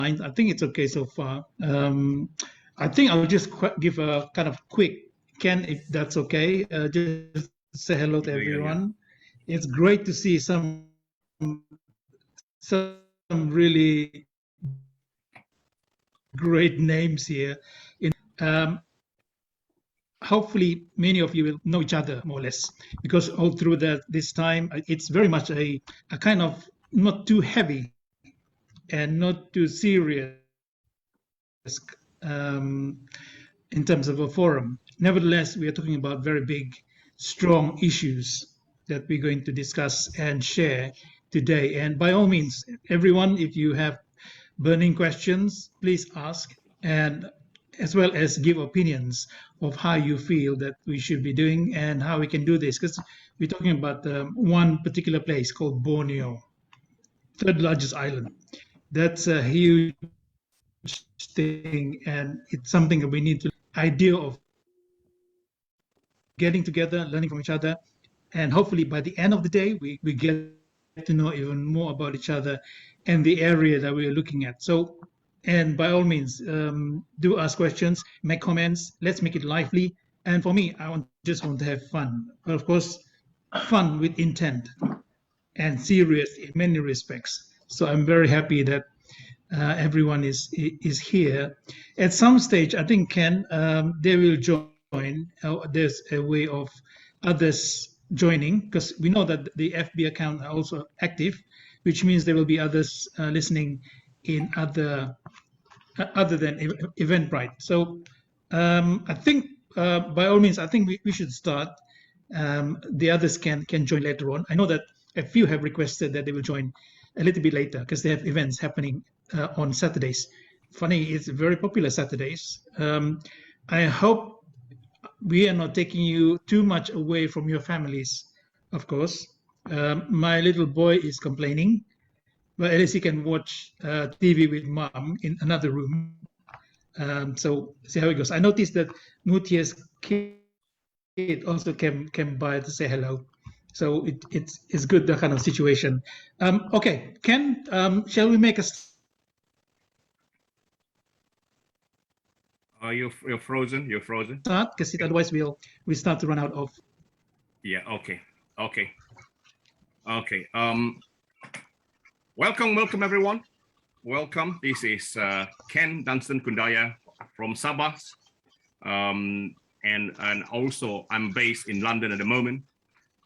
I think it's okay so far. I think I'll just give a kind of quick, Ken, if that's okay. Just say hello to everyone. It's great to see some really great names here. Hopefully, many of you will know each other more or less, because all through this time, it's very much a kind of not too heavy and not too serious in terms of a forum. Nevertheless, we are talking about very big, strong issues that we're going to discuss and share today. And by all means, everyone, if you have burning questions, please ask, and as well as give opinions of how you feel that we should be doing and how we can do this. Because we're talking about one particular place called Borneo, third largest island. That's a huge thing, and it's something that we need to idea of getting together, learning from each other, and hopefully by the end of the day, we get to know even more about each other and the area that we are looking at. So, and by all means, do ask questions, make comments. Let's make it lively. And for me, just want to have fun, but of course, fun with intent and serious in many respects. So I'm very happy that everyone is here. At some stage, I think, Ken, they will join. There's a way of others joining, because we know that the FB account are also active, which means there will be others listening in other than Eventbrite. So I think, by all means, I think we should start. The others can join later on. I know that a few have requested that they will join a little bit later because they have events happening on Saturdays. Funny, it's very popular Saturdays. I hope we are not taking you too much away from your families, of course. My little boy is complaining, but at least he can watch TV with mom in another room. So see how it goes. I noticed that Mutia's kid also came by to say hello. So it's good, that kind of situation. Okay, Ken, shall we make a You're frozen. You're frozen. start, because otherwise we start to run out of. Yeah. Okay. Welcome everyone. Welcome. This is Ken Dunstan Kundaya from Sabah, and also I'm based in London at the moment.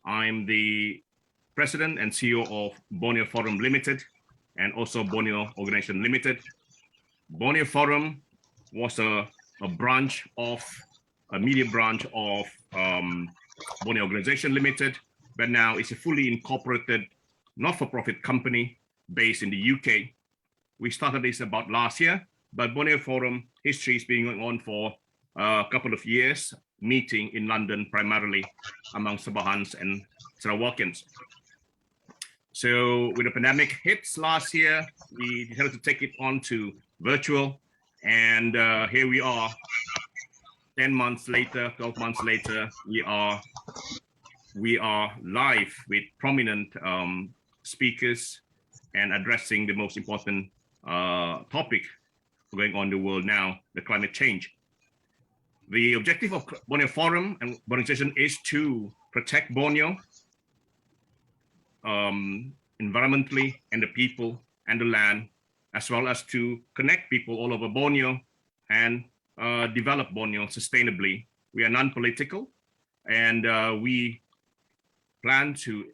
I'm the president and CEO of Borneo Forum Limited, and also Borneo Organization Limited. Borneo Forum was a media branch of Borneo Organization Limited, but now it's a fully incorporated not-for-profit company based in the UK. We started this about last year, but Borneo Forum history has been going on for a couple of years, meeting in London primarily among Sabahans and Sarawakians. So when the pandemic hits last year, we decided to take it on to virtual. And here we are, 10 months later, 12 months later, we are live with prominent speakers and addressing the most important topic going on in the world now, the climate change. The objective of Borneo Forum and organization is to protect Borneo environmentally and the people and the land, as well as to connect people all over Borneo and develop Borneo sustainably. We are non-political, and we plan to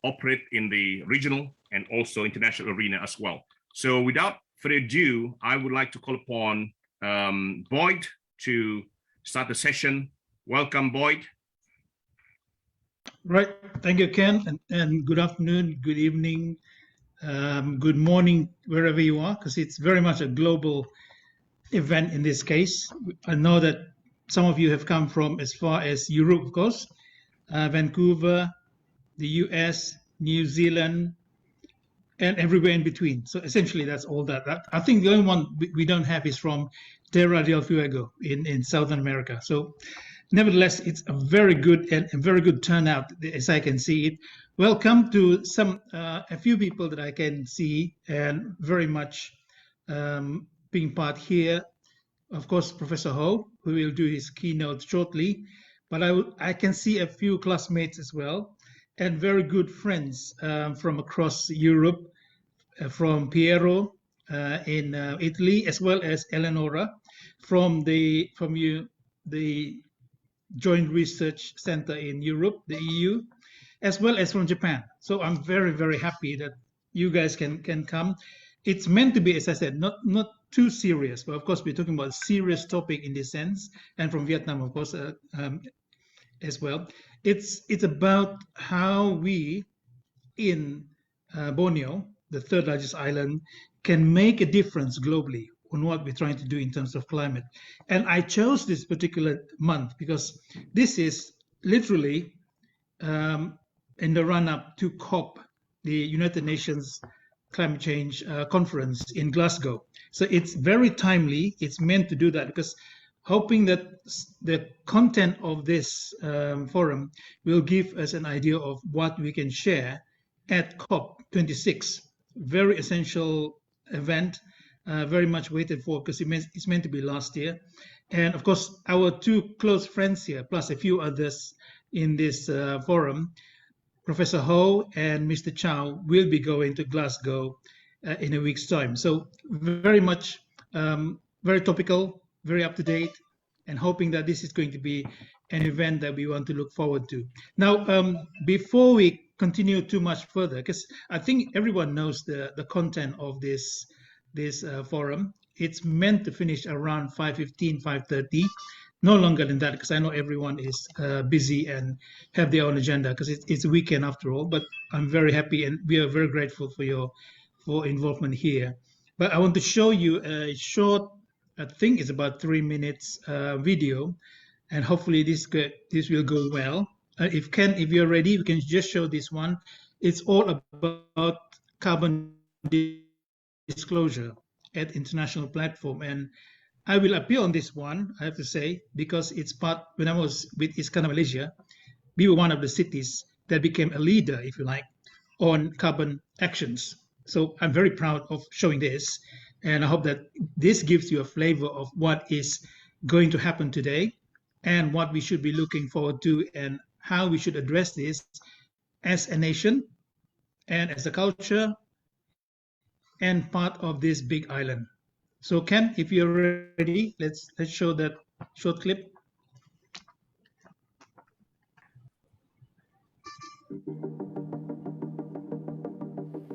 operate in the regional and also international arena as well. So without further ado, I would like to call upon Boyd to start the session. Welcome, Boyd. Right. Thank you, Ken, and good afternoon, good evening, good morning, wherever you are, because it's very much a global event in this case. I know that some of you have come from as far as Europe, of course, Vancouver, the US, New Zealand, and everywhere in between. So essentially, that's all that. I think the only one we don't have is from Terra del Fuego in Southern America. So nevertheless, it's a very good and a very good turnout, as I can see it. welcome to a few people that I can see and very much being part here. Of course, Professor Ho, who will do his keynote shortly, but I can see a few classmates as well, and very good friends from across Europe, from Piero in Italy, as well as Eleonora the Joint Research Center in Europe, the EU, as well as from Japan. So I'm very, very happy that you guys can come. It's meant to be, as I said, not too serious, but of course we're talking about a serious topic in this sense, and from Vietnam, of course, as well. It's about how we in Borneo, the third largest island, can make a difference globally on what we're trying to do in terms of climate. And I chose this particular month because this is literally in the run up to COP, the United Nations Climate Change Conference in Glasgow. So it's very timely. It's meant to do that because hoping that the content of this forum will give us an idea of what we can share at COP26. Very essential event, very much waited for because it's meant to be last year. And of course, our two close friends here, plus a few others in this forum, Professor Ho and Mr. Chow, will be going to Glasgow in a week's time. So very much, very topical, very up to date, and hoping that this is going to be an event that we want to look forward to. Now, before we continue too much further, because I think everyone knows the content of this forum. It's meant to finish around 5:15, 5:30. No longer than that, because I know everyone is busy and have their own agenda, because it's a weekend after all. But I'm very happy, and we are very grateful for your involvement here. But I want to show you a short, I think it's about 3 minutes video, and hopefully this will go well. If you're ready, we can just show this one. It's all about carbon disclosure at international platform, and I will appear on this one, I have to say, because it's part, when I was with Iskandar Malaysia, we were one of the cities that became a leader, if you like, on carbon actions. So I'm very proud of showing this, and I hope that this gives you a flavor of what is going to happen today and what we should be looking forward to and how we should address this as a nation and as a culture and part of this big island. So Ken, if you're ready, let's show that short clip.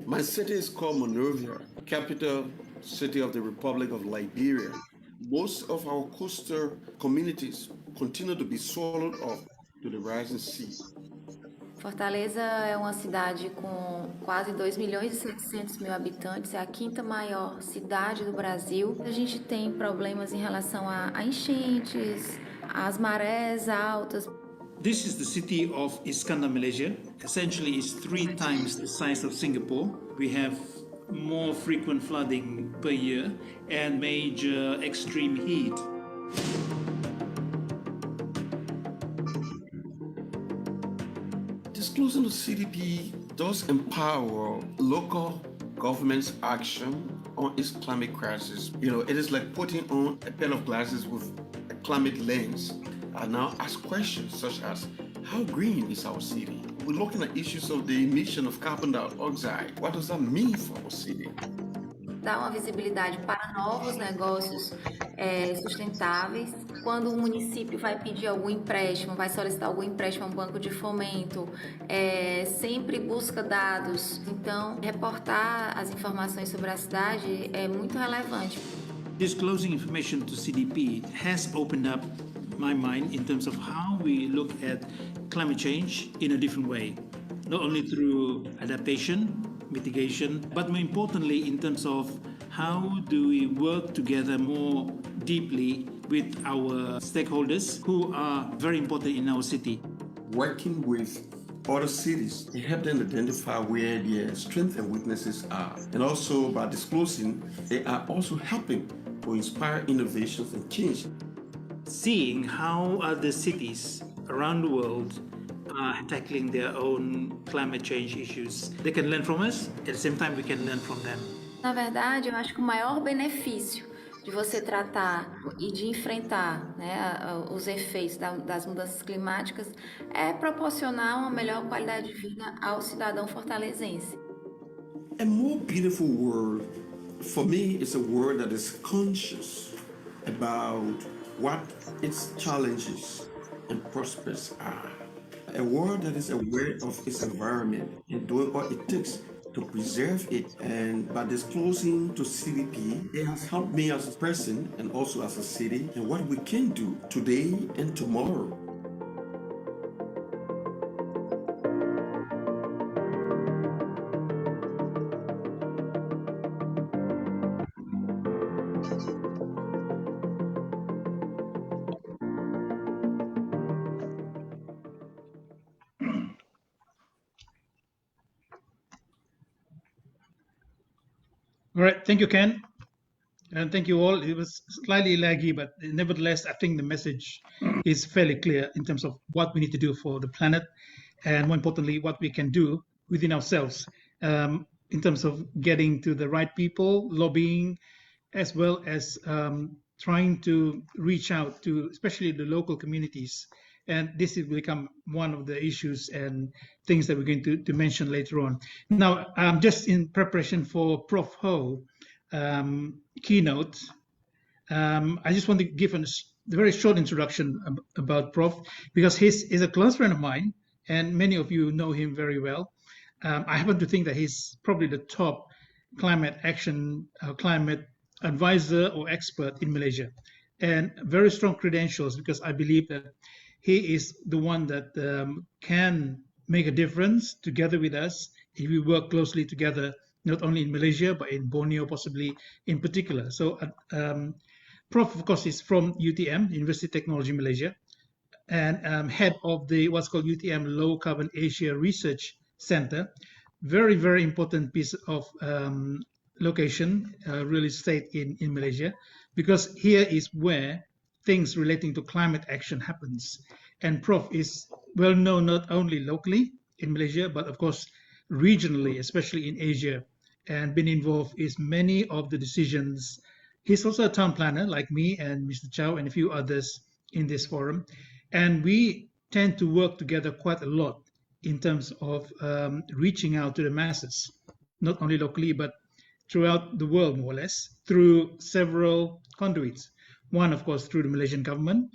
My city is called Monrovia, capital city of the Republic of Liberia. Most of our coastal communities continue to be swallowed up to the rising sea. Fortaleza é uma cidade com quase 2.700.000 habitantes, é a quinta maior cidade do Brasil. A gente tem problemas em relação a enchentes, às marés altas. This is the city of Iskandar, Malaysia. Essentially, it's 3 times the size of Singapore. We have more frequent flooding per year and major extreme heat. Disclosing the CDP does empower local government's action on its climate crisis. It is like putting on a pair of glasses with a climate lens. I now ask questions such as, how green is our city? We're looking at issues of the emission of carbon dioxide. What does that mean for our city? Dá uma visibilidade para novos negócios sustentáveis. Quando um município vai pedir algum empréstimo, vai solicitar algum empréstimo a um banco de fomento, sempre busca dados. Então, reportar as informações sobre a cidade é muito relevante. Disclosing information to CDP has opened up my mind in terms of how we look at climate change in a different way, not only through adaptation, mitigation, but more importantly in terms of how do we work together more deeply with our stakeholders who are very important in our city. Working with other cities to help them identify where their strengths and weaknesses are. And also by disclosing, they are also helping to inspire innovations and change. Seeing how other cities around the world tackling their own climate change issues. They can learn from us, at the same time we can learn from them. Na verdade, eu acho que o maior benefício de você tratar e de enfrentar, né, os efeitos das mudanças climáticas é proporcionar uma melhor qualidade de vida ao cidadão fortalezense. A more beautiful world, for me, is a world that is conscious about what its challenges and prospects are. A world that is aware of its environment and doing what it takes to preserve it. And by disclosing to CVP, it has helped me as a person and also as a city and what we can do today and tomorrow. All right, thank you, Ken. And thank you all. It was slightly laggy, but nevertheless, I think the message is fairly clear in terms of what we need to do for the planet, and more importantly, what we can do within ourselves in terms of getting to the right people, lobbying, as well as trying to reach out to especially the local communities. And this will become one of the issues and things that we're going to mention later on. Now, just in preparation for Prof. Ho keynote, I just want to give a very short introduction about Prof, because he's a close friend of mine, and many of you know him very well. I happen to think that he's probably the top climate action, climate advisor or expert in Malaysia, and very strong credentials, because I believe that he is the one that can make a difference together with us if we work closely together, not only in Malaysia, but in Borneo, possibly in particular. So Prof, of course, is from UTM, University of Technology Malaysia, and head of the what's called UTM Low Carbon Asia Research Center. Very, very important piece of location, real estate in Malaysia, because here is where things relating to climate action happens. And Prof is well known not only locally in Malaysia, but of course regionally, especially in Asia, and been involved in many of the decisions. He's also a town planner like me and Mr. Chow and a few others in this forum. And we tend to work together quite a lot in terms of reaching out to the masses, not only locally, but throughout the world, more or less, through several conduits. One, of course, through the Malaysian government.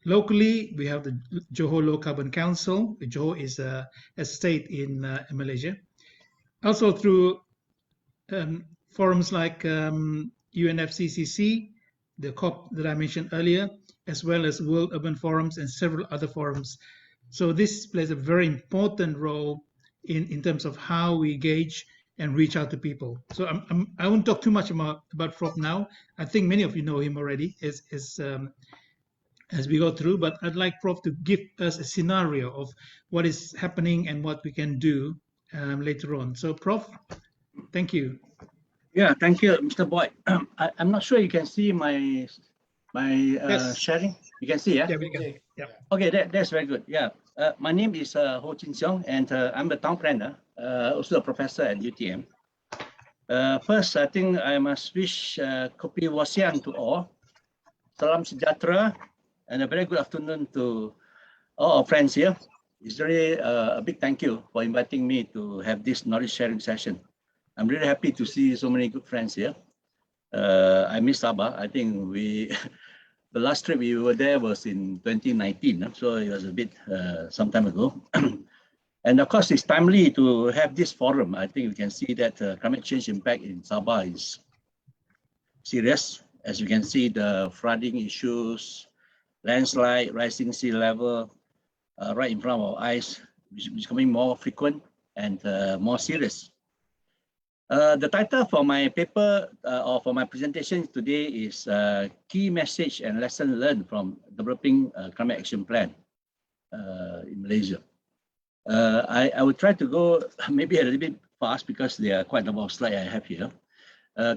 Locally, we have the Johor Low Carbon Council. Johor is a state in Malaysia. Also through forums like UNFCCC, the COP that I mentioned earlier, as well as World Urban Forums and several other forums. So this plays a very important role in terms of how we engage and reach out to people. So I won't talk too much about Prof now. I think many of you know him already as we go through, but I'd like Prof to give us a scenario of what is happening and what we can do later on. So Prof, thank you. Yeah, thank you, Mr. Boyd. I'm not sure you can see my Yes. sharing. You can see, yeah? Yeah, we can. Yeah. Okay, that's very good. Yeah, my name is Ho Chin Seong, and I'm a town planner, also a professor at UTM. First, I think I must wish Kopi Wasian to all. Salam Sejahtera, and a very good afternoon to all our friends here. It's really a big thank you for inviting me to have this knowledge sharing session. I'm really happy to see so many good friends here. I miss Sabah. I think the last trip we were there was in 2019, so it was a bit some time ago. And of course, it's timely to have this forum. I think we can see that climate change impact in Sabah is serious. As you can see, the flooding issues, landslide, rising sea level, right in front of our eyes, which is becoming more frequent and more serious. The title for my paper or for my presentation today is Key Message and Lesson Learned from Developing a Climate Action Plan in Malaysia. I will try to go maybe a little bit fast because there are quite a number of slides I have here.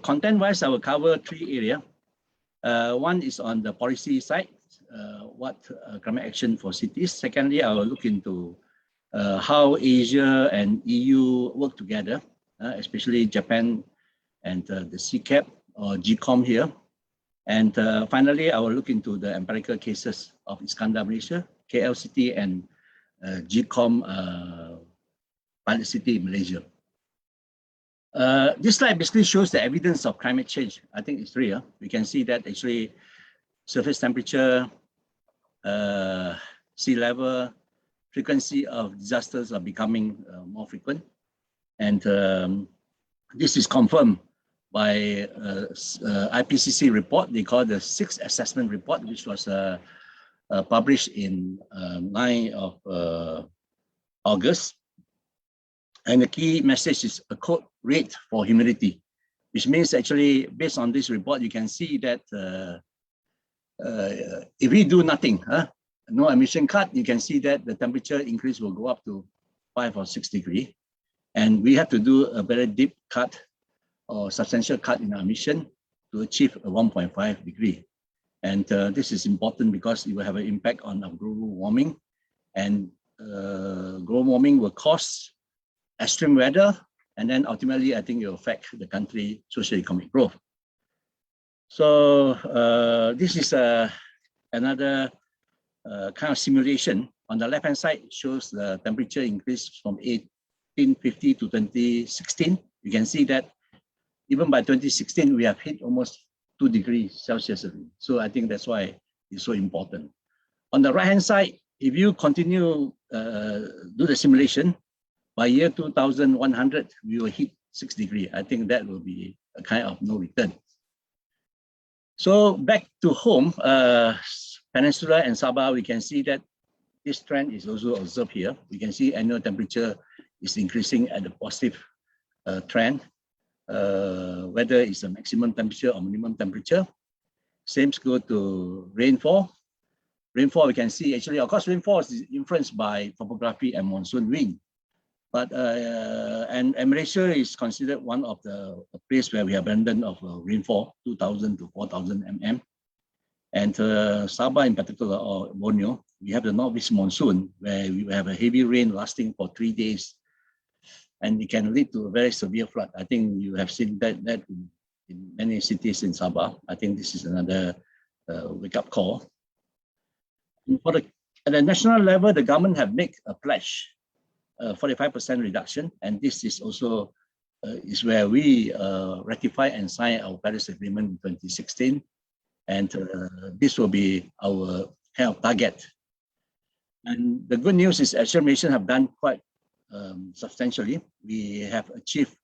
Content-wise, I will cover three areas. One is on the policy side, what climate action for cities. Secondly, I will look into how Asia and EU work together, especially Japan and the CCAP or GCOM here. And finally, I will look into the empirical cases of Iskandar, Malaysia, KLCT, and GCOM pilot city in Malaysia. This slide basically shows the evidence of climate change. I think it's real. We can see that actually surface temperature, sea level, frequency of disasters are becoming more frequent. And this is confirmed by IPCC report. They call the 6th assessment report, which was published in 9th of August. And the key message is a quote rate for humidity, which means actually based on this report, you can see that if we do nothing, no emission cut, you can see that the temperature increase will go up to 5 or 6 degrees. And we have to do a very deep cut or substantial cut in our emission to achieve a 1.5 degree. And this is important because it will have an impact on our global warming. And global warming will cause extreme weather, and then ultimately, I think it will affect the country socio-economic growth. So this is another kind of simulation. On the left-hand side, it shows the temperature increase from 1850 to 2016. You can see that even by 2016, we have hit almost 2 degrees Celsius. So I think that's why it's so important. On the right-hand side, if you continue do the simulation, by year 2100, we will hit 6 degrees. I think that will be a kind of no return. So back to home, Peninsula and Sabah, we can see that this trend is also observed here. We can see annual temperature is increasing at a positive trend, whether it's a maximum temperature or minimum temperature. Same goes to rainfall. Rainfall, we can see actually, of course, rainfall is influenced by topography and monsoon wind. But and Malaysia is considered one of the place where we have abundance of rainfall, 2,000 to 4,000 mm. And Sabah in particular, or Borneo, we have the northeast monsoon where we have a heavy rain lasting for 3 days, and it can lead to a very severe flood. I think you have seen that in many cities in Sabah. I think this is another wake-up call. At the national level, the government have made a pledge. 45% reduction, and this is also is where we ratify and sign our Paris Agreement in 2016, and this will be our kind of target. And the good news is actually Malaysia have done quite substantially. We have achieved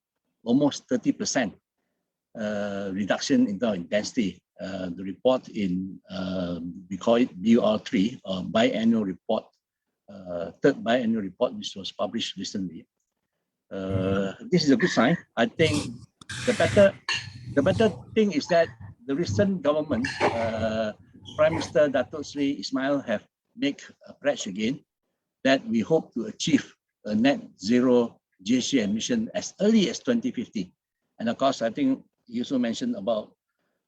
almost 30% reduction in the intensity. The report in we call it BUR3, biannual report. Third biannual report, which was published recently. This is a good sign. I think the better thing is that the recent government, Prime Minister Datuk Sri Ismail, have made a pledge again that we hope to achieve a net zero GHG emission as early as 2050. And of course, I think he also mentioned about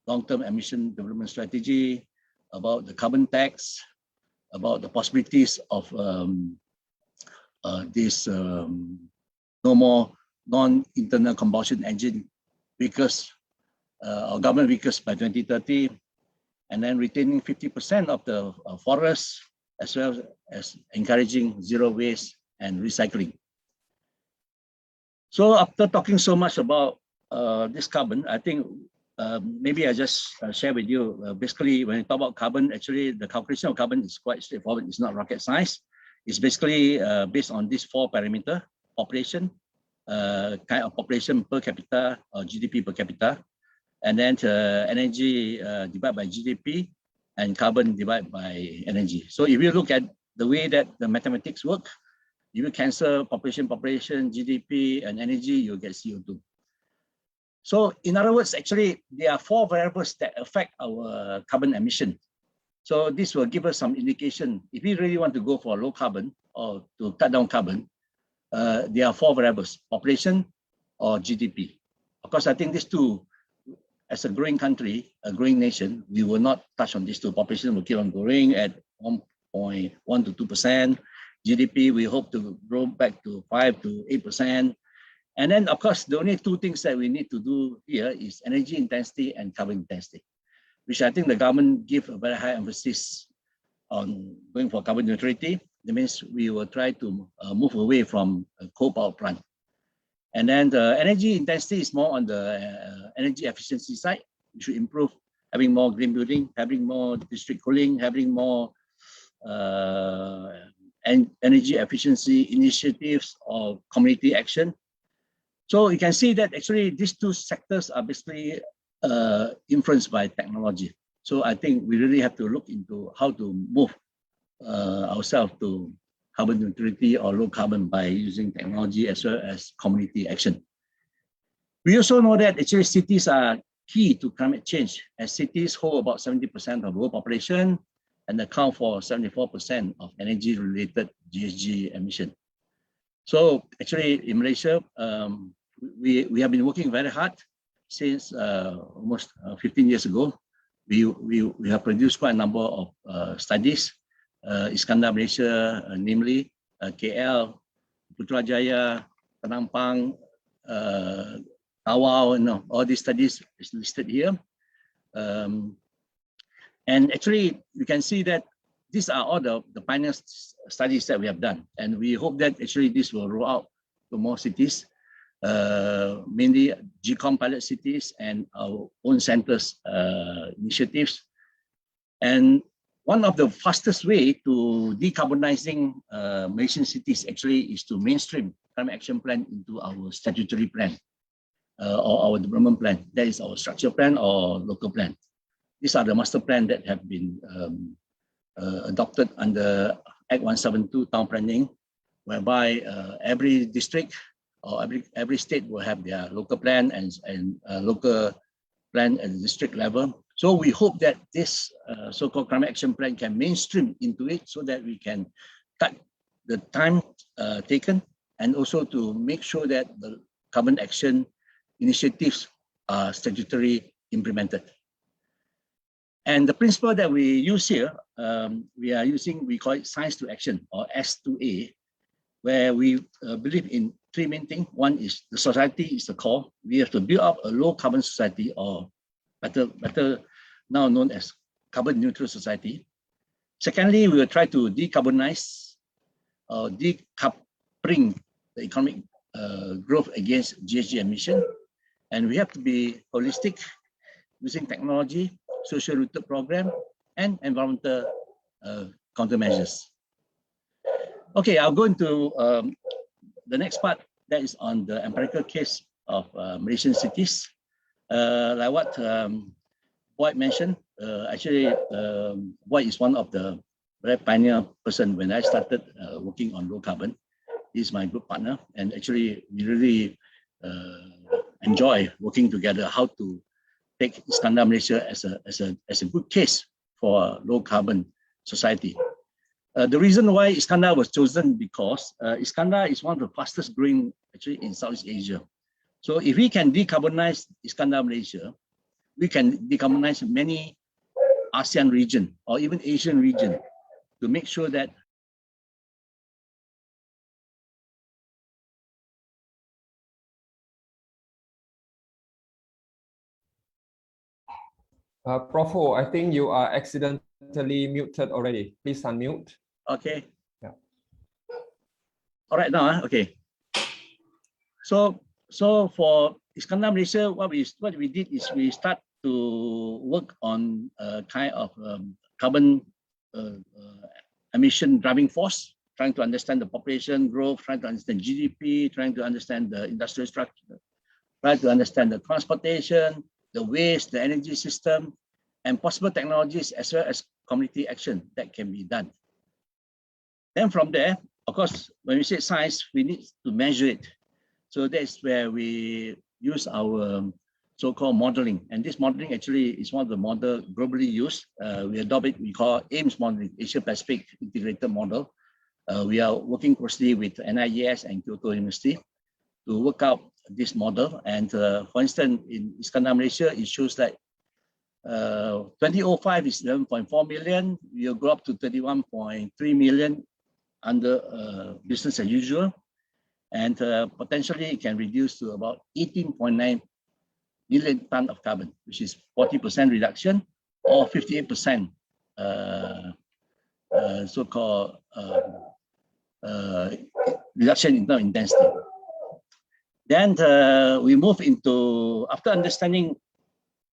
long-term emission development strategy, about the carbon tax, about the possibilities of this no more non-internal combustion engine vehicles or government vehicles by 2030, and then retaining 50% of the forests, as well as encouraging zero waste and recycling. So after talking so much about this carbon, I think maybe I just share with you, basically when you talk about carbon, actually the calculation of carbon is quite straightforward. It's not rocket science. It's basically based on these 4 parameters: population, kind of population per capita or GDP per capita, and then energy divided by GDP, and carbon divided by energy. So if you look at the way that the mathematics work, if you cancel population, GDP, and energy, you'll get CO2. So in other words, actually, there are 4 variables that affect our carbon emission. So this will give us some indication. If we really want to go for low carbon or to cut down carbon, there are 4 variables: population or GDP. Of course, I think these 2 as a growing country, a growing nation, we will not touch on these two. Population will keep on growing at 1.1 to 2%. GDP, we hope to grow back to 5 to 8%. And then, of course, the only two things that we need to do here is energy intensity and carbon intensity, which I think the government give a very high emphasis on going for carbon neutrality. That means we will try to move away from a coal power plant. And then the energy intensity is more on the energy efficiency side. We should improve, having more green building, having more district cooling, having more energy efficiency initiatives or community action. So you can see that actually these two sectors are basically influenced by technology. So I think we really have to look into how to move ourselves to carbon neutrality or low carbon by using technology as well as community action. We also know that actually cities are key to climate change, as cities hold about 70% of world population and account for 74% of energy-related GHG emission. So actually in Malaysia, we have been working very hard since almost 15 years ago. We have produced quite a number of studies, Iskandar Malaysia, namely KL, Putrajaya, Penampang, Tawau, all these studies is listed here. And actually, you can see that these are all the pioneer studies that we have done. And we hope that actually this will roll out to more cities, mainly GCOM pilot cities and our own centers initiatives. And one of the fastest way to decarbonizing Malaysian cities actually is to mainstream climate action plan into our statutory plan or our development plan. That is our structure plan or local plan. These are the master plan that have been adopted under Act 172 Town Planning, whereby every district or every state will have their local plan and local plan at the district level. So we hope that this so-called climate action plan can mainstream into it so that we can cut the time taken and also to make sure that the carbon action initiatives are statutorily implemented. And the principle that we use here, we call it science to action or S2A, where we believe in three main things. One is the society is the core. We have to build up a low carbon society, or better now known as carbon neutral society. Secondly, we will try to decarbonize or decoupling the economic growth against GHG emission. And we have to be holistic, using technology, social rooted program, and environmental countermeasures. Okay, I'll go into the next part, that is on the empirical case of Malaysian cities. Like what Boyd mentioned, actually Boyd is one of the very pioneer person when I started working on low carbon. He's my group partner, and actually we really enjoy working together how to take Iskandar Malaysia as a good case for a low carbon society. The reason why Iskandar was chosen because Iskandar is one of the fastest growing actually in Southeast Asia. So if we can decarbonize Iskandar Malaysia, we can decarbonize many ASEAN region or even Asian region to make sure that Prof. Ho, I think you are accidentally muted already. Please unmute. Okay. Yeah. All right now, okay. So for Iskandar Malaysia, what we did is we start to work on a kind of carbon emission driving force, trying to understand the population growth, trying to understand GDP, trying to understand the industrial structure, trying to understand the transportation, the waste, the energy system, and possible technologies as well as community action that can be done. Then from there, of course, when we say science, we need to measure it. So that's where we use our so-called modeling. And this modeling actually is one of the models globally used. We adopt it, we call AIMS modeling, Asia Pacific Integrated Model. We are working closely with NIES and Kyoto University. to work out this model. And for instance, in Iskandar, Malaysia, it shows that 2005 is 11.4 million. We'll go up to 31.3 million under business as usual. And potentially it can reduce to about 18.9 million ton of carbon, which is 40% reduction or 58% so-called reduction in thermal intensity. Then we move into, after understanding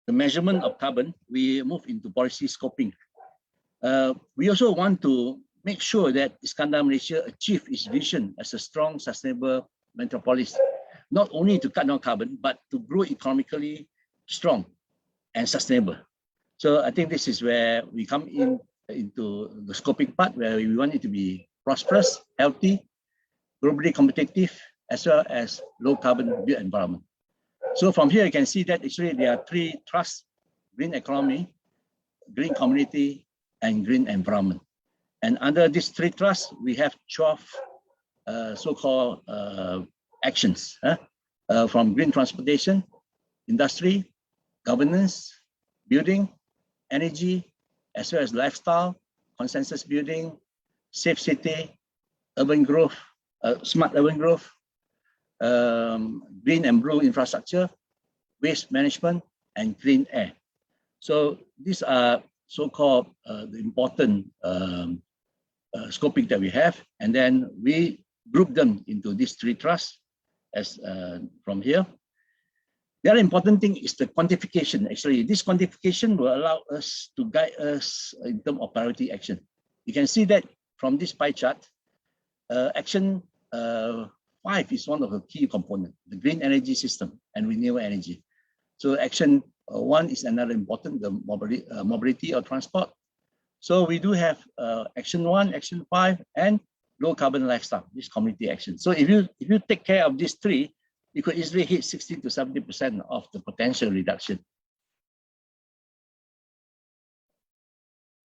the measurement of carbon, we move into policy scoping. We also want to make sure that Iskandar, Malaysia achieve its vision as a strong, sustainable metropolis, not only to cut down carbon, but to grow economically strong and sustainable. So I think this is where we come into the scoping part, where we want it to be prosperous, healthy, globally competitive, as well as low carbon built environment. So from here, you can see that actually there are three trusts: green economy, green community, and green environment. And under these three trusts, we have 12 so-called actions from green transportation, industry, governance, building, energy, as well as lifestyle, consensus building, safe city, urban growth, smart urban growth, green and blue infrastructure, waste management, and clean air. So these are so-called the important scoping that we have, and then we group them into these three trusts as from here. The other important thing is the quantification. Actually, this quantification will allow us to guide us in terms of priority action. You can see that from this pie chart, action 5 is one of the key components, the green energy system and renewable energy. So action 1 is another important, the mobility or transport. So we do have action 1, action 5, and low carbon lifestyle, this community action. So if you take care of these three, you could easily hit 60 to 70% of the potential reduction.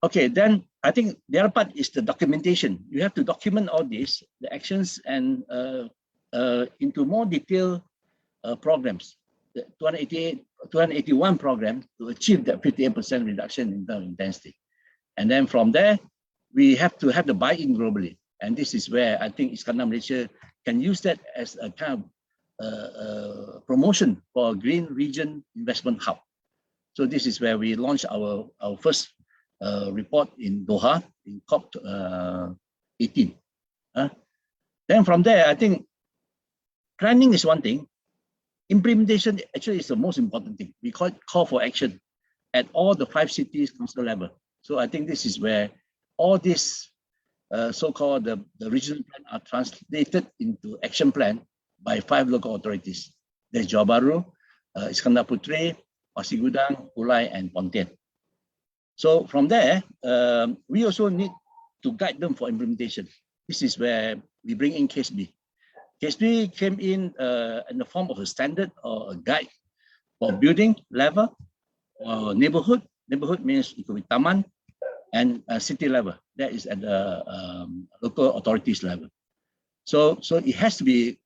Okay, then I think the other part is the documentation. You have to document all this, the actions, and into more detailed programs. The 281 program to achieve that 58% reduction in thermal intensity. And then from there, we have to have the buy-in globally. And this is where I think Iskandar, Malaysia can use that as a kind of promotion for a green region investment hub. So this is where we launched our first report in Doha in COP 18. Then from there, I think planning is one thing. Implementation actually is the most important thing. We call for action at all the 5 cities council level. So I think this is where all these so-called the regional plan are translated into action plan by 5 local authorities. There's Johor Bahru, Iskandar Puteri, Pasir Gudang, Ulai, and Pontian. So from there, we also need to guide them for implementation. This is where we bring in Case B. Case B came in the form of a standard or a guide for building level or neighborhood. Neighborhood means it could be taman, and city level. That is at the local authorities level. So it has to be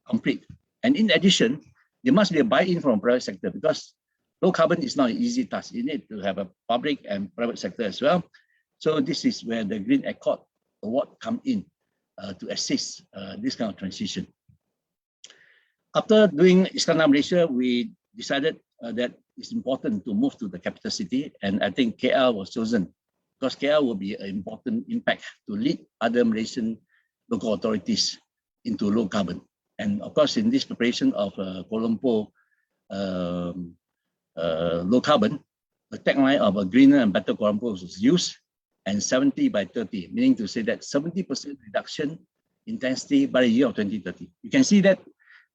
complete. And in addition, there must be a buy-in from private sector, because low carbon is not an easy task. You need to have a public and private sector as well. So this is where the Green Accord Award come in to assist this kind of transition. After doing Iskandar, Malaysia, we decided that it's important to move to the capital city, and I think KL was chosen because KL will be an important impact to lead other Malaysian local authorities into low carbon. And of course, in this preparation of Kuala Lumpur low carbon, the tagline of a greener and better Kuala Lumpur was used, and 70 by 30, meaning to say that 70% reduction intensity by the year of 2030. You can see that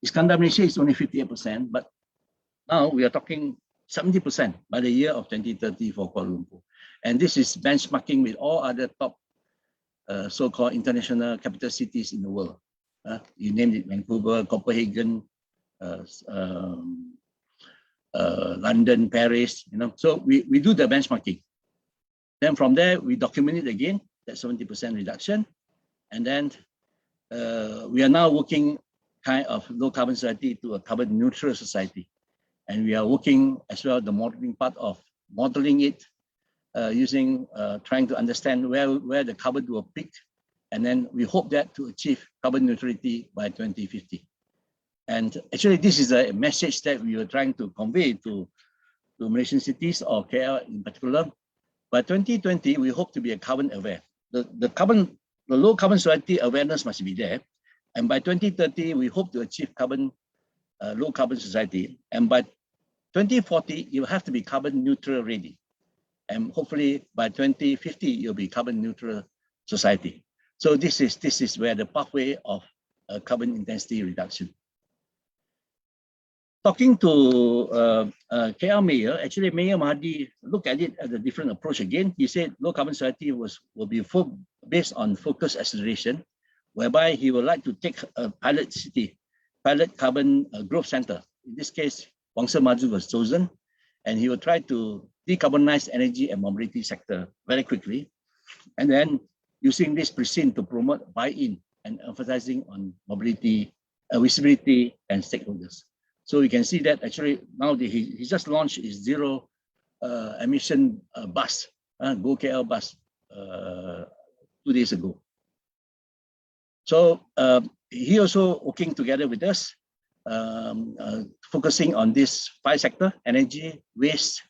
Iskandar, Malaysia is only 58%, but now we are talking 70% by the year of 2030 for Kuala Lumpur. And this is benchmarking with all other top so-called international capital cities in the world. You named it: Vancouver, Copenhagen, London, Paris, you know. So we do the benchmarking. Then from there, we document it again, that 70% reduction. And then we are now working kind of low carbon society to a carbon neutral society. And we are working as well the modeling part of modeling it using trying to understand where the carbon will peak, and then we hope that to achieve carbon neutrality by 2050. And actually, this is a message that we are trying to convey to Malaysian cities, or KL in particular. By 2020, we hope to be a carbon aware. The low carbon society awareness must be there. And by 2030, we hope to achieve low carbon society. And by 2040, you have to be carbon neutral ready. And hopefully by 2050, you'll be carbon neutral society. So this is where the pathway of carbon intensity reduction. Talking to KL Mayor, actually Mayor Mahdi looked at it as a different approach again. He said low carbon society will be based on focused acceleration, whereby he would like to take a pilot carbon growth center. In this case, Wangsa Maju was chosen, and he will try to decarbonize energy and mobility sector very quickly, and then using this precinct to promote buy-in and emphasizing on mobility, visibility, and stakeholders. So you can see that actually now he just launched his zero emission bus, Go KL bus, 2 days ago. So he also working together with us, focusing on this 5 sector: energy, waste,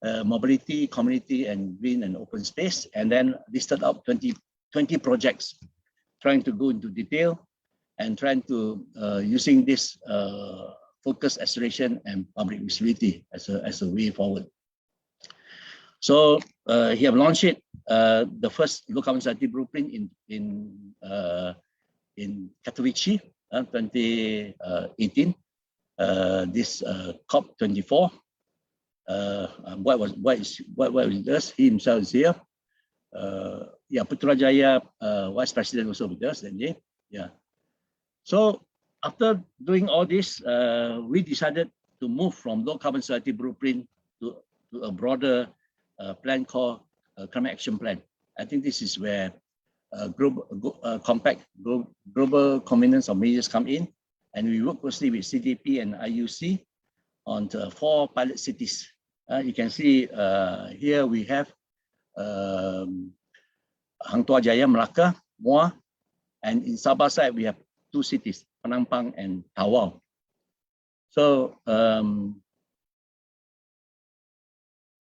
mobility, community, and green and open space, and then listed out 20 projects, trying to go into detail and trying to using this focus acceleration and public visibility as a way forward. So he have launched it, the first low carbon society blueprint in Katowice, 2018. This COP24. What it does? He himself is here. Yeah, Putrajaya Vice President also with us that day. Yeah. So after doing all this, we decided to move from low carbon society blueprint to a broader plan called Climate Action Plan. I think this is where global convenance of measures come in, and we work closely with CDP and IUC on 4 pilot cities. You can see here we have Hang Tuah Jaya, Melaka, Muar, and in Sabah side we have 2 cities, Penampang and Tawau. So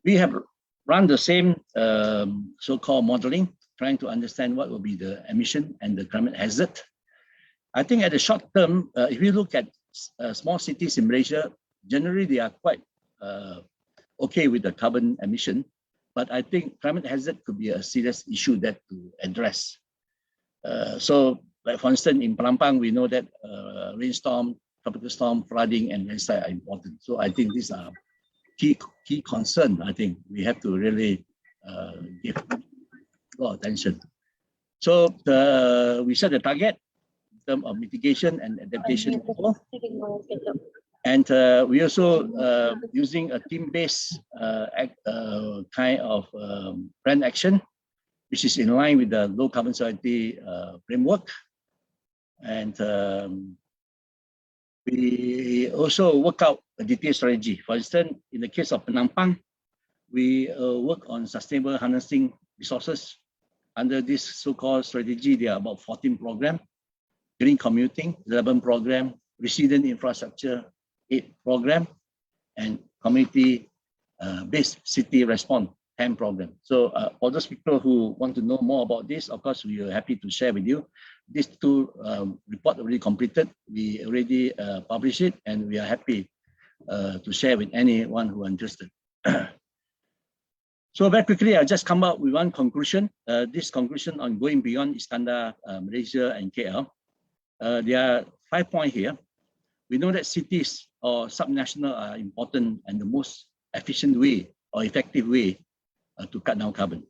we have run the same so-called modeling, trying to understand what will be the emission and the climate hazard. I think at the short term, if you look at small cities in Malaysia, generally they are quite okay with the carbon emission, but I think climate hazard could be a serious issue that to address. So, like for instance, in Penampang, we know that rainstorm, tropical storm, flooding, and landslide are important. So I think these are key concern. I think we have to really give a lot of attention. So we set a target in terms of mitigation and adaptation. And we also using a team-based kind of brand action, which is in line with the low carbon society framework. And we also work out a detailed strategy. For instance, in the case of Penampang, we work on sustainable harnessing resources. Under this so-called strategy, there are about 14 programs: green commuting, 11 program, resilient infrastructure, 8 program, and community-based city response, 10 program. So for those people who want to know more about this, of course, we are happy to share with you. These 2 reports already completed. We already published it, and we are happy to share with anyone who are interested. So very quickly, I'll just come up with one conclusion. This conclusion on going beyond Iskandar, Malaysia, and KL. There are 5 points here. We know that cities or subnational are important and the most efficient way or effective way to cut down carbon.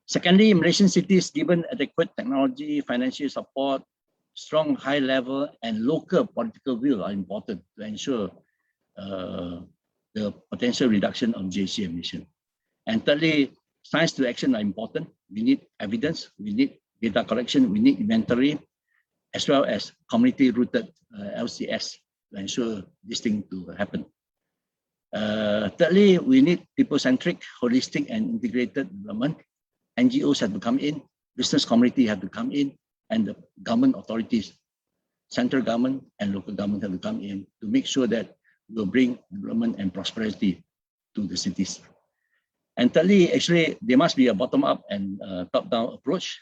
Secondly, Malaysian cities, given adequate technology, financial support, strong high level and local political will are important to ensure the potential reduction of GHG emission. And thirdly, science to action are important. We need evidence, we need data collection, we need inventory, as well as community-rooted LCS to ensure this thing to happen. Thirdly, we need people-centric, holistic, and integrated development. NGOs have to come in, business community have to come in, and the government authorities, central government and local government have to come in to make sure that we'll bring development and prosperity to the cities. And thirdly, actually, there must be a bottom-up and top-down approach.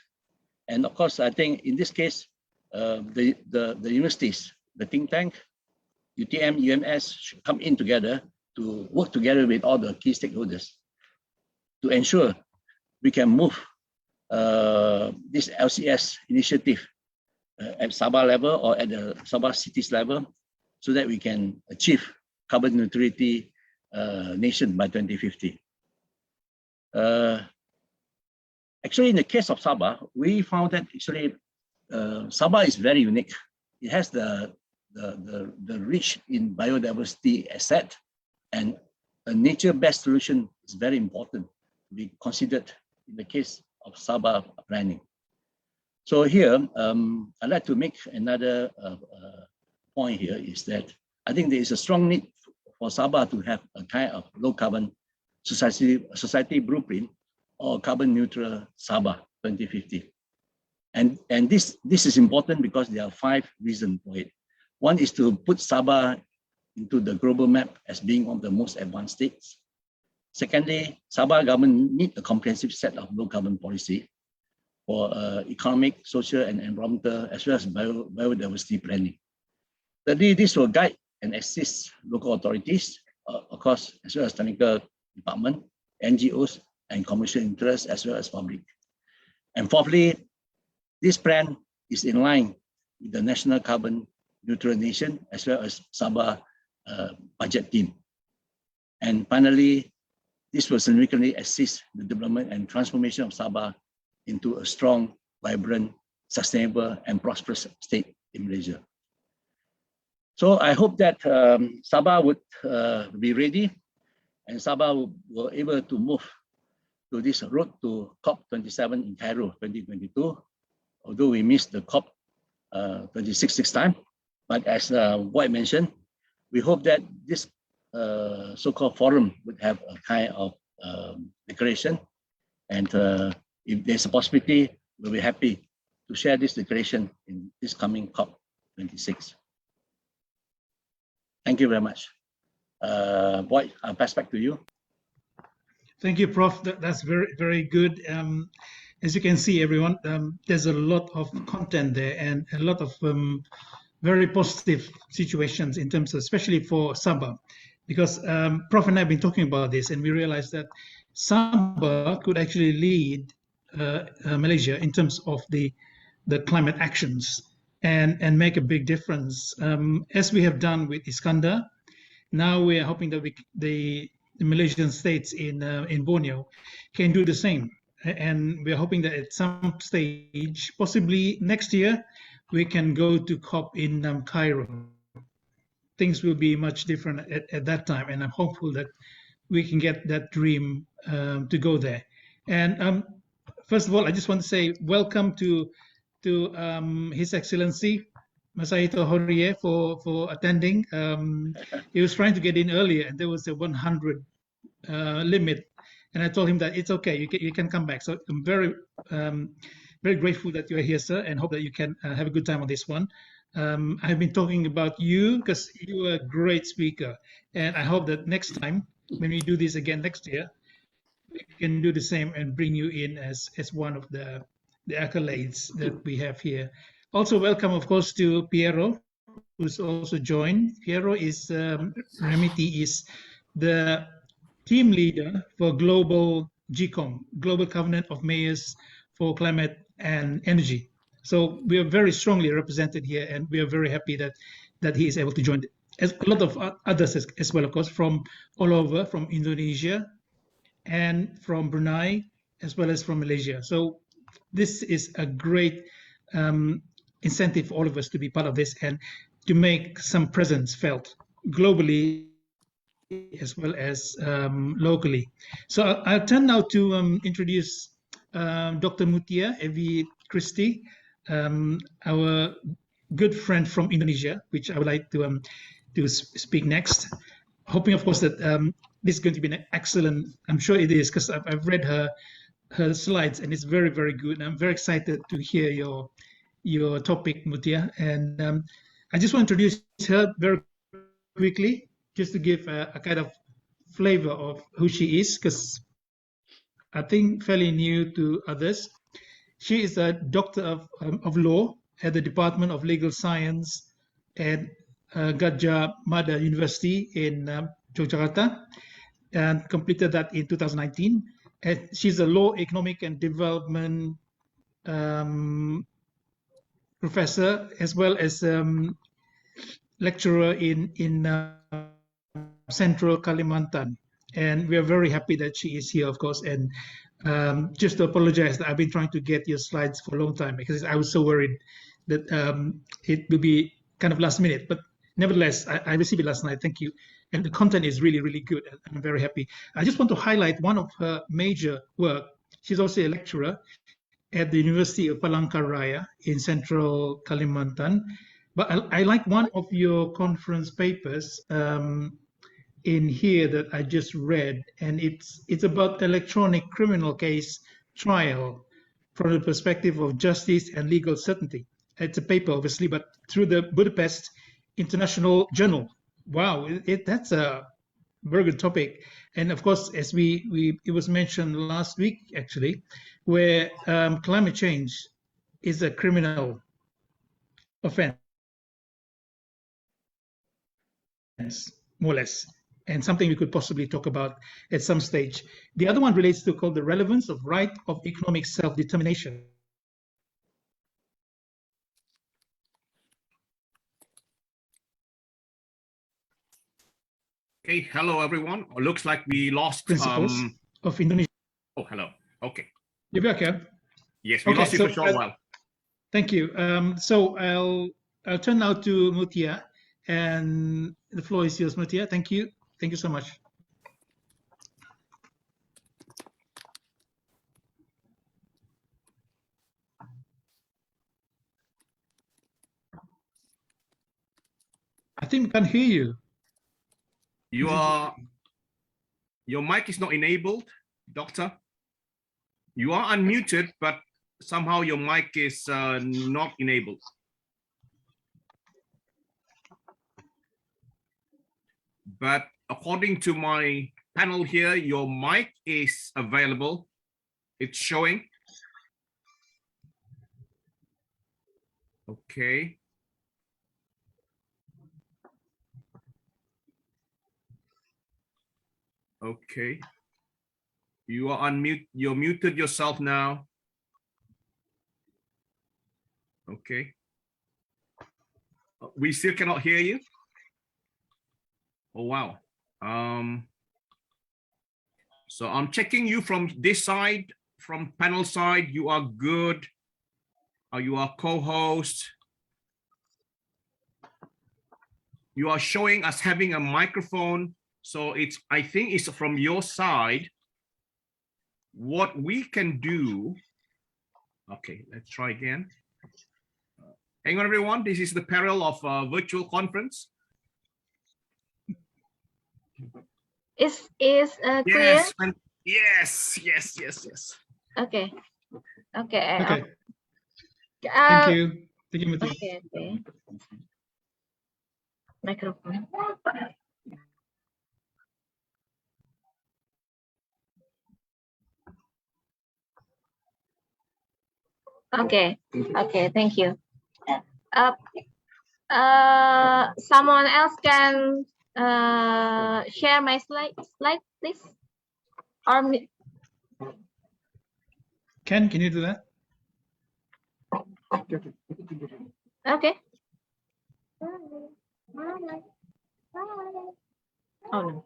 And of course, I think in this case, the universities, the think tank, UTM, UMS should come in together to work together with all the key stakeholders to ensure we can move this LCS initiative at Sabah level or at the Sabah cities level so that we can achieve carbon neutrality nation by 2050. Actually, in the case of Sabah, we found that actually Sabah is very unique. It has the rich in biodiversity asset, and a nature-based solution is very important to be considered in the case of Sabah planning. So here, I'd like to make another point here is that I think there is a strong need for Sabah to have a kind of low-carbon society blueprint or carbon neutral Sabah 2050. And this is important because there are 5 reasons for it. One is to put Sabah into the global map as being one of the most advanced states. Secondly, Sabah government needs a comprehensive set of low carbon policy for economic, social, and environmental, as well as biodiversity planning. Thirdly, this will guide and assist local authorities, of course, as well as technical department, NGOs, and commercial interests, as well as public. And fourthly, this plan is in line with the National Carbon Neutral Nation, as well as Sabah budget team. And finally, this will significantly assist the development and transformation of Sabah into a strong, vibrant, sustainable, and prosperous state in Malaysia. So I hope that Sabah would be ready, and Sabah will able to move to this road to COP27 in Cairo 2022, although we missed the COP26 this time. But as White mentioned, we hope that this so-called forum would have a kind of declaration. And if there's a possibility, we'll be happy to share this declaration in this coming COP26. Thank you very much. White, I'll pass back to you. Thank you, Prof. That's very, very good. As you can see, everyone, there's a lot of content there and a lot of very positive situations in terms of, especially for Sabah, because Prof and I have been talking about this, and we realized that Sabah could actually lead Malaysia in terms of the climate actions and make a big difference, as we have done with Iskandar. Now we are hoping that the Malaysian states in Borneo can do the same, and we're hoping that at some stage, possibly next year, we can go to COP in Cairo. Things will be much different at that time, and I'm hopeful that we can get that dream to go there. And first of all, I just want to say welcome to His Excellency Masahito Horie for attending. He was trying to get in earlier, and there was a 100 limit, and I told him that it's okay, you can come back. So I'm very grateful that you're here, sir, and hope that you can have a good time on this one. I've been talking about you because you are a great speaker, and I hope that next time when we do this again next year, we can do the same and bring you in as one of the accolades that we have here. Also welcome, of course, to Piero, who's also joined. Piero is Remiti is the team leader for Global GCOM, Global Covenant of Mayors for Climate and Energy. So we are very strongly represented here, and we are very happy that he is able to join. As a lot of others as well, of course, from all over, from Indonesia and from Brunei, as well as from Malaysia. So this is a great incentive for all of us to be part of this and to make some presence felt globally as well as locally. So I'll turn now to introduce Dr. Mutia Evi Christie. our good friend from Indonesia, which I would like to speak next. Hoping, of course, that this is going to be an excellent. I'm sure it is because I've read her slides and it's very, very good. And I'm very excited to hear your topic, Mutia. And I just want to introduce her very quickly, just to give a kind of flavor of who she is, because I think fairly new to others. She is a doctor of law at the Department of Legal Science at Gadjah Mada University in Yogyakarta, and completed that in 2019. And she's a law, economic, and development professor, as well as lecturer in Central Kalimantan. And we are very happy that she is here, of course. And just to apologize that I've been trying to get your slides for a long time because I was so worried that it will be kind of last minute. But nevertheless, I received it last night. Thank you. And the content is really, really good. And I'm very happy. I just want to highlight one of her major work. She's also a lecturer at the University of Palangkaraya in Central Kalimantan. But I like one of your conference papers in here that I just read, and it's about electronic criminal case trial from the perspective of justice and legal certainty. It's a paper, obviously, but through the Budapest International Journal. Wow, that's a very good topic. And of course, as it was mentioned last week, actually, where climate change is a criminal offense, more or less, and something we could possibly talk about at some stage. The other one relates to called the relevance of right of economic self-determination. Okay, hello everyone. Looks like we lost Principles of Indonesia. Oh, hello. Okay. You're back, yeah? Yes, we lost you for a short while. Thank you. So I'll turn now to Mutia, and the floor is yours, Mutia. Thank you. Thank you so much. I think we can't hear you. Your mic is not enabled, doctor. You are unmuted, but somehow your mic is not enabled. But according to my panel here, your mic is available. It's showing. Okay. Okay. You are unmute. You're muted yourself now. Okay. We still cannot hear you. Oh, wow. So I'm checking you from this side, from panel side. You are good. You are co-host. You are showing us having a microphone. So I think it's from your side. What we can do. Okay, let's try again. Hang on, everyone. This is the peril of a virtual conference. Is clear? Yes, yes. Okay. Okay. Thank you. Thank you, Mutia. Okay. Microphone. Okay. Thank you. Someone else can share my slide, please. Or me. Can you do that? Okay. Oh no. Okay.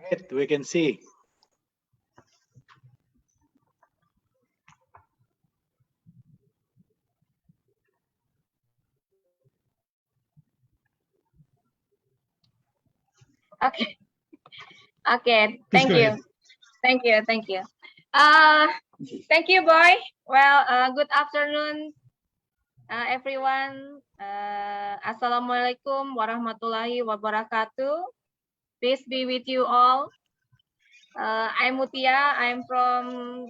Great, we can see. Okay. Okay. Please Thank go you. ahead. Thank you. Thank you. Thank you, boy. Well, good afternoon, everyone. Assalamualaikum warahmatullahi wabarakatuh. Peace be with you all. I'm Mutia. I'm from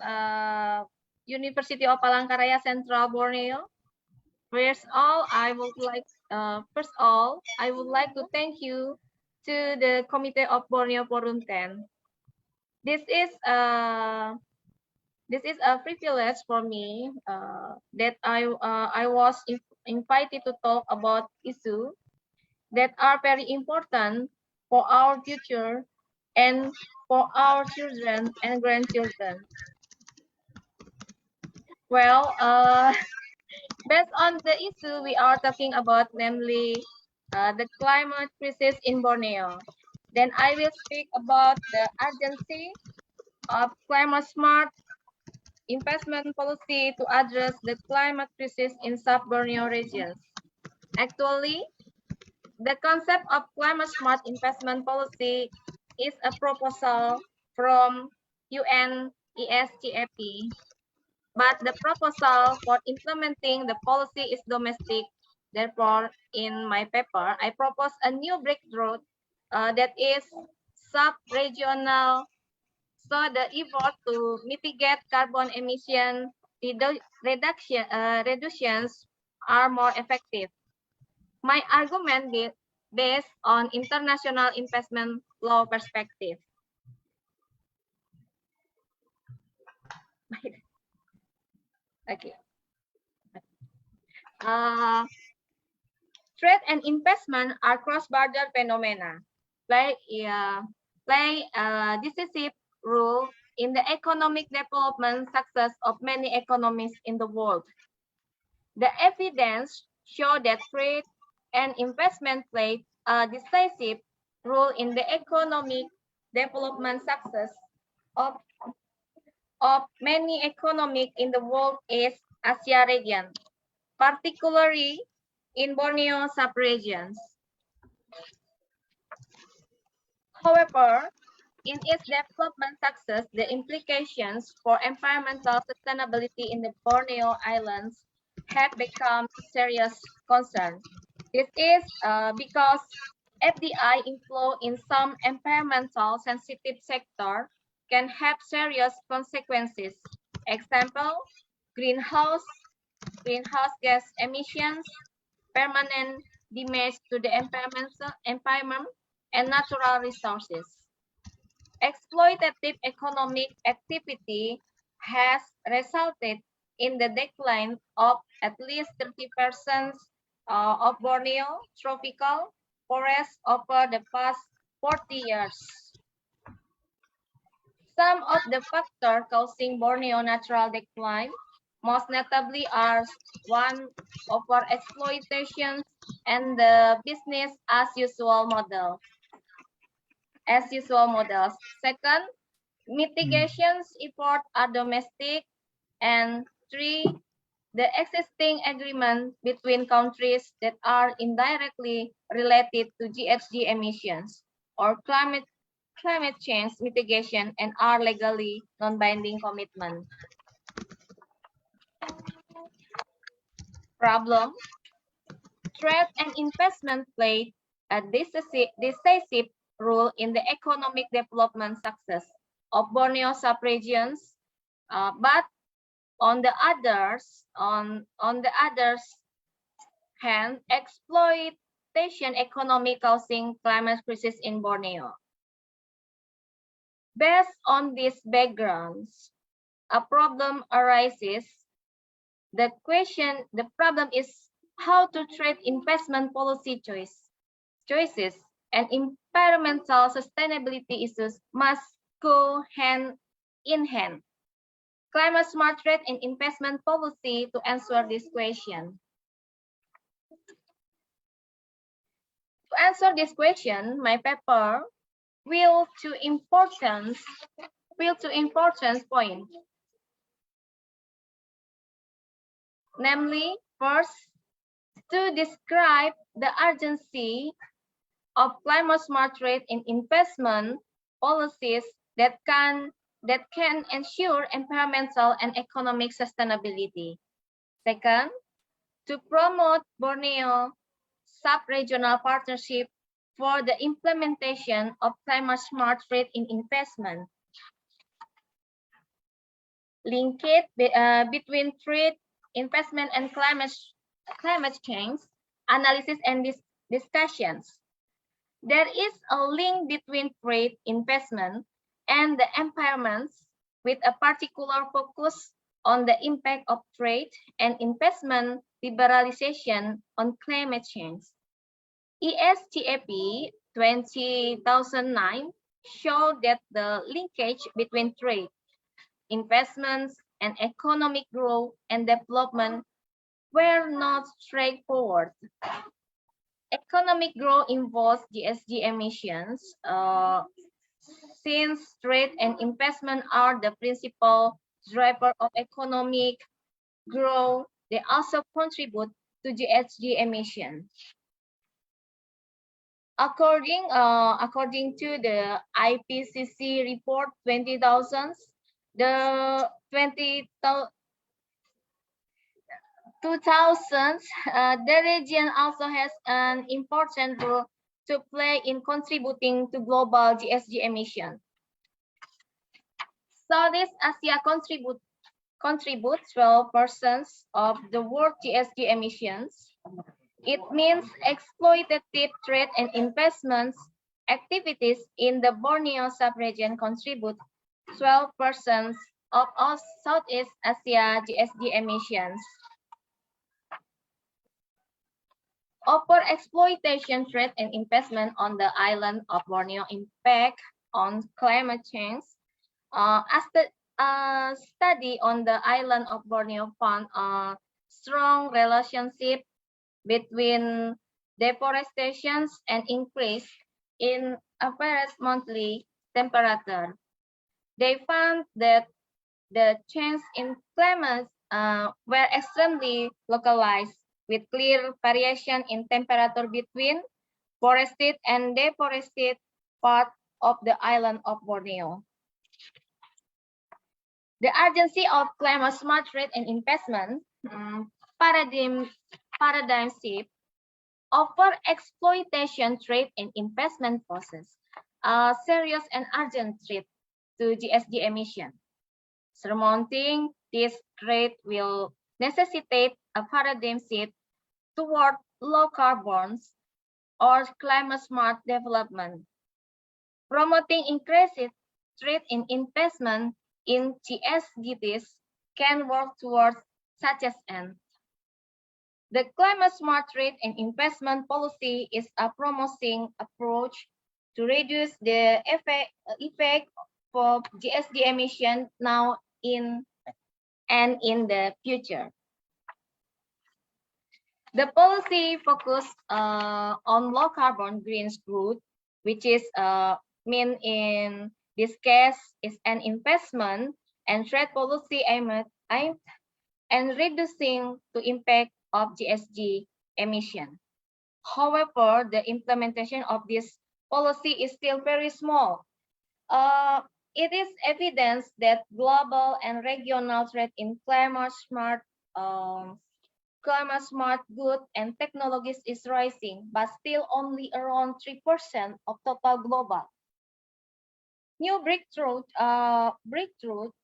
University of Palangkaraya, Central Borneo. First I would like to thank you to the Committee of Borneo Forum 10. This is a privilege for me that I was invited to talk about issues that are very important for our future and for our children and grandchildren. Well, based on the issue we are talking about, namely the climate crisis in Borneo, then I will speak about the urgency of climate smart investment policy to address the climate crisis in sub-Borneo regions. Actually, the concept of climate smart investment policy is a proposal from UNESCAP, but the proposal for implementing the policy is domestic. Therefore, in my paper, I propose a new breakthrough that is sub-regional, so the effort to mitigate carbon emission reductions are more effective. My argument based on international investment law perspective. Okay. Trade and investment are cross-border phenomena, play a decisive role in the economic development success of many economies in the world. The evidence show that trade and investment play a decisive role in the economic development success of many economies in the world is Asia region, particularly in Borneo sub-regions. However, in its development success, the implications for environmental sustainability in the Borneo Islands have become a serious concern. This is because FDI inflow in some environmental sensitive sector can have serious consequences. Example, greenhouse gas emissions, permanent damage to the environment and natural resources. Exploitative economic activity has resulted in the decline of at least 30% of Borneo tropical forests over the past 40 years. Some of the factors causing Borneo natural decline most notably are one, overexploitation and the business as usual models. Second, mitigations efforts are domestic. And three, the existing agreement between countries that are indirectly related to GHG emissions or climate change mitigation and are legally non-binding commitment. Problem: trade and investment played a decisive role in the economic development success of Borneo sub-regions, but on the others hand, exploitation economy causing climate crisis in Borneo. Based on these backgrounds, a problem arises. The problem is how to trade investment policy choices and environmental sustainability issues must go hand in hand. Climate smart trade and investment policy to answer this question. To answer this question, my paper will to importance point. Namely, first, to describe the urgency of climate smart trade and investment policies that can ensure environmental and economic sustainability. Second, to promote Borneo sub-regional partnership for the implementation of climate smart trade in investment. Linkage between trade, investment, and climate change analysis and discussions. There is a link between trade, investment, and the environments, with a particular focus on the impact of trade and investment liberalization on climate change. ESTAP 2009 showed that the linkage between trade, investments, and economic growth and development were not straightforward. Economic growth involves GHG emissions. Since trade and investment are the principal driver of economic growth, they also contribute to GHG emissions. According to the IPCC report 2000, the 2000, the region also has an important role to play in contributing to global GHG emissions. Southeast Asia contributes 12% of the world GHG emissions. It means exploitative trade and investments activities in the Borneo sub-region contribute 12% of all Southeast Asia GHG emissions. Overexploitation, trade, and investment on the island of Borneo impact on climate change. A study on the island of Borneo found a strong relationship between deforestation and increase in average monthly temperature. They found that the change in climate were extremely localized, with clear variation in temperature between forested and deforested part of the island of Borneo. The urgency of climate smart trade and investment paradigm shift. Over exploitation trade and investment poses a serious and urgent threat to GHG emission. Surmounting this threat will necessitate a paradigm shift toward low carbon or climate smart development. Promoting increased trade and investment in GSGTs can work towards such an end. The climate smart trade and investment policy is a promising approach to reduce the effect of GHG emission now and in the future. The policy focus on low carbon green growth, which is mean in this case is an investment and trade policy aimed and reducing the impact of GHG emission. However, the implementation of this policy is still very small. It is evidence that global and regional trade in climate smart goods and technologies is rising, but still only around 3% of total global. New breakthroughs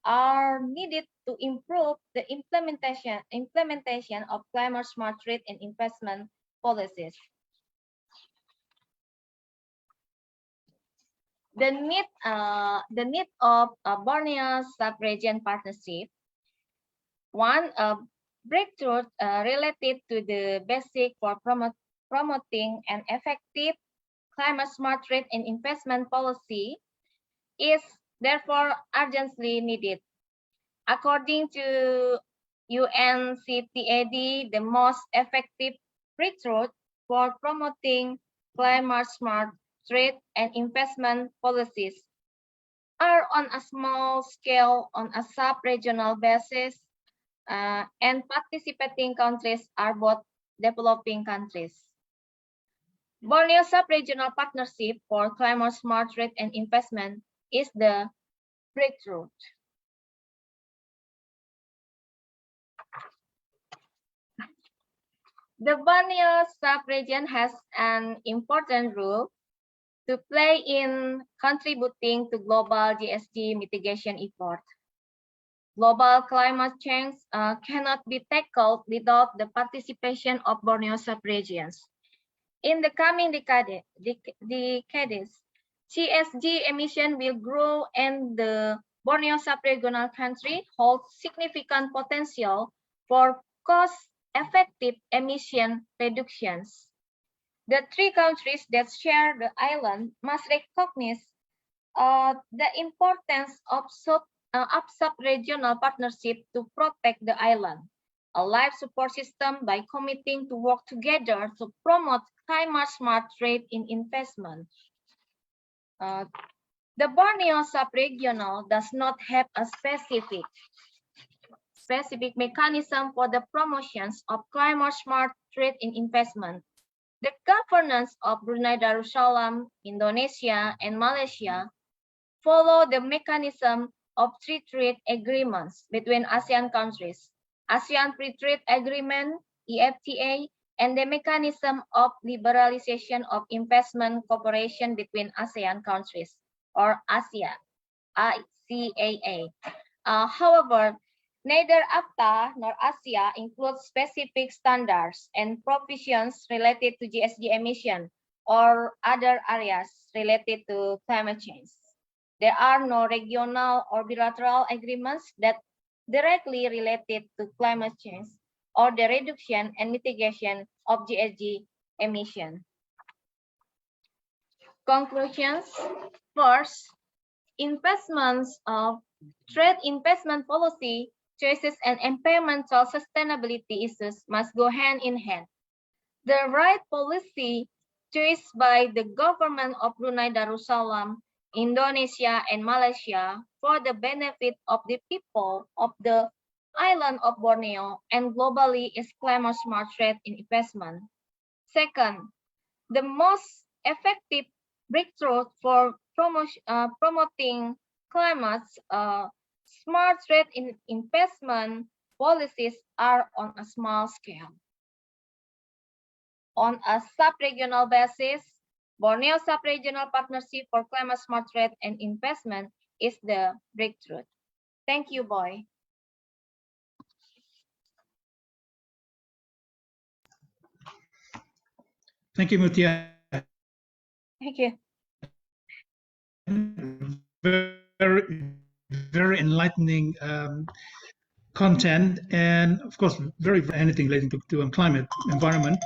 are needed to improve the implementation of climate smart trade and investment policies. The need of a Borneo sub-region partnership. One, breakthrough related to the basic for promoting an effective climate smart trade and investment policy is therefore urgently needed. According to UNCTAD, the most effective breakthrough for promoting climate smart trade, and investment policies are on a small scale on a sub-regional basis, and participating countries are both developing countries. Borneo Sub-Regional Partnership for Climate Smart Trade and Investment is the breakthrough. The Borneo sub-region has an important role to play in contributing to global GSG mitigation efforts. Global climate change cannot be tackled without the participation of Borneo sub-regions. In the coming decades, GSG emission will grow and the Borneo sub-regional country holds significant potential for cost-effective emission reductions. The three countries that share the island must recognize the importance of sub-regional partnership to protect the island, a life support system by committing to work together to promote climate-smart trade in investment. The Borneo sub-regional does not have a specific mechanism for the promotions of climate-smart trade in investment. The governance of Brunei Darussalam, Indonesia, and Malaysia follow the mechanism of free trade agreements between ASEAN countries, ASEAN Free Trade Agreement, EFTA, and the mechanism of liberalization of investment cooperation between ASEAN countries, or ASEA, ICAA. However, neither AFTA nor ASEA include specific standards and provisions related to GSG emission or other areas related to climate change. There are no regional or bilateral agreements that directly related to climate change or the reduction and mitigation of GSG emission. Conclusions. First, trade investment policy choices and environmental sustainability issues must go hand in hand. The right policy choice by the government of Brunei Darussalam, Indonesia, and Malaysia for the benefit of the people of the island of Borneo and globally is climate smart trade in investment. Second, the most effective breakthrough for promoting climate smart trade in investment policies are on a small scale. On a sub-regional basis, Borneo Sub-Regional Partnership for Climate Smart Trade and Investment is the breakthrough. Thank you, Boy. Thank you, Mutia. Thank you. Very enlightening content, and of course, very anything relating to climate, environment.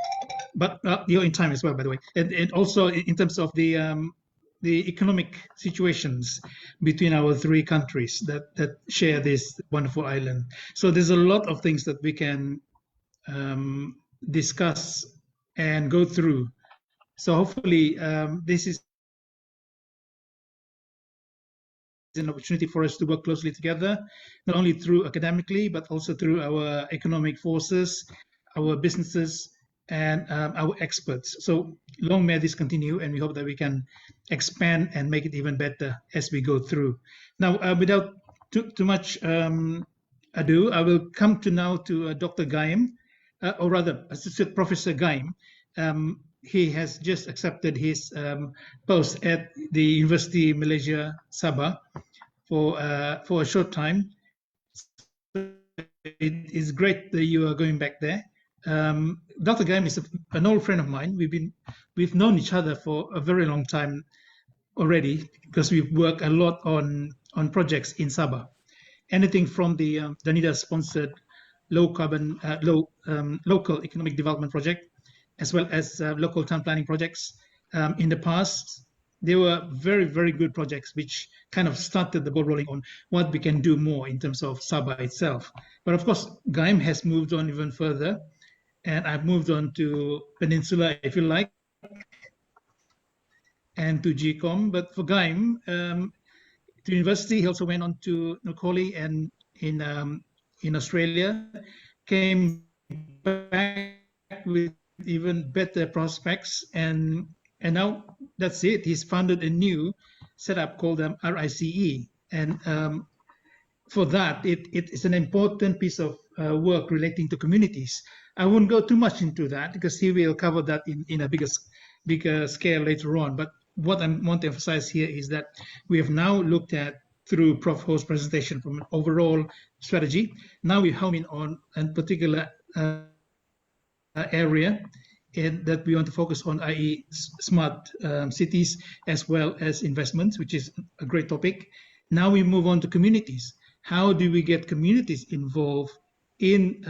But you're in time as well, by the way, and also in terms of the economic situations between our three countries that share this wonderful island. So there's a lot of things that we can discuss and go through. So hopefully this is an opportunity for us to work closely together, not only through academically, but also through our economic forces, our businesses, and our experts. So long may this continue, and we hope that we can expand and make it even better as we go through. Now, without too much ado, I will come now to Dr. Gaim, or rather, Associate Professor Gaim. He has just accepted his post at the University Malaysia Sabah for a short time. So it is great that you are going back there. Dr. Gaim is an old friend of mine. We've known each other for a very long time already because we've worked a lot on projects in Sabah. Anything from the Danida-sponsored local economic development project, as well as local town planning projects. In the past, they were very, very good projects, which kind of started the ball rolling on what we can do more in terms of Sabah itself. But of course, Gaim has moved on even further, and I've moved on to Peninsula, if you like. and to GCOM. But for Gaim, to university, he also went on to Nokoli and in Australia, came back with even better prospects, and now that's it. He's founded a new setup called RICE, and for that, it is an important piece of work relating to communities. I won't go too much into that because he will cover that in a bigger scale later on. But what I want to emphasize here is that we have now looked at, through Prof. Ho's presentation, from an overall strategy. Now we home in on a particular area that we want to focus on, i.e. smart cities as well as investments, which is a great topic. Now we move on to communities. How do we get communities involved in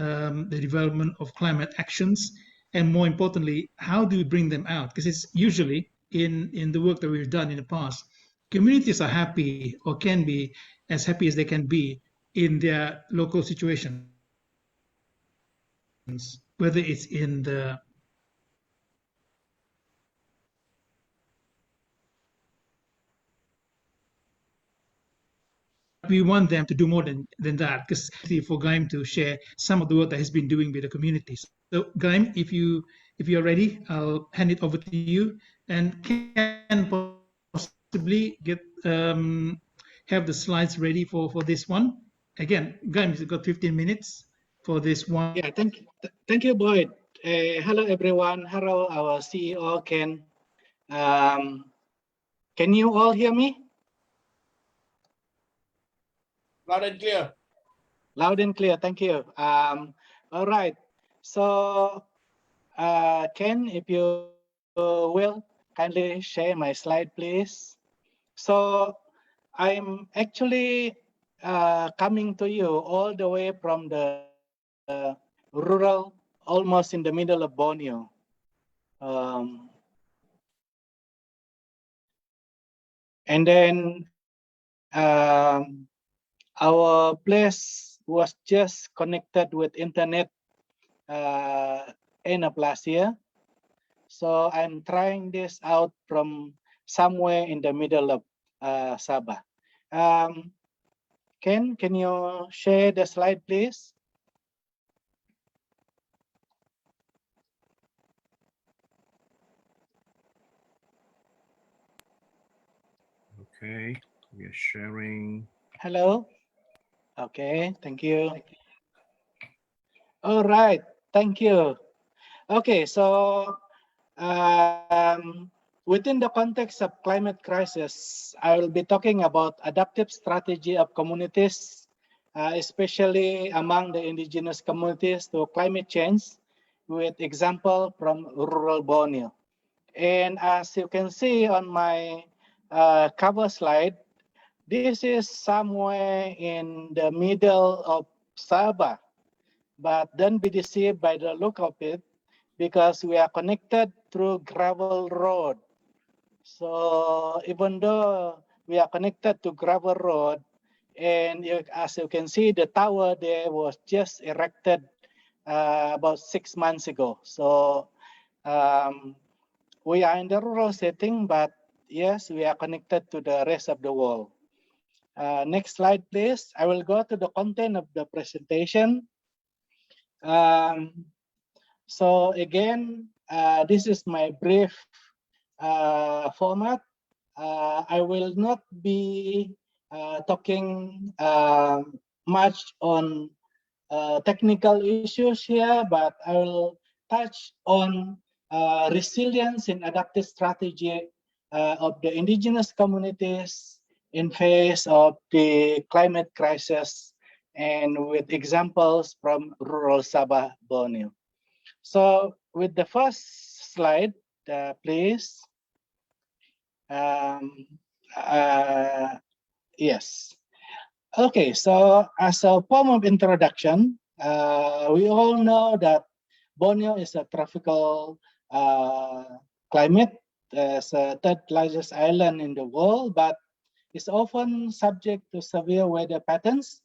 the development of climate actions? And more importantly, how do we bring them out? Because it's usually in the work that we've done in the past, communities are happy or can be as happy as they can be in their local situations, whether it's in the we want them to do more than that, because for Gaim to share some of the work that he's been doing with the communities. So Gaim, if you're ready, I'll hand it over to you, and can possibly get have the slides ready for this one. Again, Gaim, you've got 15 minutes for this one. Yeah, thank you, Boyd. Hello, everyone. Hello, our CEO, Ken. Can you all hear me? Loud and clear. Loud and clear, thank you. All right, so Ken, if you will kindly share my slide, please. So I'm actually coming to you all the way from the rural, almost in the middle of Borneo. And then our place was just connected with internet end of last year. So I'm trying this out from somewhere in the middle of Sabah. Ken, can you share the slide, please? Okay, we are sharing. Hello. Okay, thank you. All right, thank you. Okay, so within the context of climate crisis, I will be talking about adaptive strategy of communities, especially among the indigenous communities to climate change, with example from rural Borneo. And as you can see on my cover slide, this is somewhere in the middle of Sabah, but don't be deceived by the look of it, because we are connected through gravel road. So even though we are connected to gravel road, and as you can see, the tower there was just erected about 6 months ago. So we are in the rural setting, but yes, we are connected to the rest of the world. Next slide, please. I will go to the content of the presentation. So again, this is my brief format. I will not be talking much on technical issues here, but I will touch on resilience and adaptive strategy of the indigenous communities in face of the climate crisis, and with examples from rural Sabah, Borneo. So with the first slide, please. Yes. Okay, so as a form of introduction, we all know that Borneo is a tropical climate, as a third largest island in the world, but is often subject to severe weather patterns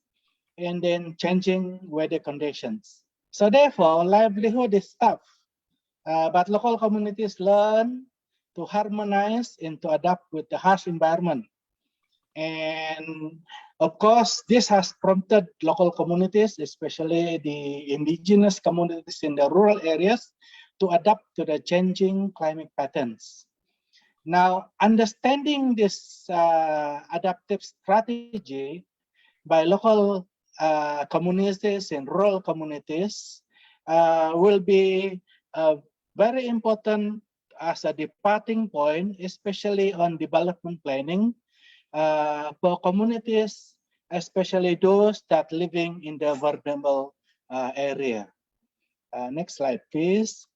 and then changing weather conditions. So therefore, livelihood is tough, but local communities learn to harmonize and to adapt with the harsh environment. And of course, this has prompted local communities, especially the indigenous communities in the rural areas, to adapt to the changing climate patterns. Now, understanding this adaptive strategy by local communities and rural communities will be very important as a departing point, especially on development planning for communities, especially those that living in the vulnerable area. Next slide, please.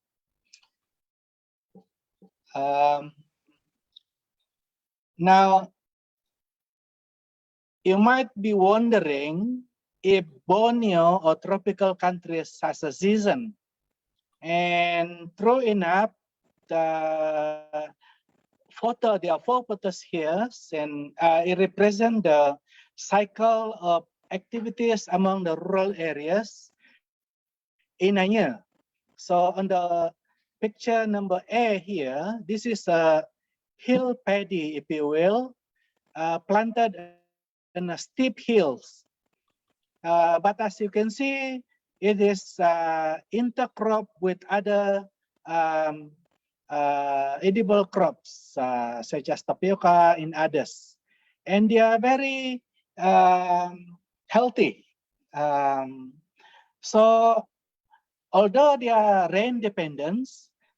Now, you might be wondering if Borneo or tropical countries has a season. And true enough, there are 4 photos here, and it represents the cycle of activities among the rural areas in a year. So on the picture number A here, this is a hill paddy, if you will, planted in a steep hills. But as you can see, it is intercrop with other edible crops such as tapioca and others. And they are very healthy. So although they are rain dependent,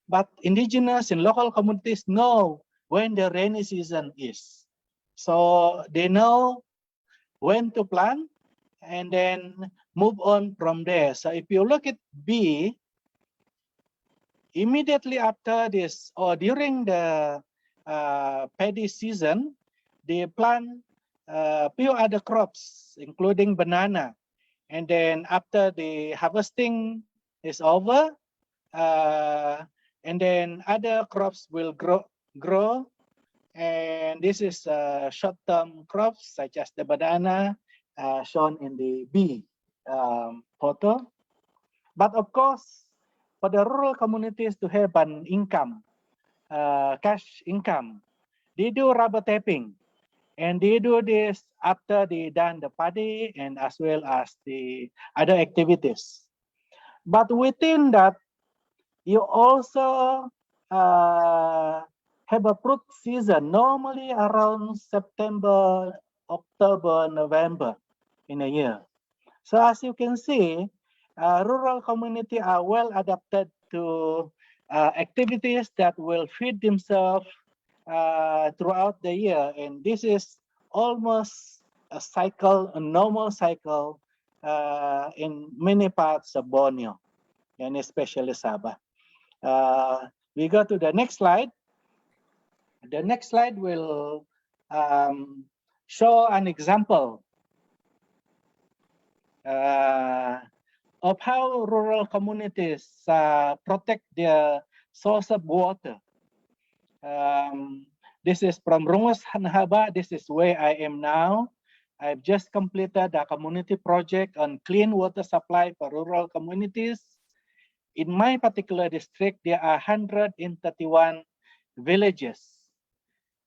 but indigenous and local communities know when the rainy season is. So they know when to plant and then move on from there. So if you look at B, immediately after this or during the paddy season, they plant few other crops, including banana. And then after the harvesting is over, and then other crops will grow. And this is short-term crops such as the banana shown in the B photo. But of course, for the rural communities to have an income, cash income, they do rubber tapping. And they do this after they done the paddy and as well as the other activities. But within that, you also have a fruit season, normally around September, October, November in a year. So as you can see, rural community are well adapted to activities that will feed themselves throughout the year. And this is almost a cycle, a normal cycle in many parts of Borneo, and especially Sabah. We go to the next slide. The next slide will show an example of how rural communities protect their source of water. This is from Rungus Hanhaba. This is where I am now. I've just completed a community project on clean water supply for rural communities. In my particular district, there are 131 villages,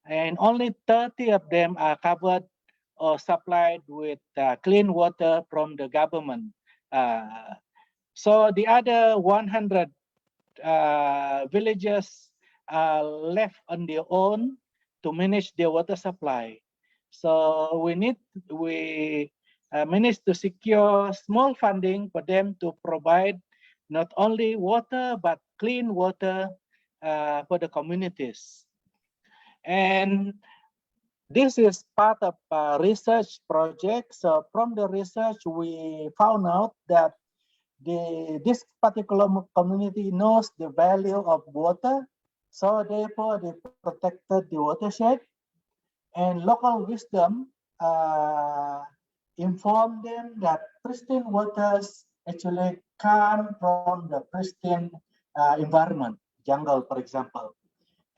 and only 30 of them are covered or supplied with clean water from the government. So the other 100 villages are left on their own to manage their water supply. So we managed to secure small funding for them to provide not only water, but clean water for the communities. And this is part of a research project. So from the research, we found out that this particular community knows the value of water. So therefore, they protected the watershed. And local wisdom informed them that pristine waters actually come from the pristine environment, jungle, for example.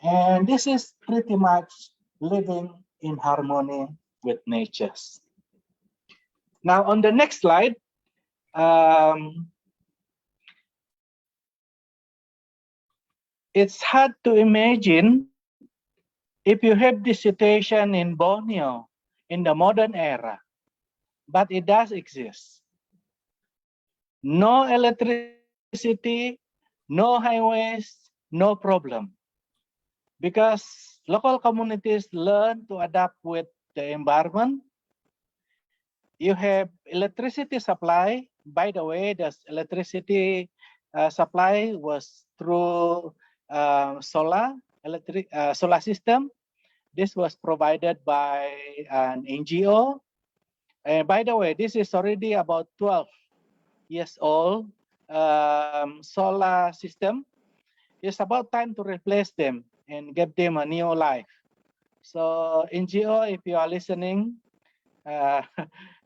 And this is pretty much living in harmony with nature. Now, on the next slide, it's hard to imagine if you have this situation in Borneo in the modern era, but it does exist. No electricity, no highways, no problem. Because local communities learn to adapt with the environment. You have electricity supply. By the way, the electricity supply was through solar system. This was provided by an NGO. And by the way, this is already about 12 years old solar system. It's about time to replace them and give them a new life. So NGO, if you are listening,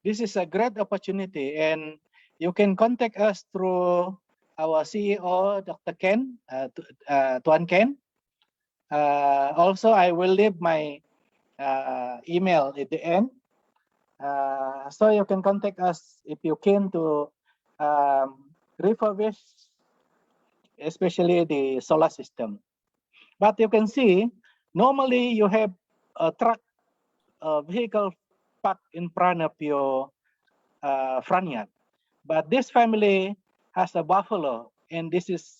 this is a great opportunity, and you can contact us through our CEO, Dr. Ken, Tuan Ken. Also, I will leave my email at the end. So you can contact us if you can to refurbish, especially the solar system. But you can see, normally you have a truck, a vehicle parked in front of your front yard. But this family has a buffalo, and this is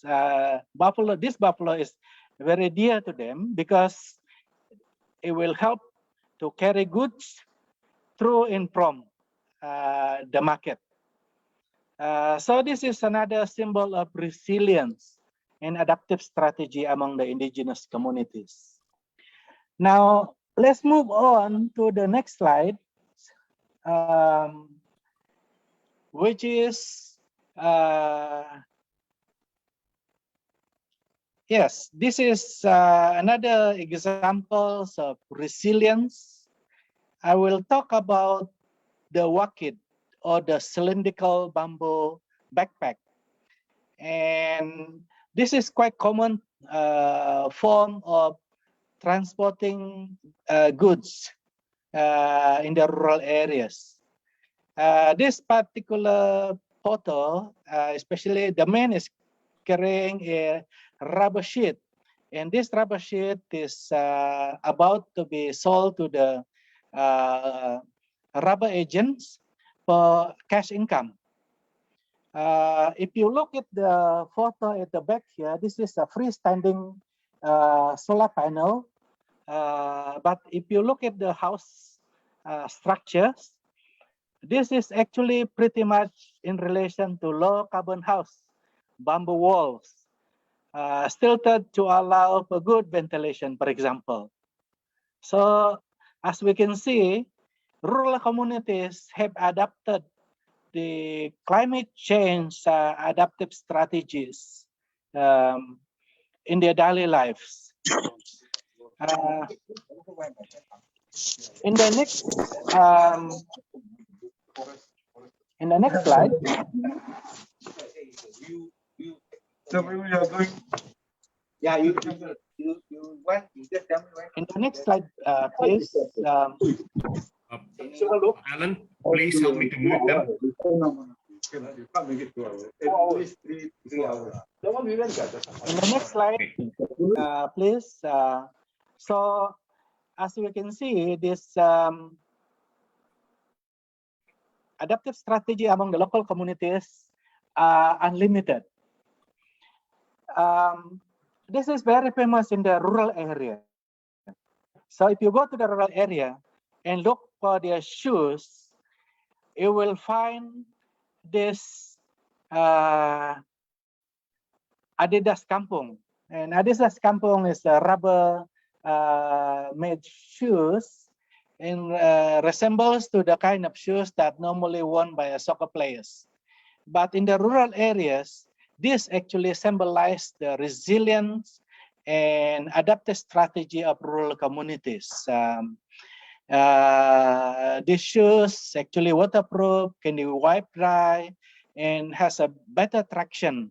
buffalo. This buffalo is very dear to them because it will help to carry goods through and from the market. So this is another symbol of resilience and adaptive strategy among the indigenous communities. Now, let's move on to the next slide, which is, yes, this is another examples of resilience. I will talk about the wakit, or the cylindrical bamboo backpack. And this is quite common form of transporting goods in the rural areas. This particular photo, especially the man is carrying a rubber sheet, and this rubber sheet is about to be sold to the rubber agents for cash income. If you look at the photo at the back here, this is a freestanding solar panel. But if you look at the house structures, this is actually pretty much in relation to low carbon house, bamboo walls, stilted to allow for good ventilation, for example. So as we can see, rural communities have adapted the climate change adaptive strategies in their daily lives. In the next slide. So we are going. Yeah, you what? You just tell me when. In the next slide, please. Alan, please help me to mute them. You can't make it 2 hours. At least 3 hours. In the next slide, please. So, as you can see, this adaptive strategy among the local communities are unlimited. This is very famous in the rural area. So if you go to the rural area and look for their shoes, you will find this Adidas Kampung. And Adidas Kampung is a rubber made shoes, and resembles to the kind of shoes that normally worn by soccer players. But in the rural areas, this actually symbolizes the resilience and adaptive strategy of rural communities. These shoes actually waterproof, can be wipe dry, and has a better traction,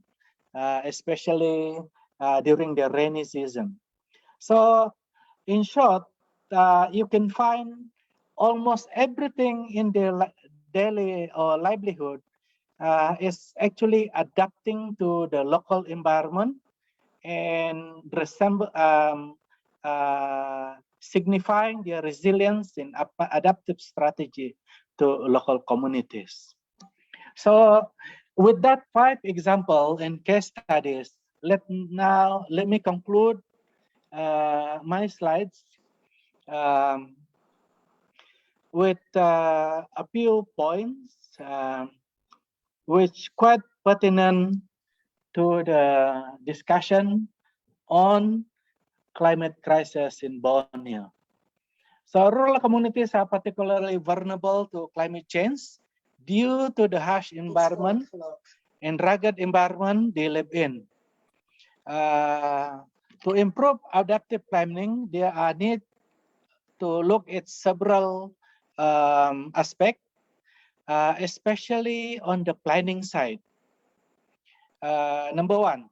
especially during the rainy season. So, in short, you can find almost everything in their daily or livelihood is actually adapting to the local environment and signifying their resilience in adaptive strategy to local communities. So with that 5 example and case studies, let me conclude my slides with a few points which quite pertinent to the discussion on climate crisis in Borneo. So rural communities are particularly vulnerable to climate change due to the harsh environment and rugged environment they live in. To improve adaptive planning, there are need to look at several aspects, especially on the planning side. Number 1,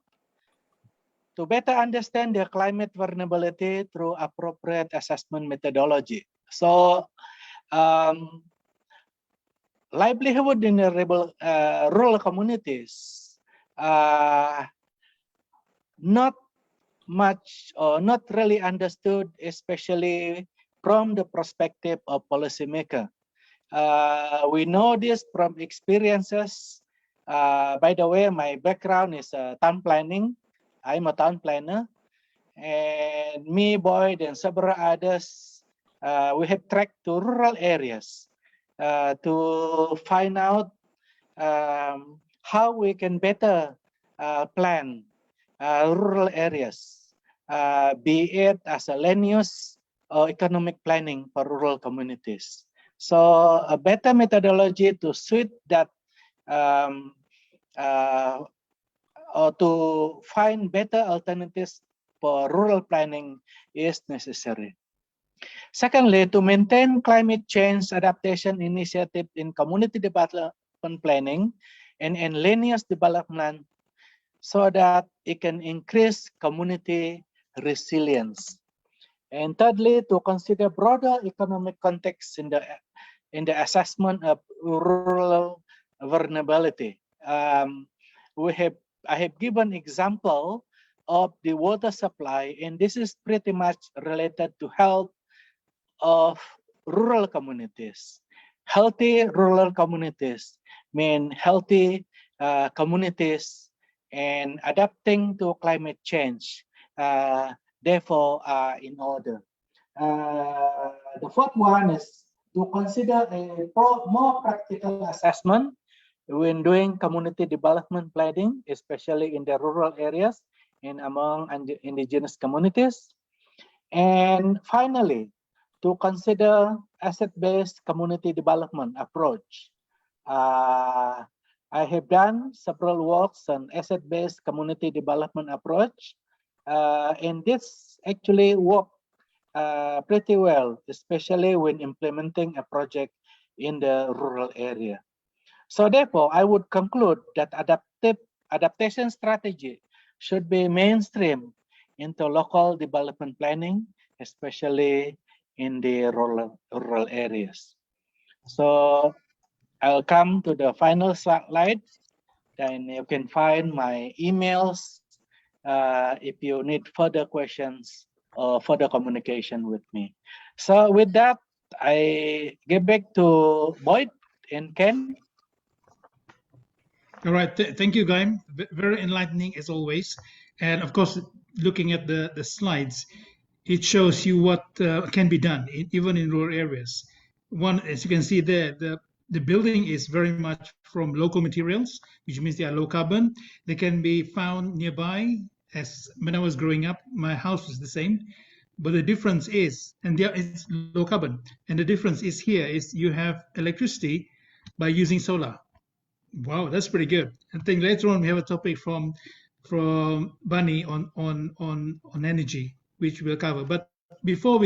to better understand their climate vulnerability through appropriate assessment methodology. So, livelihood in the rural communities not much or not really understood, especially from the perspective of policymaker. We know this from experiences. By the way, my background is town planning. I'm a town planner, and me, Boyd, and several others, we have trekked to rural areas to find out how we can better plan rural areas, be it as a land use or economic planning for rural communities. So a better methodology to suit that or to find better alternatives for rural planning is necessary. Secondly, to maintain climate change adaptation initiative in community development planning and in land use development so that it can increase community resilience. And thirdly, to consider broader economic context in the assessment of rural vulnerability. I have given example of the water supply, and this is pretty much related to health of rural communities. Healthy rural communities mean healthy communities and adapting to climate change. Therefore, in order. The fourth one is to consider a more practical assessment when doing community development planning, especially in the rural areas and among indigenous communities. And finally, to consider asset-based community development approach. I have done several works on asset-based community development approach, and this actually worked pretty well, especially when implementing a project in the rural area. So therefore, I would conclude that adaptation strategy should be mainstream into local development planning, especially in the rural areas. So I'll come to the final slide. Then you can find my emails if you need further questions or further communication with me. So with that, I give back to Boyd and Ken. All right, thank you, Guy. Very enlightening as always. And of course, looking at the slides, it shows you what can be done even in rural areas. One, as you can see there, the building is very much from local materials, which means they are low carbon. They can be found nearby. As when I was growing up, my house was the same. But the difference is, and there it's low carbon. And the difference is here is you have electricity by using solar. Wow, that's pretty good. I think later on we have a topic from Bunny on energy, which we'll cover. But before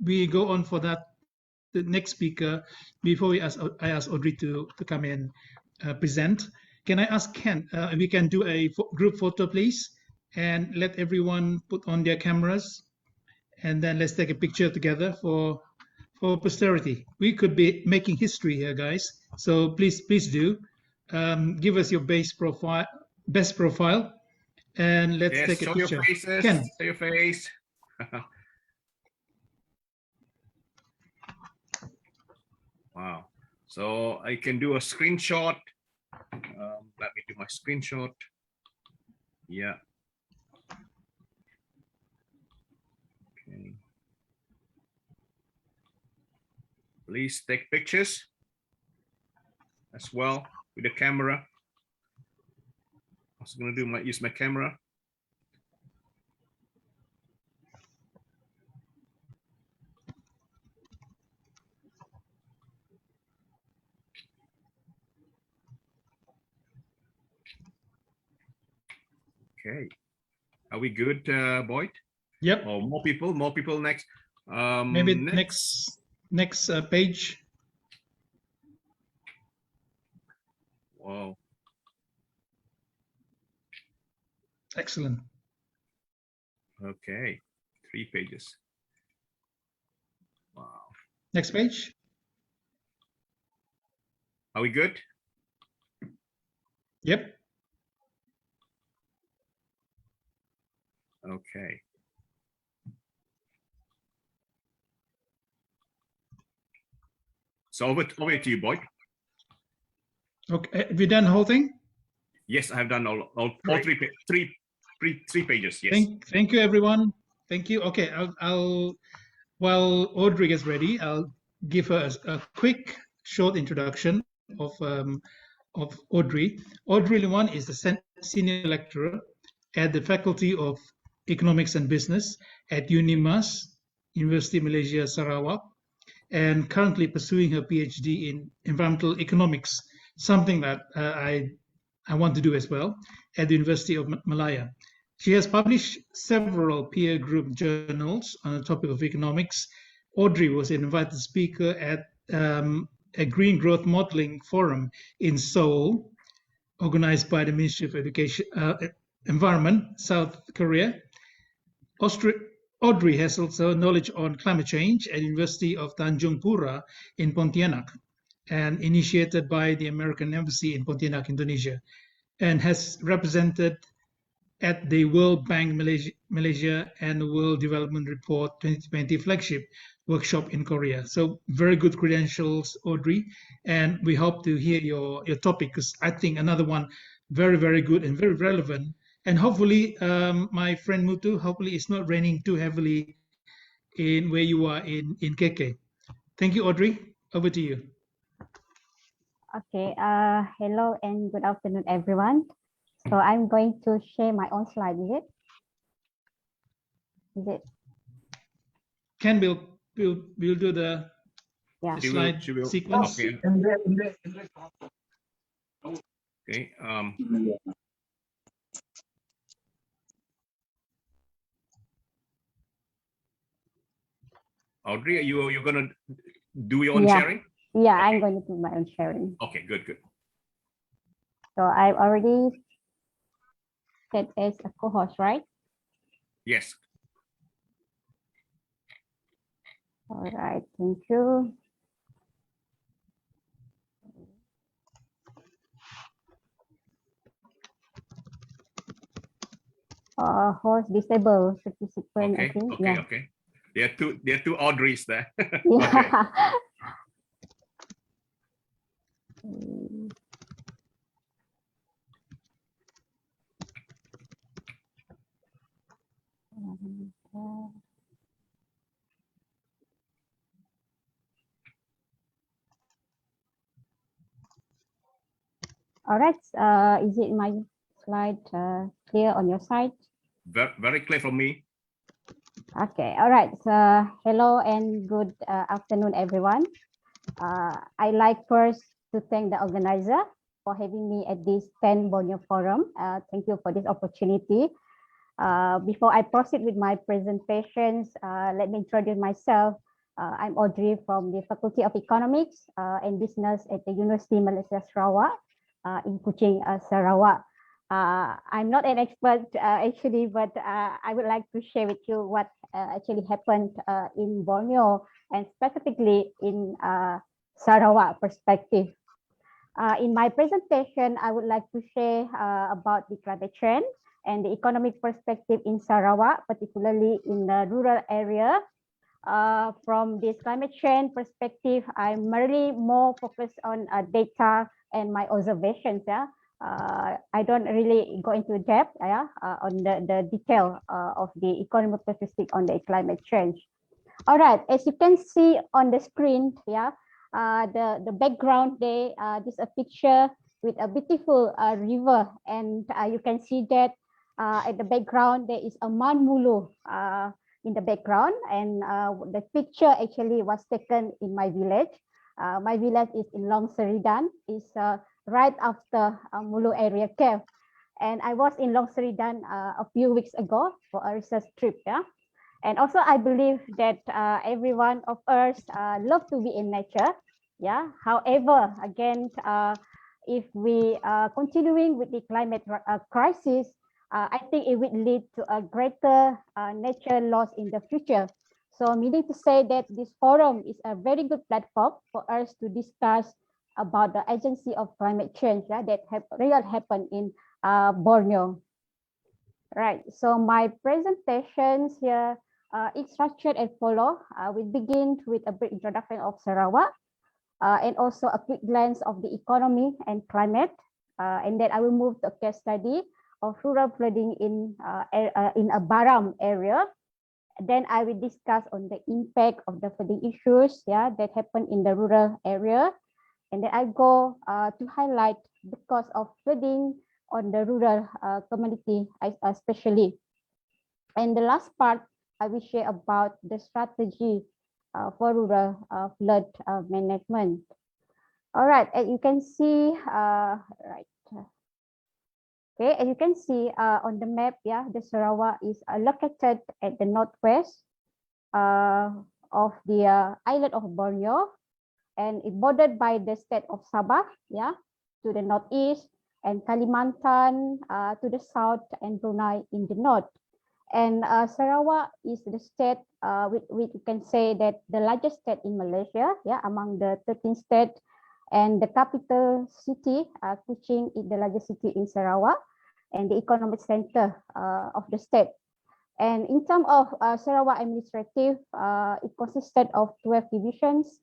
we go on for that, the next speaker, before I ask Audrey to come in present, can I ask Ken if we can do a group photo, please, and let everyone put on their cameras, and then let's take a picture together for posterity. We could be making history here, guys. So please do. Give us your best profile, and let's take a picture. Show your faces. Ken. Show your face. Wow. So I can do a screenshot. Let me do my screenshot. Yeah. Okay. Please take pictures as well with the camera. I'm also going to use my camera. Okay. Are we good, Boyd? Yep. Or more people next. Maybe next page. Wow. Excellent. Okay. 3 pages. Wow. Next page. Are we good? Yep. Okay. So over to you, Boyd. Okay. Have you done the whole thing? Yes, I have done all three pages. Yes. Thank you, everyone. Thank you. Okay, I'll while Audrey gets ready, I'll give her a quick, short introduction of Audrey. Audrey Luan is the senior lecturer at the Faculty of Economics and Business at UNIMAS, University of Malaysia, Sarawak, and currently pursuing her PhD in environmental economics, something that I want to do as well, at the University of Malaya. She has published several peer group journals on the topic of economics. Audrey was an invited speaker at a Green Growth Modeling Forum in Seoul, organized by the Ministry of Education, Environment, South Korea. Audrey has also knowledge on climate change at the University of Tanjung Pura in Pontianak, and initiated by the American Embassy in Pontianak, Indonesia, and has represented at the World Bank Malaysia and World Development Report 2020 flagship workshop in Korea. So very good credentials, Audrey, and we hope to hear your topic, because I think another one very, very good and very relevant. And hopefully, my friend Mutu, hopefully it's not raining too heavily in where you are in KK. Thank you, Audrey. Over to you. Okay, hello and good afternoon, everyone. So I'm going to share my own slide, is it? Is it? Ken will do the slide sequence. Okay. Okay. Audrey, are you gonna do your own sharing? Yeah, okay. I'm going to do my own sharing. Okay, good. So I've already set as a co-host, right? Yes. All right, thank you. Host disabled participant. Okay, I think. okay, Yeah. Okay. There are two Audreys there. Yeah. All right. Is it my slide clear on your side? Very clear for me. Okay. All right. So hello and good afternoon, everyone. I like first to thank the organizer for having me at this 10 Borneo Forum. Thank you for this opportunity. Before I proceed with my presentations, let me introduce myself. I'm Audrey from the Faculty of Economics and Business at the University of Malaysia, Sarawak, in Kuching, Sarawak. I'm not an expert actually, but I would like to share with you what actually happened in Borneo and specifically in Sarawak perspective. In my presentation, I would like to share about the climate change and the economic perspective in Sarawak, particularly in the rural area, from this climate change perspective, I'm really more focused on data and my observations. Yeah, I don't really go into depth. Yeah, on the detail of the economic statistic on the climate change. All right, as you can see on the screen, yeah, the background there, this a picture with a beautiful river, and you can see that at the background there is a Mount Mulu in the background, and the picture actually was taken in my village. My village is in Long Seridan, is right after Mulu area cave, and I was in Long Seridan a few weeks ago for a research trip. Yeah. And also, I believe that every one of us love to be in nature. Yeah. However, again, if we are continuing with the climate crisis, I think it will lead to a greater nature loss in the future. So, meaning to say that this forum is a very good platform for us to discuss about the agency of climate change, yeah, that have really happened in Borneo. Right. So my presentations here is structured as follow. We begin with a brief introduction of Sarawak and also a quick glance of the economy and climate. And then I will move to a case study of rural flooding in a Baram area. Then I will discuss on the impact of the flooding issues, yeah, that happen in the rural area. And then I go to highlight the cause of flooding on the rural community, especially. And the last part, I will share about the strategy for rural flood management. All right, as you can see, right. Okay, as you can see on the map, yeah, the Sarawak is located at the northwest of the island of Borneo, and it bordered by the state of Sabah, yeah, to the northeast, and Kalimantan to the south, and Brunei in the north. And Sarawak is the state which you can say that the largest state in Malaysia, yeah, among the 13 states, and the capital city, Kuching, is the largest city in Sarawak, and the economic center of the state. And in terms of Sarawak administrative, it consisted of 12 divisions,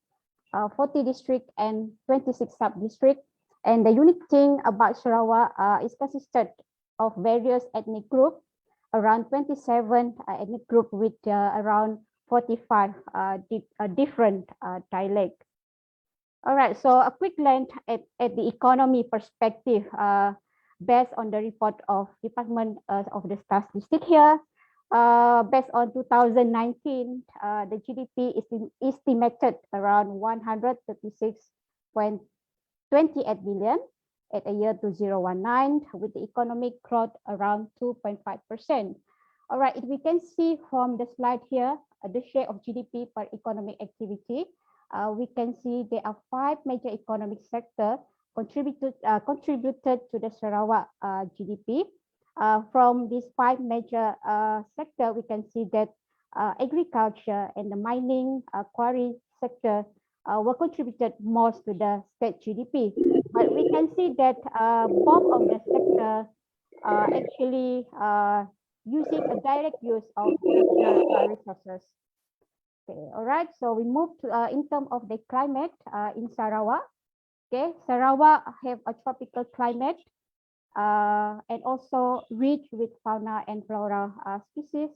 40 district, and 26 sub-district. And the unique thing about Sarawak is consisted of various ethnic groups, around 27 ethnic group with around 45 different dialects. All right, so a quick glance at the economy perspective based on the report of Department of the Statistics here. Based on 2019, the GDP is estimated around 136.28 billion at a year 2019, with the economic growth around 2.5%. All right, if we can see from the slide here, the share of GDP per economic activity, we can see there are 5 major economic sectors contributed to the Sarawak GDP. From these 5 major sectors, we can see that agriculture and the mining, quarry sector were contributed most to the state GDP. But we can see that both of the sectors actually using a direct use of natural resources. Okay, all right. So we move to in terms of the climate in Sarawak. Okay, Sarawak have a tropical climate and also rich with fauna and flora species.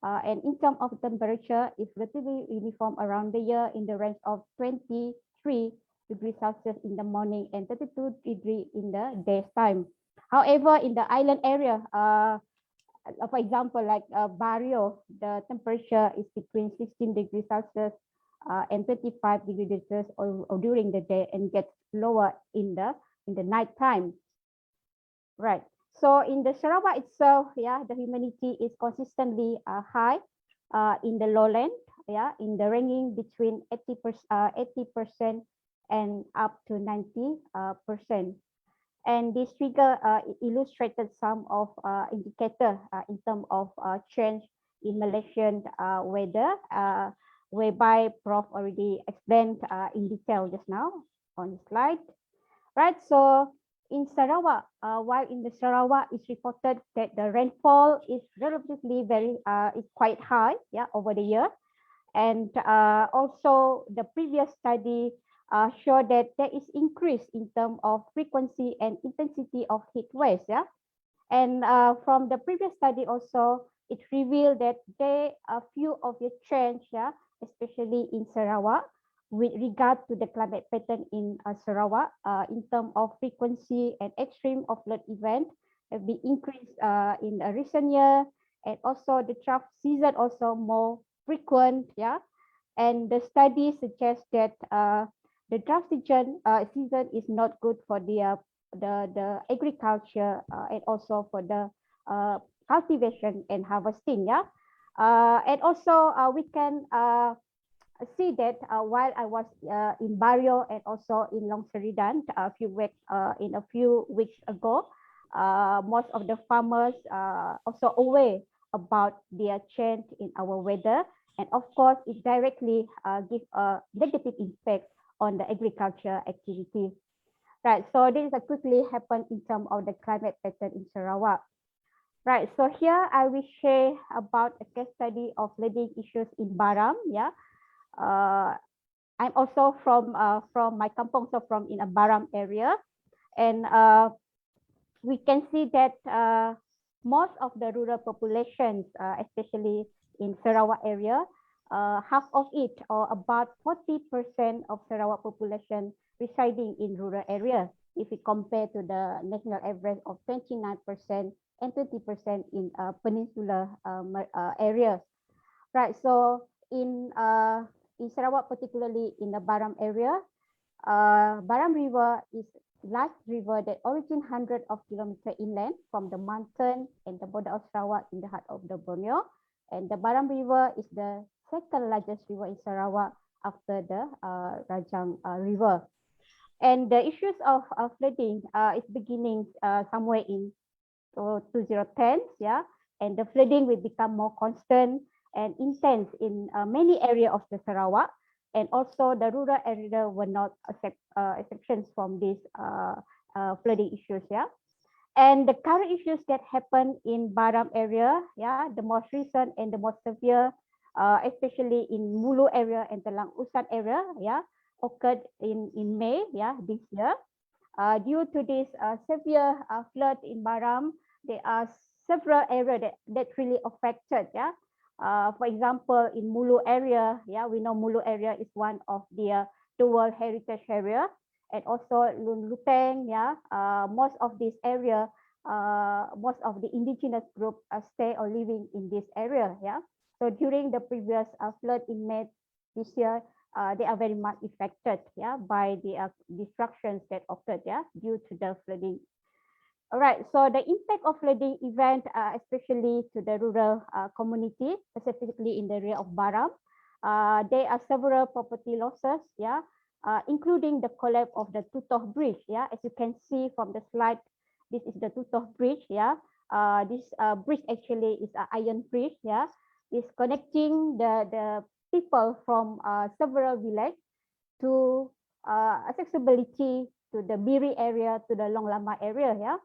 And in terms of temperature, it's relatively uniform around the year in the range of 23 degrees Celsius in the morning and 32 degrees in the daytime. However, in the island area, for example, like Borneo, the temperature is between 16 degrees Celsius and 25 degrees Celsius or during the day, and gets lower in the night time. Right. So in the Sarawak itself, yeah, the humidity is consistently high in the lowland, yeah, in the ranging between 80% and up to 90%. And this figure illustrated some of indicator in terms of change in Malaysian weather, whereby Prof already explained in detail just now on the slide. Right, so in Sarawak, while in the Sarawak, it's reported that the rainfall is relatively is quite high, yeah, over the year, And also the previous study showed that there is increase in terms of frequency and intensity of heat waves. Yeah. And from the previous study also, it revealed that there are few of the change, yeah, especially in Sarawak, with regard to the climate pattern in Sarawak, in terms of frequency and extreme of flood event have been increased in a recent year, and also the drought season also more frequent, yeah. And the study suggests that the drought season is not good for the agriculture and also for the cultivation and harvesting, yeah. And also we can see that while I was in Borneo and also in Long Seridan a few weeks ago, most of the farmers also aware about their change in our weather, and of course it directly gives a negative impact on the agriculture activity. Right, so this is quickly happened in terms of the climate pattern in Sarawak. Right, so here I will share about a case study of flooding issues in Baram. Yeah, I'm also from my kampong, so from in a Baram area, and we can see that most of the rural populations, especially in Sarawak area, half of it, or about 40% of Sarawak population residing in rural area, if we compare to the national average of 29% and 20% in peninsular areas. Right, so in Sarawak, particularly in the Baram area, Baram River is large river that origin hundreds of kilometers inland from the mountain and the border of Sarawak in the heart of the Borneo. And the Baram River is the second largest river in Sarawak after the Rajang River. And the issues of flooding is beginning somewhere in 2010s, yeah, and the flooding will become more constant and intense in many areas of the Sarawak, and also the rural area were not exceptions from these flooding issues, yeah. And the current issues that happen in Baram area, yeah, the most recent and the most severe, especially in Mulu area and the Lang Usan area, yeah, occurred in May, yeah, this year. Due to this severe flood in Baram, there are several areas that really affected, yeah. For example, in Mulu area, yeah, we know Mulu area is one of the World Heritage area, and also Lun Luteng, yeah. Most of this area, most of the indigenous group stay or living in this area, yeah. So during the previous flood in May this year, they are very much affected, yeah, by the destructions that occurred, yeah, due to the flooding. All right, so the impact of flooding event, especially to the rural community, specifically in the area of Baram, there are several property losses, yeah, including the collapse of the Tutoh Bridge, yeah. As you can see from the slide, this is the Tutoh Bridge, yeah. This bridge actually is an iron bridge, yeah. It's connecting the people from several villages to accessibility to the Biri area, to the Long Lama area, yeah.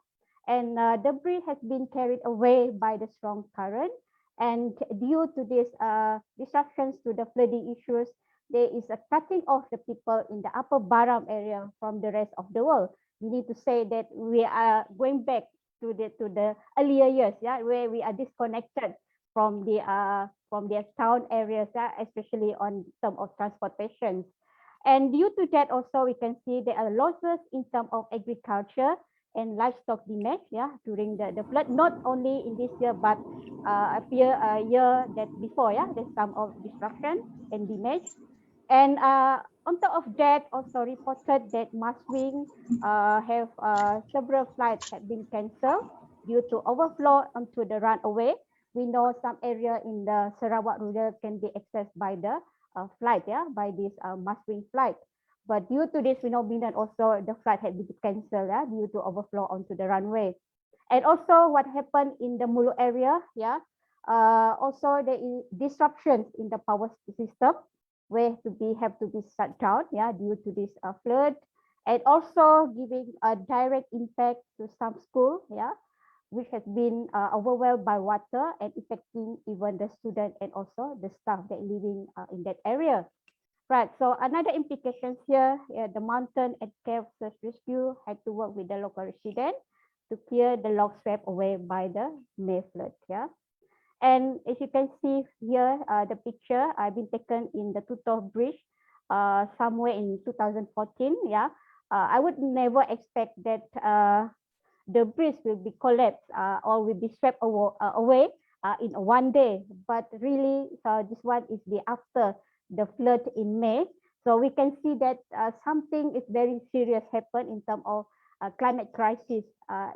And the bridge has been carried away by the strong current. And due to these disruptions to the flooding issues, there is a cutting off the people in the upper Baram area from the rest of the world. We need to say that we are going back to the earlier years, yeah, where we are disconnected from the town areas, yeah, especially on terms of transportation. And due to that also, we can see there are losses in terms of agriculture and livestock damage, yeah, during the flood, not only in this year, but a year that before, yeah, there's some of destruction and damage. And on top of that, also reported that Maswing have several flights have been cancelled due to overflow onto the runaway. We know some area in the Sarawak rural can be accessed by the flight, yeah, by this Maswing flight. But due to this, we know Binan also the flight had been cancelled, yeah, due to overflow onto the runway. And also what happened in the Mulu area, yeah, also there is disruptions in the power system where have to be shut down, yeah, due to this flood, and also giving a direct impact to some school, yeah. which has been overwhelmed by water and affecting even the student and also the staff that living in that area. Right, so another implications here, the mountain and cave search rescue had to work with the local resident to clear the log swept away by the May flood. Yeah, and as you can see here, the picture I've been taken in the Tutor Bridge somewhere in 2014. Yeah, I would never expect that the bridge will be collapsed or will be swept away in one day. But really, this one is the after the flood in May. So we can see that something is very serious happened in terms of climate crisis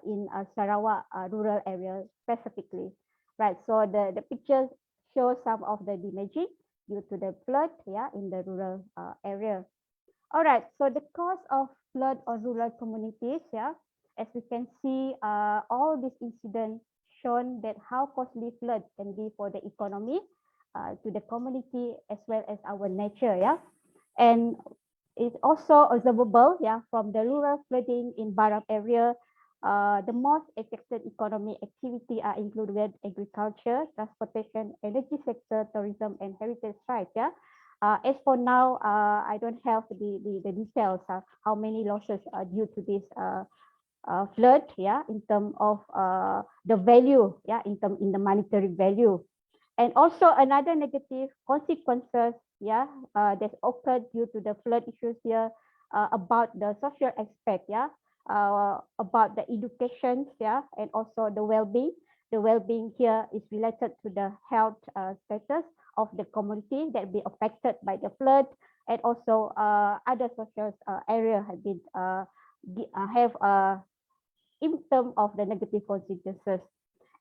in Sarawak rural area specifically. Right, so the picture shows some of the damaging due to the flood, yeah, in the rural area. All right, so the cause of flood or rural communities, yeah, as we can see, all these incidents shown that how costly flood can be for the economy, to the community as well as our nature, yeah, and it's also observable, yeah, from the rural flooding in Baram area. The most affected economic activity are included agriculture, transportation, energy sector, tourism, and heritage sites. Yeah. As for now, I don't have the details how many losses are due to this flood. Yeah, in terms of the value. Yeah, in the monetary value, and also another negative consequences. Yeah, that occurred due to the flood issues here about the social aspect. Yeah, about the education, yeah, and also the well-being. The well-being here is related to the health status of the community that be affected by the flood, and also other social area have been have in terms of the negative consequences.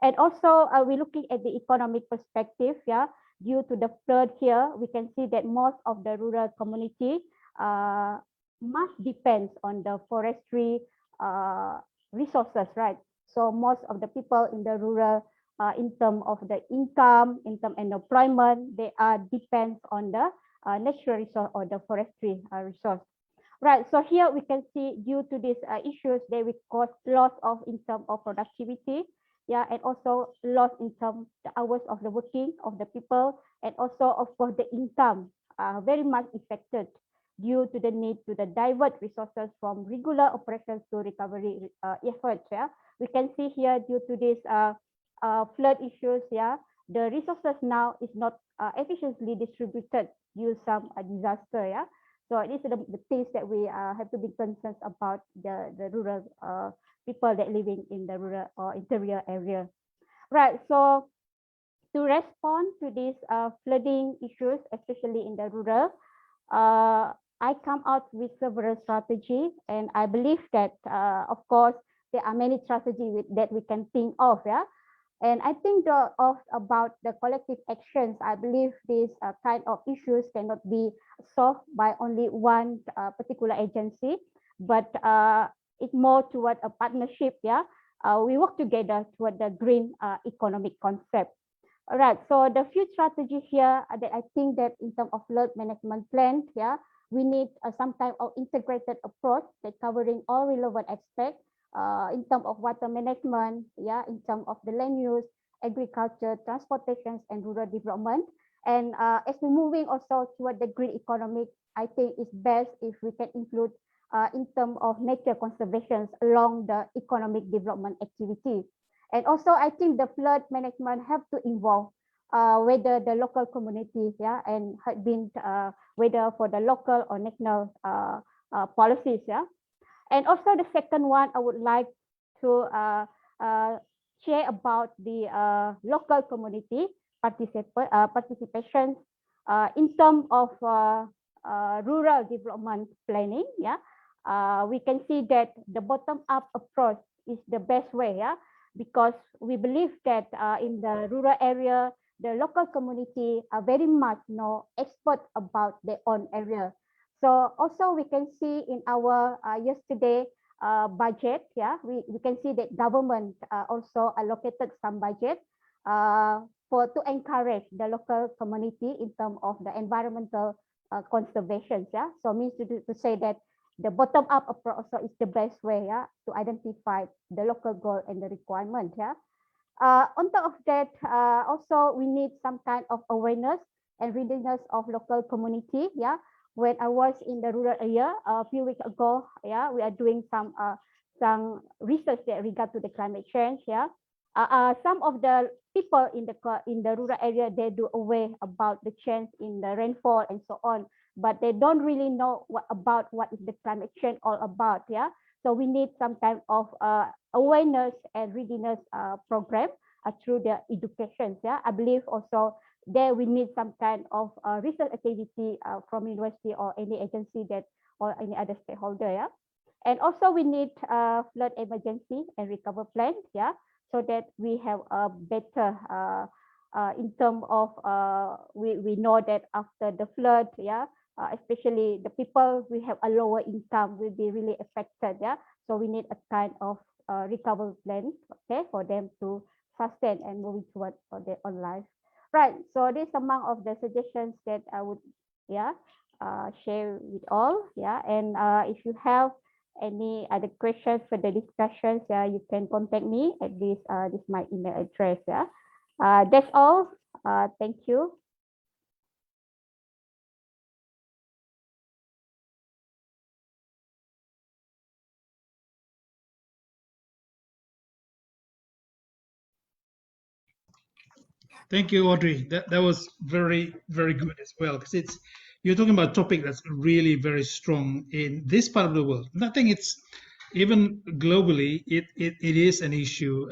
And also, we're looking at the economic perspective. Yeah, due to the flood here, we can see that most of the rural community must depend on the forestry resources, right? So most of the people in the rural, in terms of the income, in terms of employment, they are depends on the natural resource or the forestry resource. Right, so here we can see due to these issues, they will cause loss of in terms of productivity, yeah, and also loss in terms the hours of the working of the people, and also of course the income very much affected due to the need to the divert resources from regular operations to recovery efforts. Yeah, we can see here due to this flood issues, yeah, the resources now is not efficiently distributed due some disaster. Yeah. So these are the things that we have to be concerned about the rural people that living in the rural or interior area. Right, so to respond to these flooding issues, especially in the rural, I come out with several strategies, and I believe that, of course, there are many strategies that we can think of, yeah. And I think about the collective actions. I believe these kind of issues cannot be solved by only one particular agency, but it's more toward a partnership. Yeah, we work together toward the green economic concept. All right. So the few strategies here that I think that in terms of flood management plan, yeah, we need some type of integrated approach that covering all relevant aspects. In terms of water management, yeah, in terms of the land use, agriculture, transportation, and rural development. And as we're moving also toward the green economic, I think it's best if we can include in terms of nature conservation along the economic development activity. And also, I think the flood management have to involve whether the local community, yeah, and had been whether for the local or national policies, yeah. And also the second one, I would like to share about the local community participation in terms of rural development planning. Yeah, we can see that the bottom-up approach is the best way. Yeah, because we believe that in the rural area, the local community are very much expert about their own area. So also we can see in our yesterday budget, yeah, we can see that government also allocated some budget for to encourage the local community in terms of the environmental conservation. Yeah, so means to say that the bottom-up approach also is the best way, yeah, to identify the local goal and the requirement, yeah. On top of that, also we need some kind of awareness and readiness of local community, yeah. When I was in the rural area a few weeks ago, yeah, we are doing some research that regard to the climate change, yeah. Some of the people in the rural area, they do aware about the change in the rainfall and so on, but they don't really know what is the climate change all about, yeah. So we need some kind of awareness and readiness program through the education, yeah. I believe also there we need some kind of research activity from university or any agency that or any other stakeholder, yeah. And also we need flood emergency and recovery plan, yeah, so that we have a better in terms of we know that after the flood, yeah, especially the people we have a lower income will be really affected, yeah. So we need a kind of recovery plan, okay, for them to sustain and moving towards their own life. Right. So this among of the suggestions that I would, yeah, share with all, yeah. And if you have any other questions for the discussions, yeah, you can contact me at this my email address, yeah. That's all. Thank you. Thank you, Audrey. That was very, very good as well, because you're talking about a topic that's really very strong in this part of the world. And I think it's even globally, it is an issue.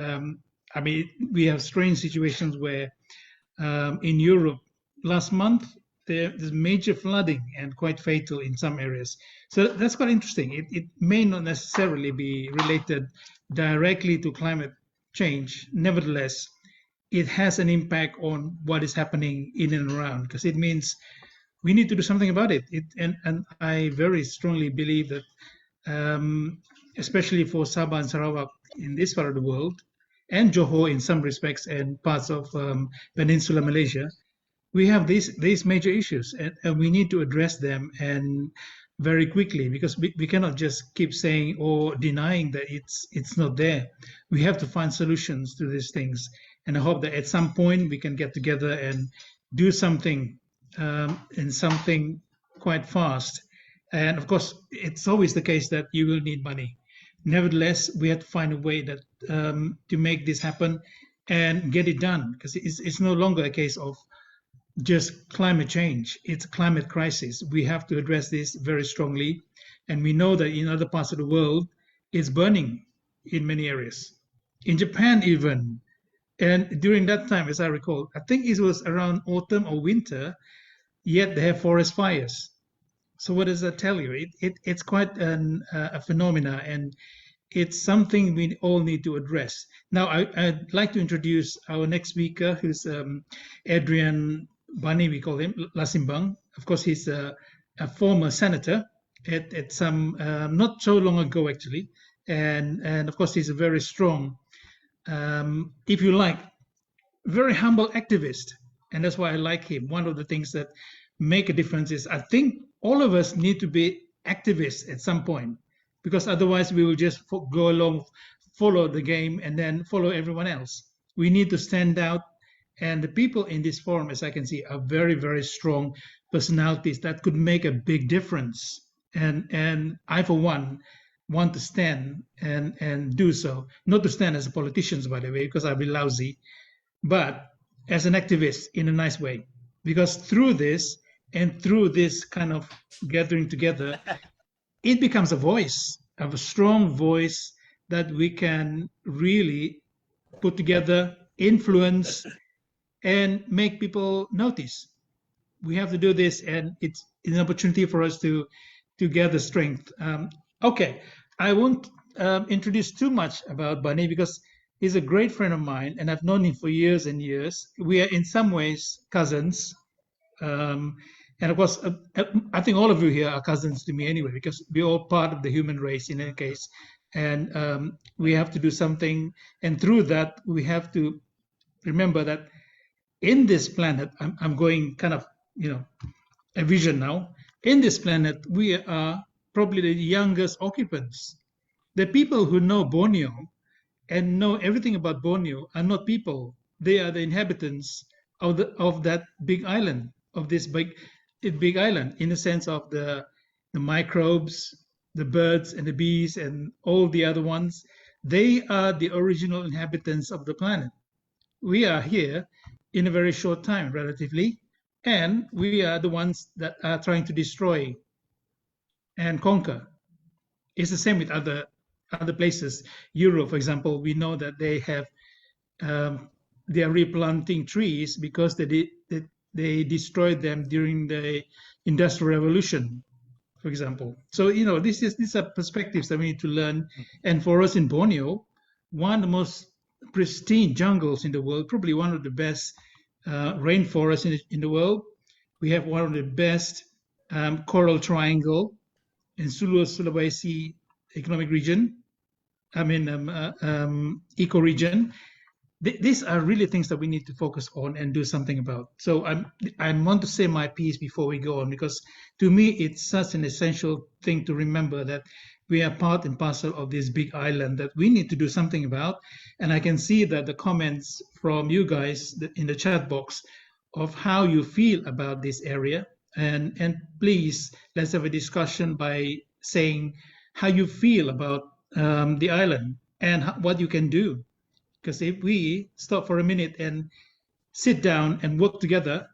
I mean, we have strange situations where in Europe last month there's major flooding and quite fatal in some areas. So that's quite interesting. It may not necessarily be related directly to climate change. Nevertheless, it has an impact on what is happening in and around, because it means we need to do something about it. And I very strongly believe that, especially for Sabah and Sarawak in this part of the world, and Johor in some respects, and parts of Peninsula Malaysia, we have these major issues, and we need to address them and very quickly, because we cannot just keep saying or denying that it's not there. We have to find solutions to these things, and I hope that at some point we can get together and do something, and something quite fast. And of course, it's always the case that you will need money. Nevertheless, we have to find a way that to make this happen and get it done, because it's no longer a case of just climate change. It's a climate crisis. We have to address this very strongly. And we know that in other parts of the world, it's burning in many areas. In Japan, even. And during that time, as I recall, I think it was around autumn or winter, yet they have forest fires. So what does that tell you? It's quite a phenomena, and it's something we all need to address. Now, I'd like to introduce our next speaker, who's Adrian Bani, we call him, Lasimbang. Of course, he's a former senator at some, not so long ago, actually. And of course, he's a very strong, if you like, very humble activist. And that's why I like him. One of the things that make a difference is I think all of us need to be activists at some point, because otherwise we will just go along, follow the game, and then follow everyone else. We need to stand out. And the people in this forum, as I can see, are very, very strong personalities that could make a big difference. And I, for one, want to stand and do so. Not to stand as politicians, by the way, because I'll be lousy, but as an activist in a nice way. Because through this, and through this kind of gathering together, it becomes a voice, of a strong voice that we can really put together, influence, and make people notice. We have to do this, and it's an opportunity for us to gather strength. Okay, I won't introduce too much about Bani, because he's a great friend of mine, and I've known him for years and years. We are in some ways cousins. And of course, I think all of you here are cousins to me anyway, because we're all part of the human race in any case. And we have to do something. And through that, we have to remember that in this planet, I'm going kind of, a vision now. In this planet, we are probably the youngest occupants. The people who know Borneo and know everything about Borneo are not people. They are the inhabitants of that big island, of this big island, in the sense of the microbes, the birds and the bees and all the other ones. They are the original inhabitants of the planet. We are here in a very short time, relatively, and we are the ones that are trying to destroy and conquer. It's the same with other places. Europe, for example, we know that um, they are replanting trees because they destroyed them during the Industrial Revolution, for example. So these are perspectives that we need to learn. And for us in Borneo, one of the most pristine jungles in the world, probably one of the best rainforests in the world. We have one of the best coral triangle in Sulawesi economic region. I mean, eco-region. These are really things that we need to focus on and do something about. So I want to say my piece before we go on, because to me it's such an essential thing to remember that we are part and parcel of this big island that we need to do something about. And I can see that the comments from you guys in the chat box of how you feel about this area. And please, let's have a discussion by saying how you feel about the island and what you can do. Because if we stop for a minute and sit down and work together,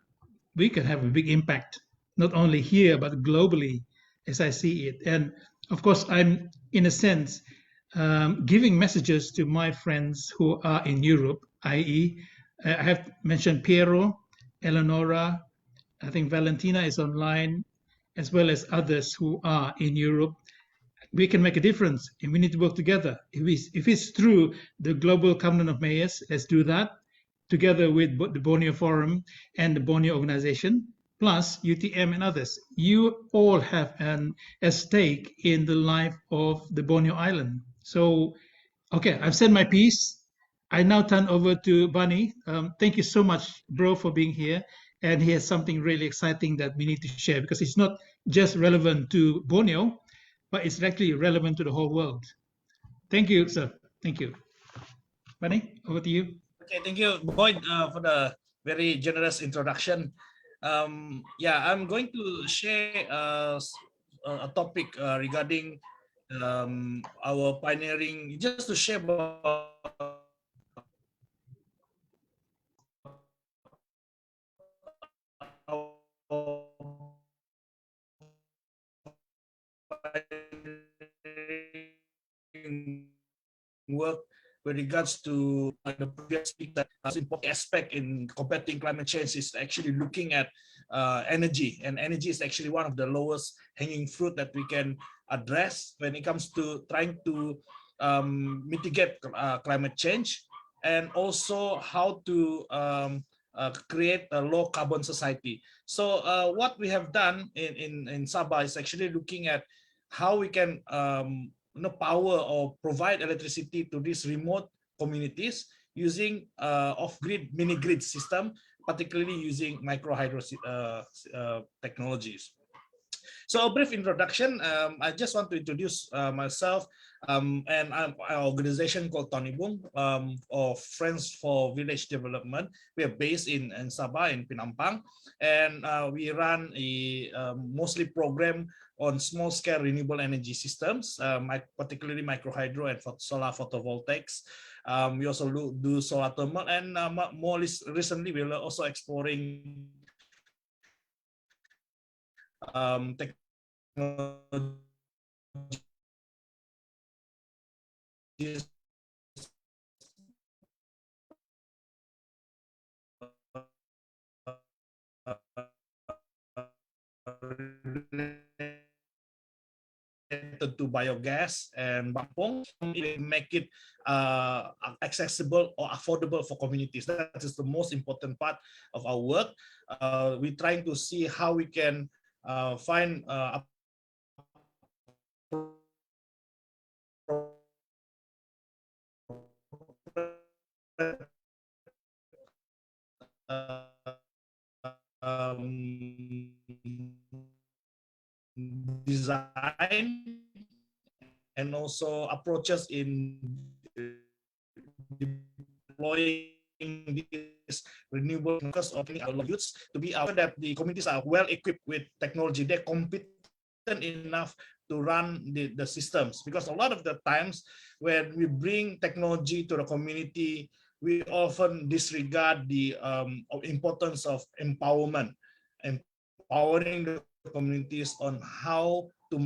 we can have a big impact, not only here, but globally, as I see it. And of course, I'm, in a sense, giving messages to my friends who are in Europe, i.e., I have mentioned Piero, Eleonora, I think Valentina is online, as well as others who are in Europe. We can make a difference and we need to work together. If it's through the Global Covenant of Mayors, let's do that together with the Borneo Forum and the Borneo Organization, plus UTM and others. You all have a stake in the life of the Borneo Island. So, okay, I've said my piece. I now turn over to Bunny. Thank you so much, bro, for being here. And he has something really exciting that we need to share, because it's not just relevant to Borneo, but it's actually relevant to the whole world. Thank you, sir. Thank you. Bunny, over to you. Okay, thank you, Boyd, for the very generous introduction. Yeah, I'm going to share a topic regarding our pioneering, just to share about work with regards to the previous speaker. Important aspect in combating climate change is actually looking at energy, and energy is actually one of the lowest hanging fruit that we can address when it comes to trying to mitigate climate change, and also how to create a low carbon society. So what we have done in Sabah is actually looking at how we can power or provide electricity to these remote communities using off-grid mini-grid system, particularly using micro hydro technologies. So a brief introduction. I just want to introduce myself and our organization called Tonibung, of Friends for Village Development. We are based in Sabah, in Penampang, and we run a mostly program on small-scale renewable energy systems, particularly micro hydro and solar photovoltaics. We also do solar thermal, and more recently we are also exploring technologies to biogas and bampong, make it accessible or affordable for communities. That is the most important part of our work. We're trying to see how we can find design and also approaches in deploying these renewable focus of our youths to be aware that the communities are well equipped with technology. They're competent enough to run the systems, because a lot of the times when we bring technology to the community, we often disregard the importance of empowerment, empowering the communities on how to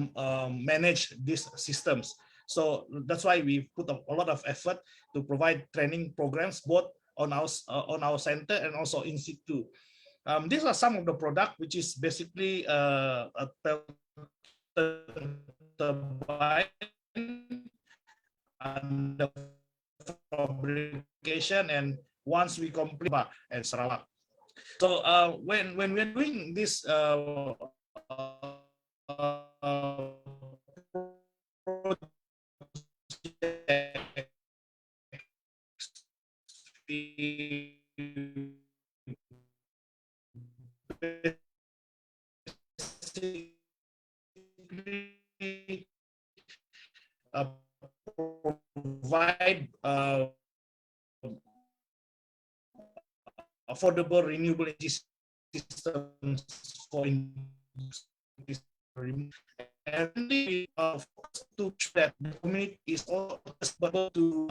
manage these systems. So that's why we put a lot of effort to provide training programs both on our center and also in situ. These are some of the product, which is basically a turbine and the fabrication, and once we complete and Sarawak. So when we're doing this provide affordable renewable energy systems for and to that the community is all able to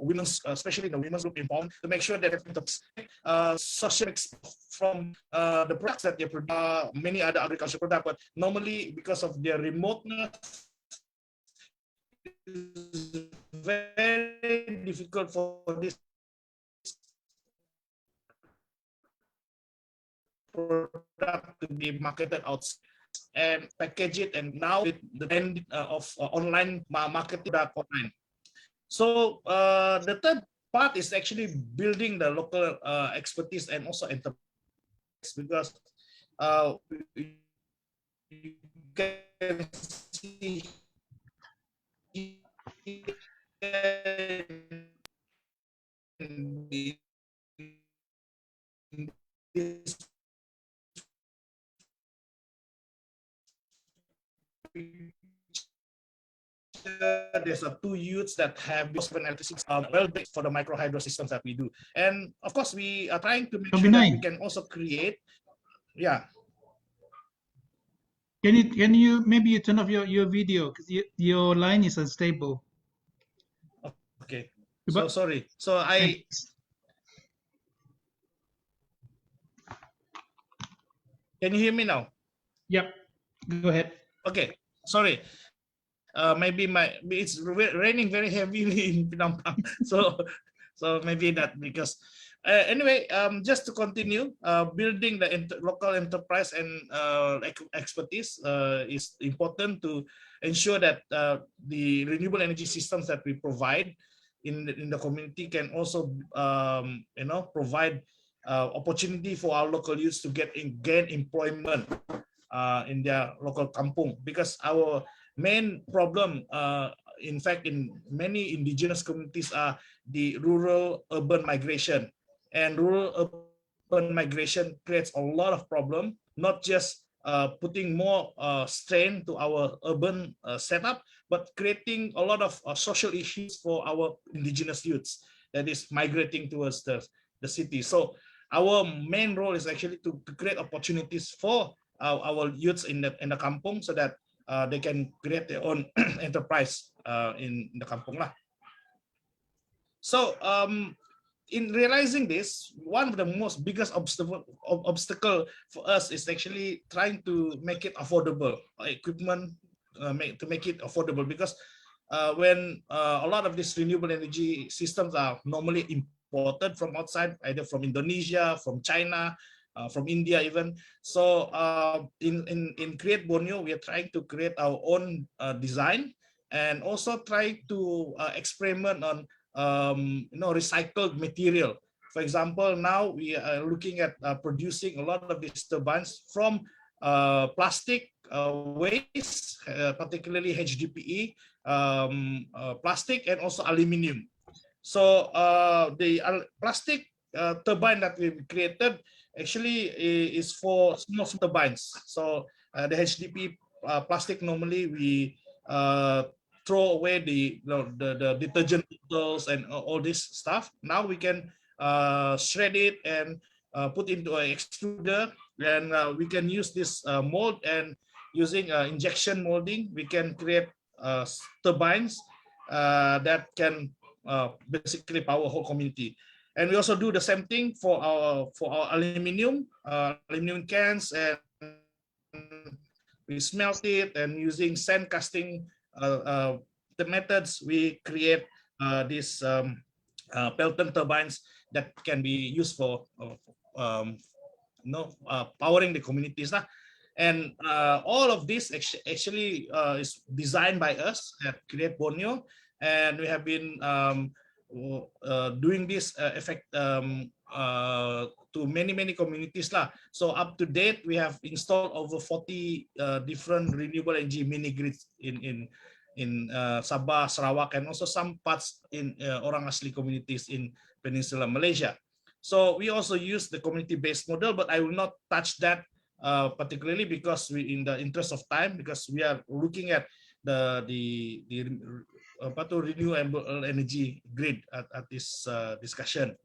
women's, especially the women's group empowerment, to make sure that social from the products that they produce, many other agricultural products, but normally because of their remoteness, it's very difficult for this product to be marketed outside and package it, and now with the end of online marketing online. So the third part is actually building the local expertise and also enterprise, because you can see this there's two youths that have well based for the micro hydro systems that we do, and of course we are trying to make sure that we can also create. Yeah. Can you maybe turn off your video, because your line is unstable. Okay. So sorry. So I. Can you hear me now? Yep. Go ahead. Okay. Sorry. Maybe it's raining very heavily in Penampang, so maybe that, because anyway, just to continue, building the local enterprise and expertise is important to ensure that the renewable energy systems that we provide in the community can also provide opportunity for our local youths to gain employment in their local kampung, because our main problem, in fact, in many indigenous communities are the rural-urban migration. And rural-urban migration creates a lot of problem, not just putting more strain to our urban setup, but creating a lot of social issues for our indigenous youths that is migrating towards the city. So our main role is actually to create opportunities for our youths in the kampung, so that they can create their own enterprise in the kampung lah. So in realizing this, one of the most biggest obstacle for us is actually trying to make it affordable, equipment to make it affordable, because when a lot of these renewable energy systems are normally imported from outside, either from Indonesia, from China, from India even. So in Create Borneo, we are trying to create our own design, and also try to experiment on recycled material. For example, now we are looking at producing a lot of these turbines from plastic waste, particularly HDPE, plastic, and also aluminium. So the plastic turbine that we created actually is for small turbines. So the HDPE plastic, normally we throw away the detergent bottles and all this stuff. Now we can shred it and put into an extruder, and we can use this mold, and using injection molding, we can create turbines that can basically power whole community. And we also do the same thing for our aluminum cans, and we smelt it, and using sand casting the methods, we create these Pelton turbines that can be used for powering the communities. And all of this actually is designed by us at Create Borneo, and we have been doing this to many communities lah. So up to date, we have installed over 40 different renewable energy mini grids in Sabah, Sarawak, and also some parts in Orang Asli communities in Peninsular Malaysia. So we also use the community-based model, but I will not touch that particularly, because in the interest of time, because we are looking at the renewable energy grid at this discussion.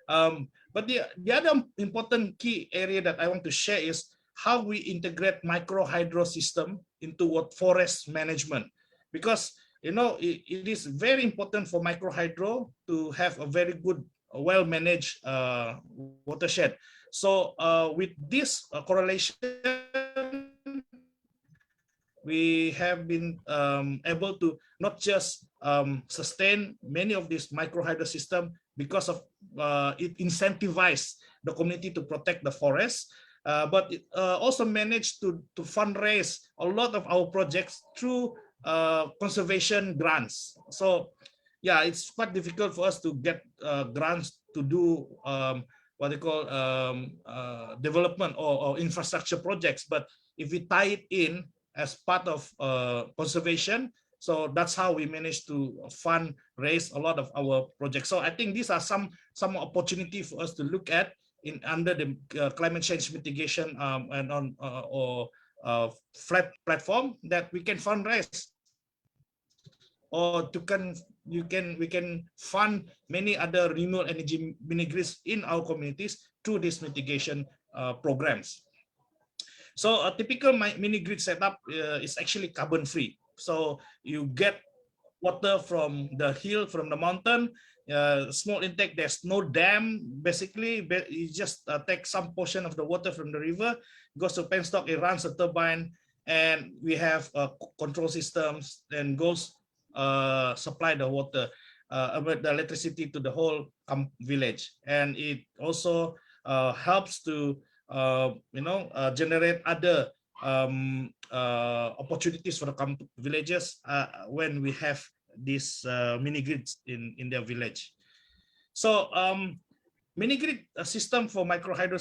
But the other important key area that I want to share is how we integrate micro hydro system into what forest management, because it is very important for micro hydro to have a very good, well managed watershed. So with this correlation, we have been able to not just sustain many of these micro hydro system because of it incentivized the community to protect the forest, but it also managed to fundraise a lot of our projects through conservation grants. So yeah, it's quite difficult for us to get grants to do what they call development or infrastructure projects, but if we tie it in as part of conservation, so that's how we managed to raise a lot of our projects. So I think these are some opportunity for us to look at under the climate change mitigation and on flat platform, that we can fundraise, or we can fund many other renewable energy mini grids in our communities through these mitigation programs. So a typical mini grid setup is actually carbon free. So you get water from the hill, from the mountain, small intake. There's no dam basically, but you just take some portion of the water from the river, goes to penstock, it runs a turbine, and we have control systems, and goes supply the water, the electricity to the whole village. And it also helps to generate other opportunities for the villages when we have these mini grids in their village. So mini grid system for micro hydro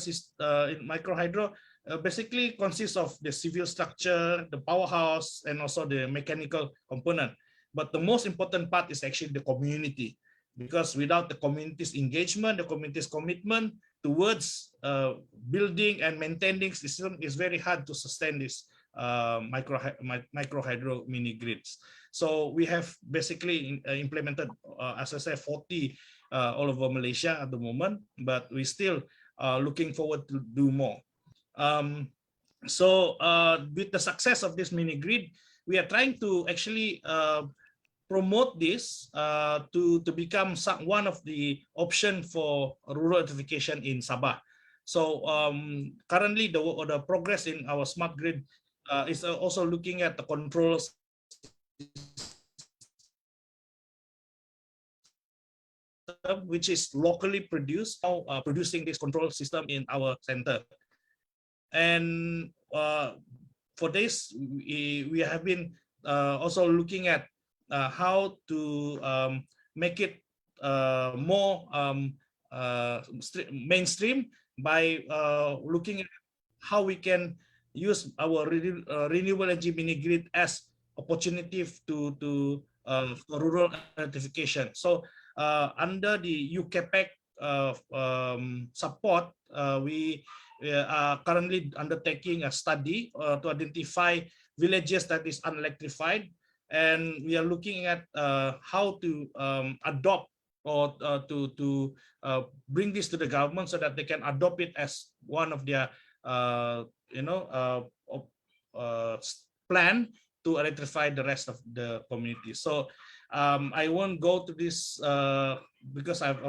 basically consists of the civil structure, the powerhouse, and also the mechanical component. But the most important part is actually the community, because without the community's engagement, the community's commitment towards building and maintaining system, is very hard to sustain this micro hydro mini grids. So we have basically implemented, as I said, 40 all over Malaysia at the moment, but we still looking forward to do more. So with the success of this mini grid, we are trying to actually promote this to become one of the option for rural electrification in Sabah. So currently the progress in our smart grid is also looking at the controls, which is locally produced, now producing this control system in our center. And for this, we have been also looking at how to make it more mainstream by looking at how we can use our renewable energy mini grid as opportunity for rural electrification. So under the UKPEC support, we are currently undertaking a study to identify villages that is unelectrified, and we are looking at how to adopt or to bring this to the government so that they can adopt it as one of their plan to electrify the rest of the community. So I won't go to this because I've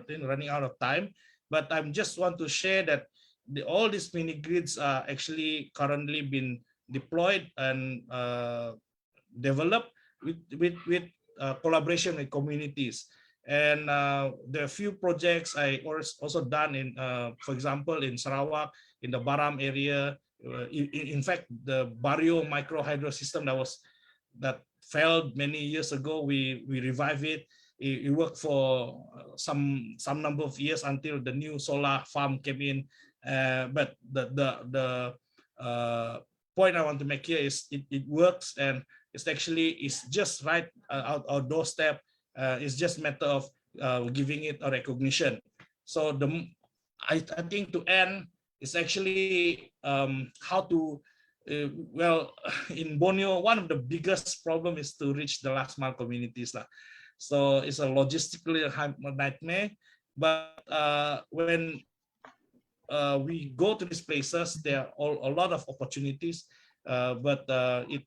been running out of time, but I just want to share that all these mini grids are actually currently been deployed and developed with collaboration with communities. And there are a few projects I also done in, for example, in Sarawak, in the Baram area. In fact, the Barrio micro hydro system that failed many years ago, we revived it. It worked for some number of years until the new solar farm came in. But the point I want to make here is it works, and it's just right out our doorstep. It's just a matter of giving it a recognition. So I think to end, it's actually how to, well, in Borneo, one of the biggest problem is to reach the last mile communities. So it's a logistically nightmare. But when we go to these places, there are a lot of opportunities, but it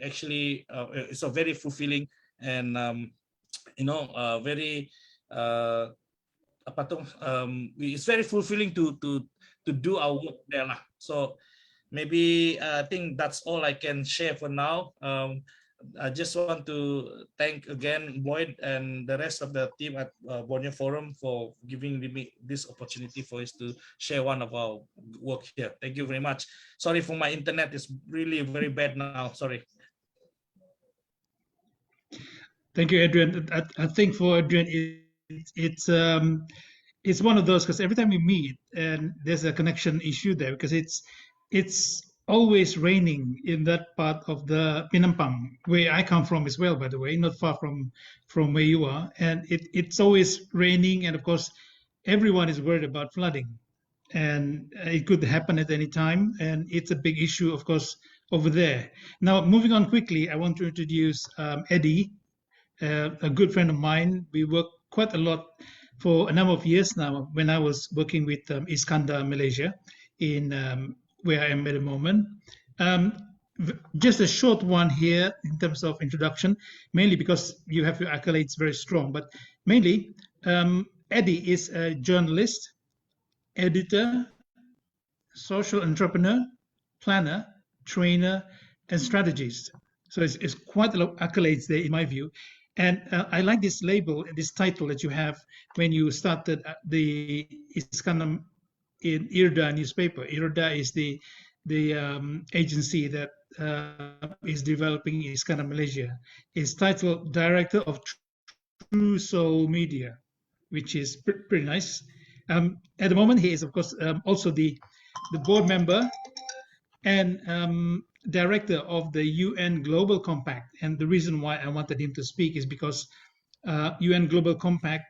actually it's a very fulfilling and very it's very fulfilling to do our work there. So maybe I think that's all I can share for now. I just want to thank again Boyd and the rest of the team at Borneo Forum for giving me this opportunity for us to share one of our work here. Thank you very much. Sorry for my internet, it's really very bad now. Sorry. Thank you, Adrian. I think for Adrian, it's one of those, because every time we meet, and there's a connection issue there, because it's always raining in that part of the Penampang, where I come from as well, by the way, not far from where you are, and it's always raining, and of course, everyone is worried about flooding, and it could happen at any time, and it's a big issue, of course, over there. Now, moving on quickly, I want to introduce Eddie. A good friend of mine. We work quite a lot for a number of years now. When I was working with Iskandar Malaysia, in where I am at the moment. Just a short one here in terms of introduction, mainly because you have your accolades very strong, but mainly Eddie is a journalist, editor, social entrepreneur, planner, trainer, and strategist. So it's quite a lot of accolades there in my view. And I like this label, this title that you have when you started the Iskandar in IRDA newspaper. IRDA is the agency that is developing Iskandar Malaysia. It's titled Director of True Soul Media, which is pretty nice. At the moment, he is, of course, also the board member and director of the UN Global Compact. And the reason why I wanted him to speak is because UN Global Compact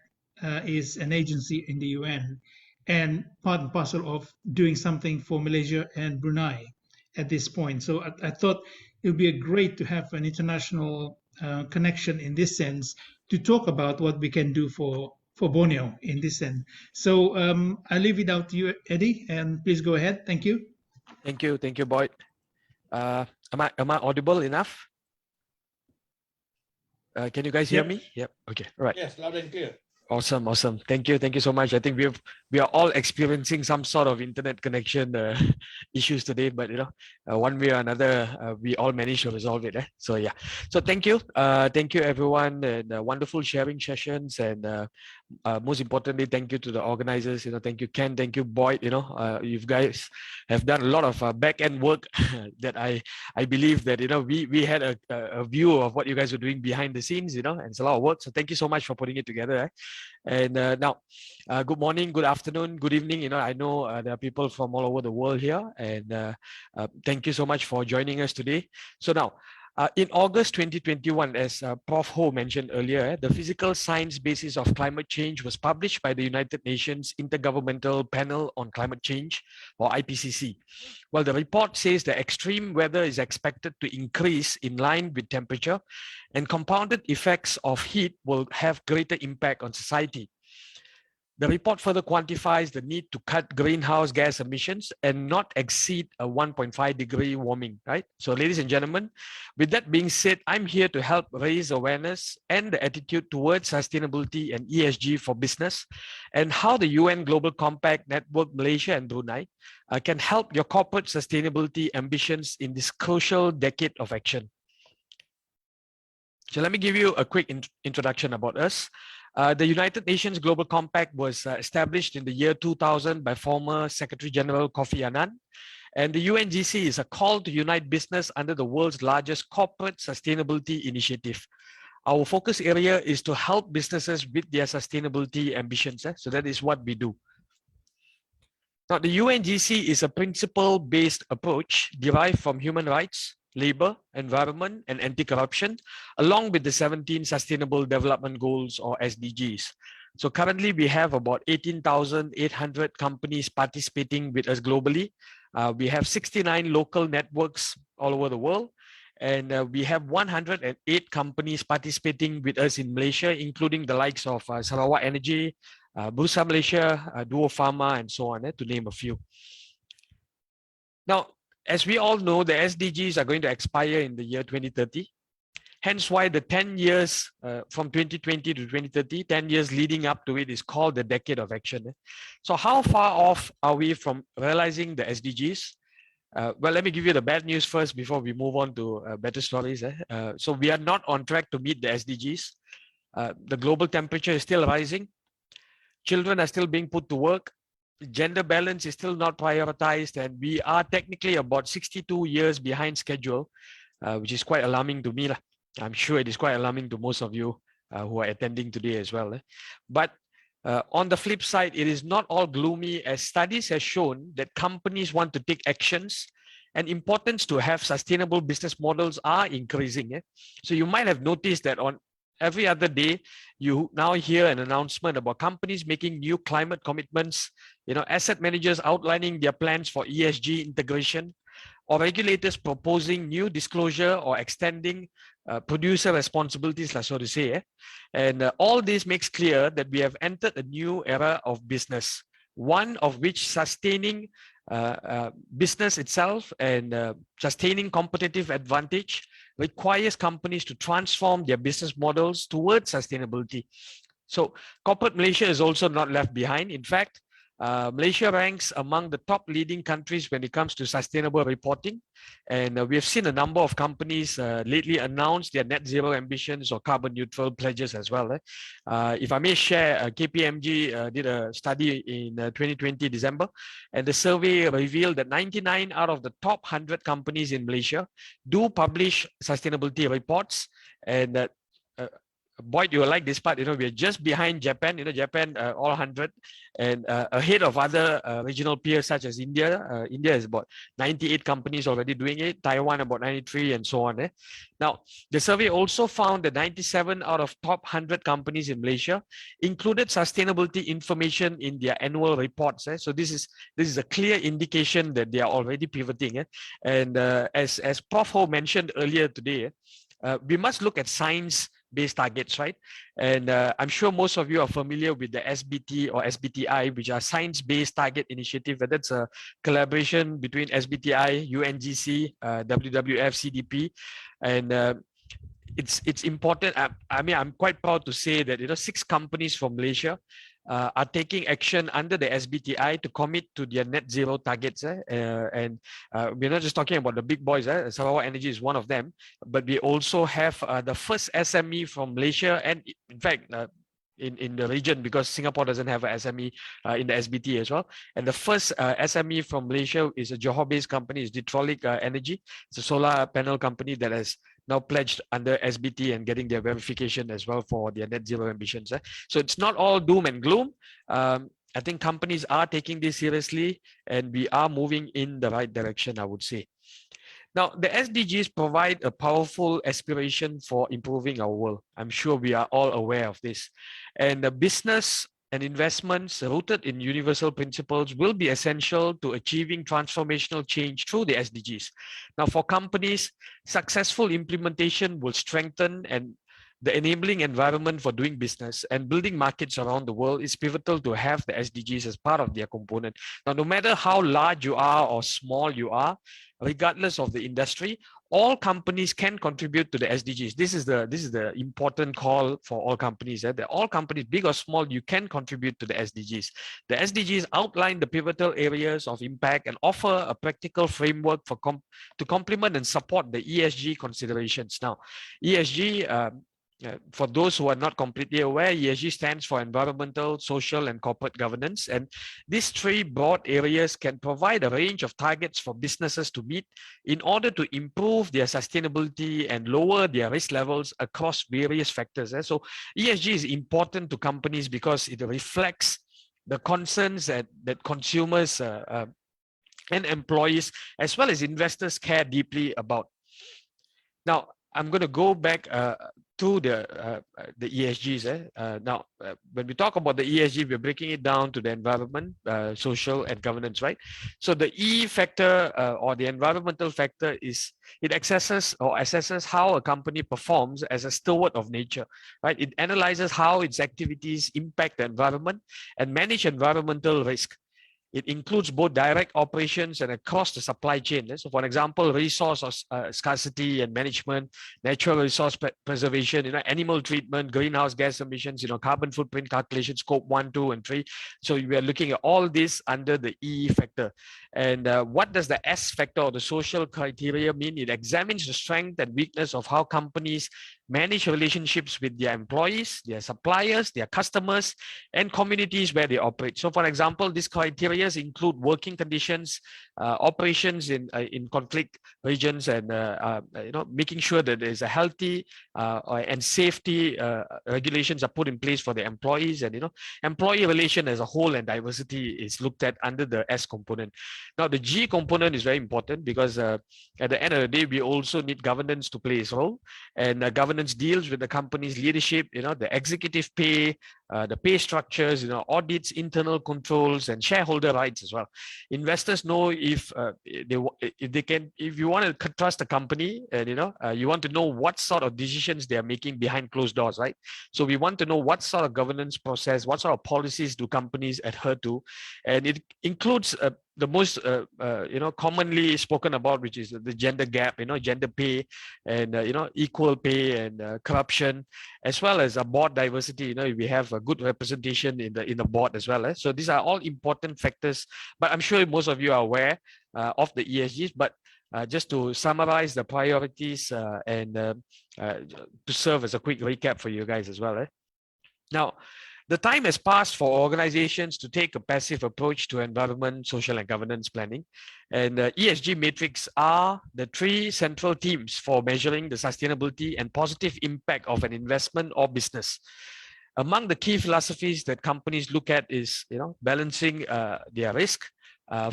is an agency in the UN and part and parcel of doing something for Malaysia and Brunei at this point. So I thought it would be great to have an international connection in this sense to talk about what we can do for Borneo in this sense. So I leave it out to you, Eddie, and please go ahead. Thank you. Thank you, Boyd. Am I audible enough? Can you guys hear me? Yep. Okay. All right. Yes, loud and clear. Awesome. Thank you so much. I think we are all experiencing some sort of internet connection issues today, but one way or another, we all managed to resolve it. So yeah. So thank you everyone, and wonderful sharing sessions, and most importantly, thank you to the organizers. Thank you Ken, thank you Boyd. You guys have done a lot of back end work that I believe that we had a view of what you guys were doing behind the scenes. And it's a lot of work. So thank you so much for putting it together. And now, good morning, good afternoon, good evening. I know there are people from all over the world here, and thank you so much for joining us today. So now, In August 2021, as Prof. Ho mentioned earlier, the physical science basis of climate change was published by the United Nations Intergovernmental Panel on Climate Change, or IPCC. Well, the report says that extreme weather is expected to increase in line with temperature, and compounded effects of heat will have greater impact on society. The report further quantifies the need to cut greenhouse gas emissions and not exceed a 1.5 degree warming, right? So ladies and gentlemen, with that being said, I'm here to help raise awareness and the attitude towards sustainability and ESG for business, and how the UN Global Compact Network Malaysia and Brunei can help your corporate sustainability ambitions in this crucial decade of action. So let me give you a quick introduction about us. The United Nations Global Compact was established in the year 2000 by former Secretary General Kofi Annan. And the UNGC is a call to unite business under the world's largest corporate sustainability initiative. Our focus area is to help businesses with their sustainability ambitions. So that is what we do. Now, the UNGC is a principle-based approach derived from human rights, labor, environment, and anti-corruption, along with the 17 Sustainable Development Goals, or SDGs. So currently we have about 18,800 companies participating with us globally. We have 69 local networks all over the world. And we have 108 companies participating with us in Malaysia, including the likes of Sarawak Energy, Bursa Malaysia, Duo Pharma, and so on, to name a few. Now, as we all know, the SDGs are going to expire in the year 2030. Hence why the 10 years from 2020 to 2030, 10 years leading up to it is called the Decade of Action. So how far off are we from realizing the SDGs? Well, let me give you the bad news first before we move on to better stories. So we are not on track to meet the SDGs. The global temperature is still rising. Children are still being put to work. Gender balance is still not prioritized, and we are technically about 62 years behind schedule, which is quite alarming to me. I'm sure it is quite alarming to most of you who are attending today as well. But on the flip side, it is not all gloomy, as studies have shown that companies want to take actions, and importance to have sustainable business models are increasing. So you might have noticed that on every other day, you now hear an announcement about companies making new climate commitments, asset managers outlining their plans for ESG integration, or regulators proposing new disclosure or extending producer responsibilities, so to say. And all this makes clear that we have entered a new era of business, one of which sustaining business itself and sustaining competitive advantage requires companies to transform their business models towards sustainability. So corporate Malaysia is also not left behind. In fact, Malaysia ranks among the top leading countries when it comes to sustainable reporting. And we have seen a number of companies lately announce their net zero ambitions or carbon neutral pledges as well. If I may share, KPMG did a study in 2020 December, and the survey revealed that 99 out of the top 100 companies in Malaysia do publish sustainability reports. And Boyd, you will like this part. We're just behind Japan. Japan all 100, and ahead of other regional peers such as India. India is about 98 companies already doing it. Taiwan about 93, and so on. Now, the survey also found that 97 out of top 100 companies in Malaysia included sustainability information in their annual reports. So this is a clear indication that they are already pivoting. And as Prof. Ho mentioned earlier today, we must look at science-based targets, right? And I'm sure most of you are familiar with the SBT or SBTI, which are science-based target initiative. That's a collaboration between SBTI, UNGC, WWF, CDP, and it's important. I mean, I'm quite proud to say that 6 companies from Malaysia are taking action under the SBTI to commit to their net zero targets. And we're not just talking about the big boys. Sarawak Energy is one of them, but we also have the first SME from Malaysia, and in fact, in the region, because Singapore doesn't have an SME in the SBT as well. And the first SME from Malaysia is a Johor-based company, is Detrolic Energy. It's a solar panel company that has now pledged under SBT and getting their verification as well for their net zero ambitions. So it's not all doom and gloom. I think companies are taking this seriously, and we are moving in the right direction, I would say. Now, the SDGs provide a powerful aspiration for improving our world. I'm sure we are all aware of this. And the business and investments rooted in universal principles will be essential to achieving transformational change through the SDGs. Now, for companies, successful implementation will strengthen and the enabling environment for doing business and building markets around the world is pivotal to have the SDGs as part of their component. Now, no matter how large you are or small you are, regardless of the industry, all companies can contribute to the SDGs. This is the important call for all companies. That all companies, big or small, you can contribute to the SDGs. The SDGs outline the pivotal areas of impact and offer a practical framework for to complement and support the ESG considerations. Now, ESG. For those who are not completely aware, ESG stands for environmental, social, and corporate governance. And these three broad areas can provide a range of targets for businesses to meet in order to improve their sustainability and lower their risk levels across various factors. So ESG is important to companies because it reflects the concerns that consumers and employees, as well as investors, care deeply about. Now, I'm going to go back to the ESGs. Now, when we talk about the ESG, we're breaking it down to the environment, social, and governance, right? So the E factor or the environmental factor is it assesses how a company performs as a steward of nature, right? It analyzes how its activities impact the environment and manage environmental risk. It includes both direct operations and across the supply chain. So, for example, resource scarcity and management, natural resource preservation, animal treatment, greenhouse gas emissions, carbon footprint calculation, scope 1, 2, and 3. So we are looking at all this under the E factor. And what does the S factor or the social criteria mean? It examines the strength and weakness of how companies manage relationships with their employees, their suppliers, their customers, and communities where they operate. So, for example, these criteria include working conditions, operations in conflict regions, and making sure that there is a healthy and safety regulations are put in place for the employees, and employee relation as a whole and diversity is looked at under the S component. Now, the G component is very important because at the end of the day, we also need governance to play its role, and governance deals with the company's leadership, the executive pay, the pay structures, audits, internal controls, and shareholder rights as well. Investors know if you want to trust a company, and you want to know what sort of decisions they are making behind closed doors, right? So we want to know what sort of governance process, what sort of policies do companies adhere to, and it includes the most commonly spoken about, which is the gender gap, gender pay, and equal pay, and corruption, as well as a board diversity. We have a good representation in the board as well. So these are all important factors, but I'm sure most of you are aware of the ESGs. But just to summarize the priorities and to serve as a quick recap for you guys as well. Now, the time has passed for organizations to take a passive approach to environment, social, and governance planning. And ESG metrics are the three central themes for measuring the sustainability and positive impact of an investment or business. Among the key philosophies that companies look at is, balancing their risk,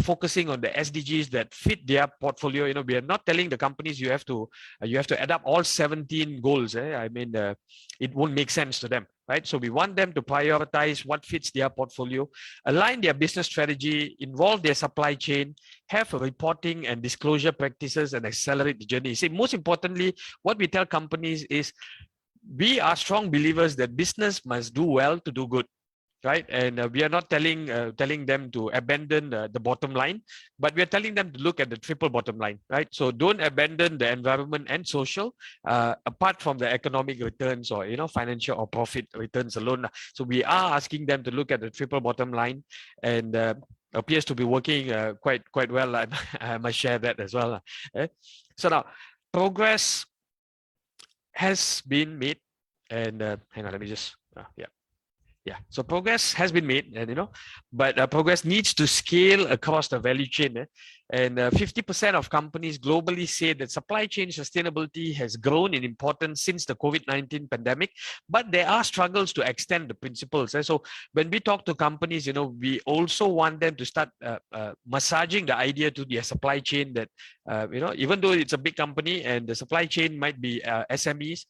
focusing on the SDGs that fit their portfolio. We are not telling the companies you have to add up all 17 goals. I mean, it won't make sense to them, right? So we want them to prioritize what fits their portfolio, align their business strategy, involve their supply chain, have reporting and disclosure practices, and accelerate the journey. See, most importantly, what we tell companies is we are strong believers that business must do well to do good. Right, and we are not telling them to abandon the bottom line, but we are telling them to look at the triple bottom line. Right, so don't abandon the environment and social apart from the economic returns or financial or profit returns alone. So we are asking them to look at the triple bottom line, and appears to be working quite well. I must share that as well. So now progress has been made, and hang on, let me just so progress has been made, and but progress needs to scale across the value chain. And 50% of companies globally say that supply chain sustainability has grown in importance since the COVID-19 pandemic, but there are struggles to extend the principles. So when we talk to companies, we also want them to start massaging the idea to their supply chain that, even though it's a big company and the supply chain might be SMEs,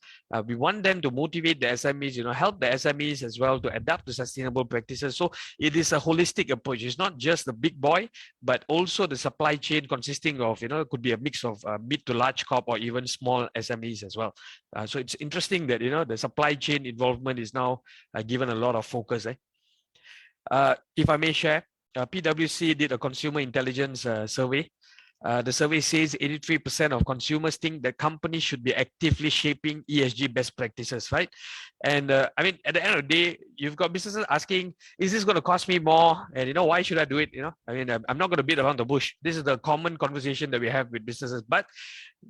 we want them to motivate the SMEs, help the SMEs as well to adapt to sustainable practices. So it is a holistic approach. It's not just the big boy, but also the supply chain consisting of, it could be a mix of mid to large corp or even small SMEs as well. So it's interesting that, the supply chain involvement is now given a lot of focus. If I may share, PwC did a consumer intelligence survey. The survey says 83% of consumers think that companies should be actively shaping ESG best practices, right? And I mean, at the end of the day, you've got businesses asking, is this going to cost me more? And, why should I do it? I mean, I'm not going to beat around the bush. This is the common conversation that we have with businesses. But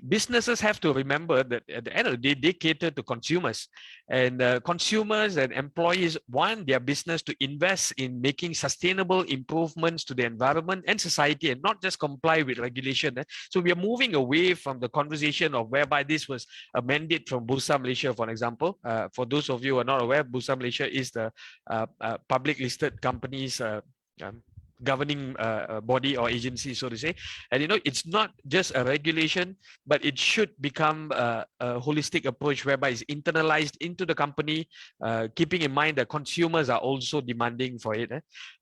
businesses have to remember that at the end of the day, they cater to consumers. And consumers and employees want their business to invest in making sustainable improvements to the environment and society and not just comply with regulation. So we are moving away from the conversation of whereby this was a mandate from Bursa Malaysia, for example. For those of you who are not aware, Bursa Malaysia is the public listed companies governing body or agency, so to say. And it's not just a regulation, but it should become a holistic approach whereby it's internalized into the company, keeping in mind that consumers are also demanding for it.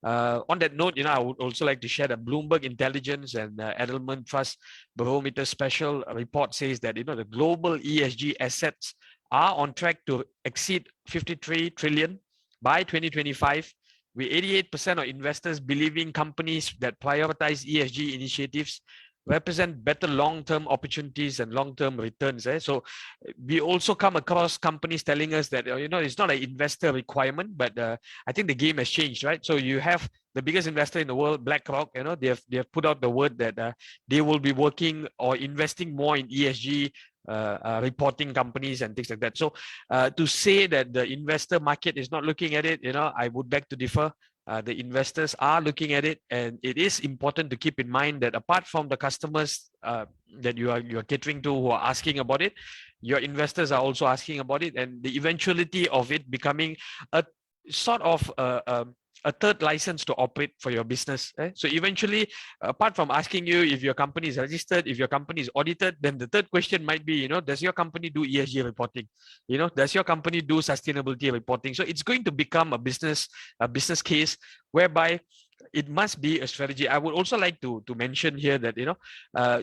On that note, I would also like to share that Bloomberg Intelligence and Edelman Trust Barometer Special Report says that the global ESG assets are on track to exceed 53 trillion by 2025. With 88% of investors believing companies that prioritize ESG initiatives represent better long-term opportunities and long-term returns. So we also come across companies telling us that, it's not an investor requirement, but I think the game has changed, right? So you have the biggest investor in the world, BlackRock, they have put out the word that they will be working or investing more in ESG reporting companies and things like that. So to say that the investor market is not looking at it, I would beg to differ. The investors are looking at it, and it is important to keep in mind that apart from the customers that you are catering to who are asking about it, your investors are also asking about it, and the eventuality of it becoming a sort of a third license to operate for your business. So eventually, apart from asking you if your company is registered, if your company is audited, then the third question might be, does your company do ESG reporting? Does your company do sustainability reporting? So it's going to become a business case whereby it must be a strategy. I would also like to mention here that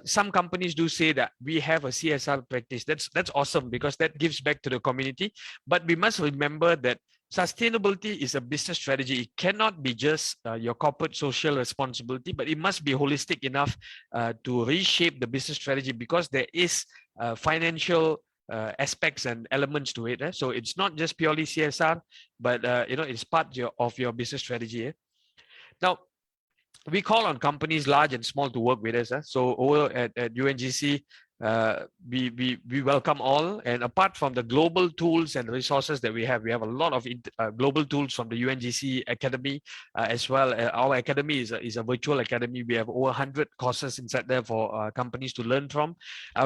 some companies do say that we have a CSR practice. That's awesome because that gives back to the community. But we must remember that sustainability is a business strategy. It cannot be just your corporate social responsibility, but it must be holistic enough to reshape the business strategy because there is financial aspects and elements to it. So it's not just purely CSR, but it's part of your business strategy. Now, we call on companies large and small to work with us. So over at UNGC, we welcome all, and apart from the global tools and resources that we have a lot of global tools from the UNGC Academy as well. Our academy is a virtual academy. We have over 100 courses inside there for companies to learn from.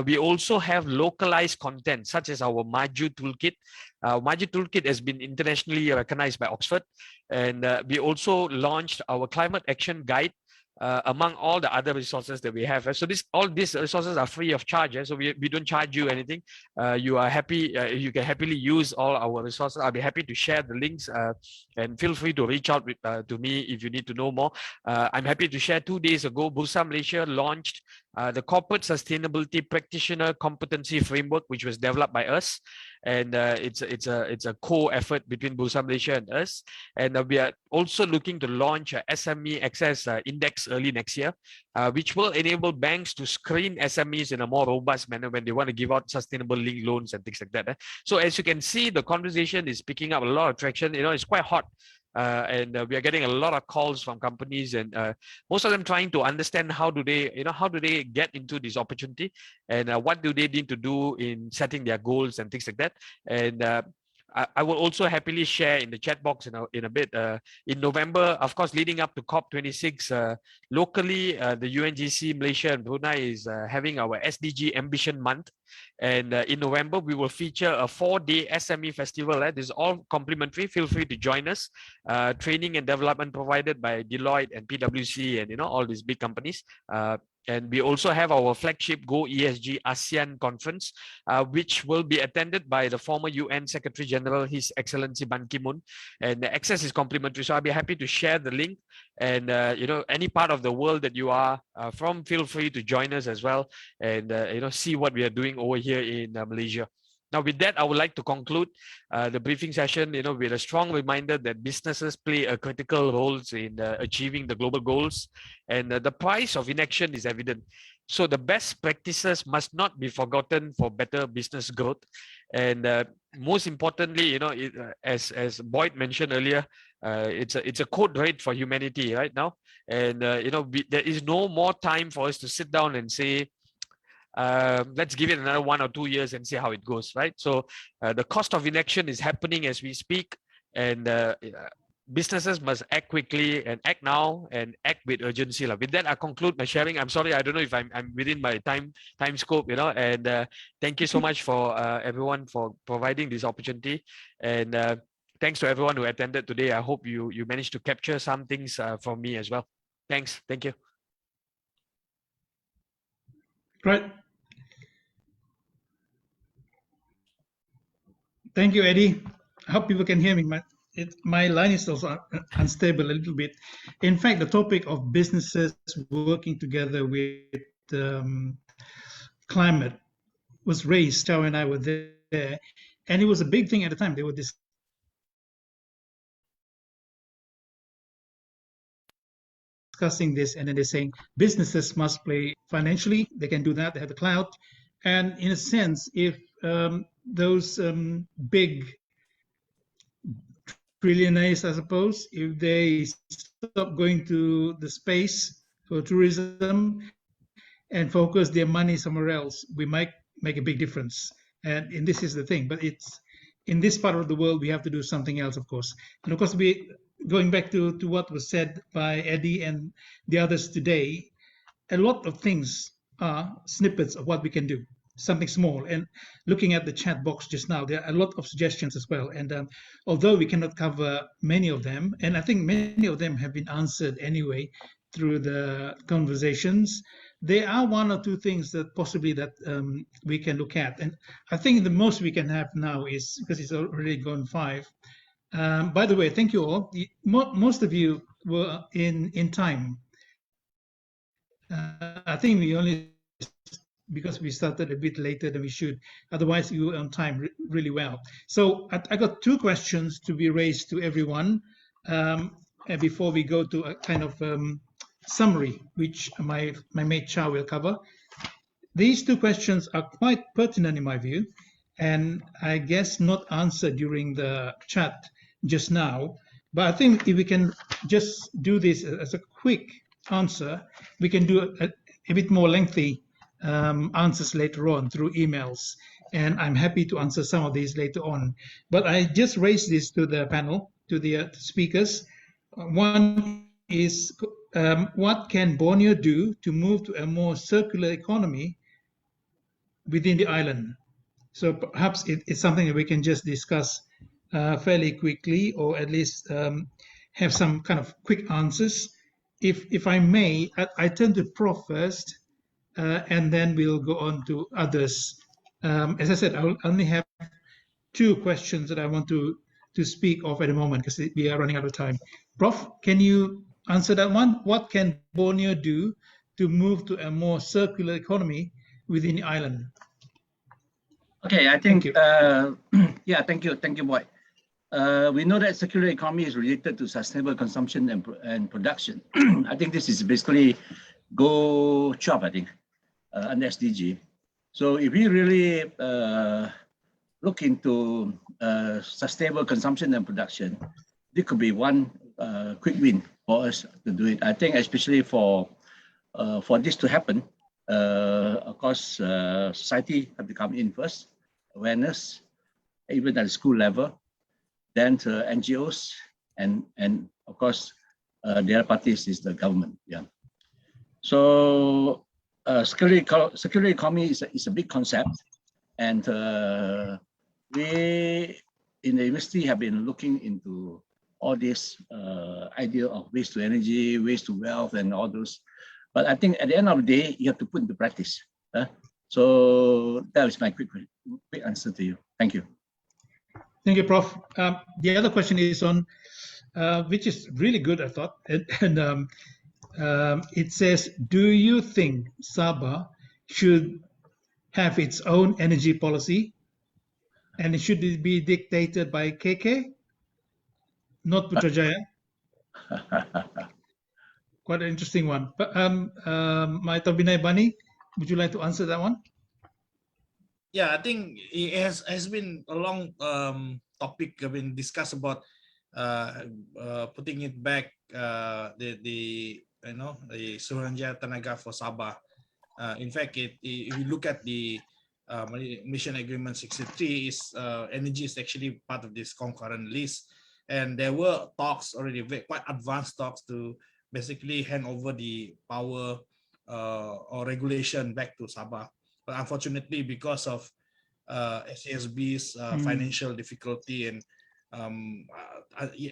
We also have localized content such as our Maju Toolkit. Maju Toolkit has been internationally recognized by Oxford, and we also launched our Climate Action Guide. Among all the other resources that we have. So all these resources are free of charge. So we don't charge you anything. You are happy, you can happily use all our resources. I'll be happy to share the links and feel free to reach out to me if you need to know more. I'm happy to share 2 days ago, Bursa Malaysia launched the Corporate Sustainability Practitioner Competency Framework, which was developed by us. And it's a co-effort between Bursa Malaysia and us. And we are also looking to launch a SME Access Index early next year, which will enable banks to screen SMEs in a more robust manner when they want to give out sustainable linked loans and things like that. So as you can see, the conversation is picking up a lot of traction. It's quite hot. And we are getting a lot of calls from companies, and most of them trying to understand how do they get into this opportunity, and what do they need to do in setting their goals and things like that. And I will also happily share in the chat box in a bit. In November, of course, leading up to COP26, locally, the UNGC Malaysia and Brunei is having our SDG Ambition Month. And in November, we will feature a 4-day SME festival. This is all complimentary. Feel free to join us. Training and development provided by Deloitte and PwC and all these big companies. And we also have our flagship Go ESG ASEAN conference, which will be attended by the former UN Secretary General, His Excellency Ban Ki-moon. And the access is complimentary. So I'll be happy to share the link. And, any part of the world that you are from, feel free to join us as well. And, see what we are doing over here in Malaysia. Now, with that, I would like to conclude the briefing session, with a strong reminder that businesses play a critical role in achieving the global goals, and the price of inaction is evident. So the best practices must not be forgotten for better business growth. And most importantly, as Boyd mentioned earlier, it's a code red for humanity right now. And, there is no more time for us to sit down and say, let's give it another 1 or 2 years and see how it goes, right? So the cost of inaction is happening as we speak, and businesses must act quickly and act now and act with urgency. With that, I conclude my sharing. I'm sorry, I don't know if I'm within my time scope, and thank you so much for everyone for providing this opportunity. And thanks to everyone who attended today. I hope you managed to capture some things from me as well. Thanks. Thank you. Right. Thank you, Eddie. I hope people can hear me. My line is also unstable a little bit. In fact, the topic of businesses working together with climate was raised. Chao and I were there, and it was a big thing at the time. They were discussing this, and then they're saying businesses must play financially. They can do that. They have the cloud. And in a sense, if those big trillionaires, I suppose, if they stop going to the space for tourism and focus their money somewhere else, we might make a big difference. And this is the thing. But it's in this part of the world, we have to do something else, of course. And of course, going back to what was said by Eddie and the others today, a lot of things are snippets of what we can do, something small. And looking at the chat box just now, there are a lot of suggestions as well. And although we cannot cover many of them, and I think many of them have been answered anyway through the conversations, there are 1 or 2 things that possibly that we can look at. And I think the most we can have now is, because it's already gone 5. By the way, thank you all. Most of you were in time. I think we only, because we started a bit later than we should. Otherwise, you were on time really well. So I got 2 questions to be raised to everyone before we go to a kind of summary, which my mate Chao will cover. These 2 questions are quite pertinent in my view, and I guess not answered during the chat just now. But I think if we can just do this as a quick answer, we can do a bit more lengthy answers later on through emails. And I'm happy to answer some of these later on. But I just raised this to the panel, to the speakers. One is, what can Borneo do to move to a more circular economy within the island? So perhaps it's something that we can just discuss fairly quickly, or at least have some kind of quick answers. If I may, I turn to Prof first, and then we'll go on to others. As I said, I will only have 2 questions that I want to speak of at the moment, because we are running out of time. Prof, can you answer that one? What can Borneo do to move to a more circular economy within the island? Okay, I think, yeah, thank you, Boyd. We know that circular economy is related to sustainable consumption and production. I think this is basically Go 12, I think, under SDG. So if we really look into sustainable consumption and production, this could be one quick win for us to do it. I think especially for this to happen, of course, society have to come in first, awareness, even at the school level, then to NGOs, and of course, the other parties is the government. Yeah. So circular economy is a big concept, and we in the university have been looking into all this idea of waste to energy, waste to wealth, and all those. But I think at the end of the day, you have to put into practice. So that was my quick answer to you. Thank you. Thank you, Prof. The other question is on, which is really good, I thought, and it says, do you think Sabah should have its own energy policy, and it should be dictated by KK, not Putrajaya? Quite an interesting one. But my Binay Bani, would you like to answer that one? Yeah, I think it has been a long topic been discussed about putting it back the Suruhanjaya Tenaga for Sabah. In fact, if you look at the Mission Agreement 63, is energy is actually part of this concurrent list, and there were talks already, quite advanced talks, to basically hand over the power or regulation back to Sabah. But unfortunately, because of SASB's financial difficulty, and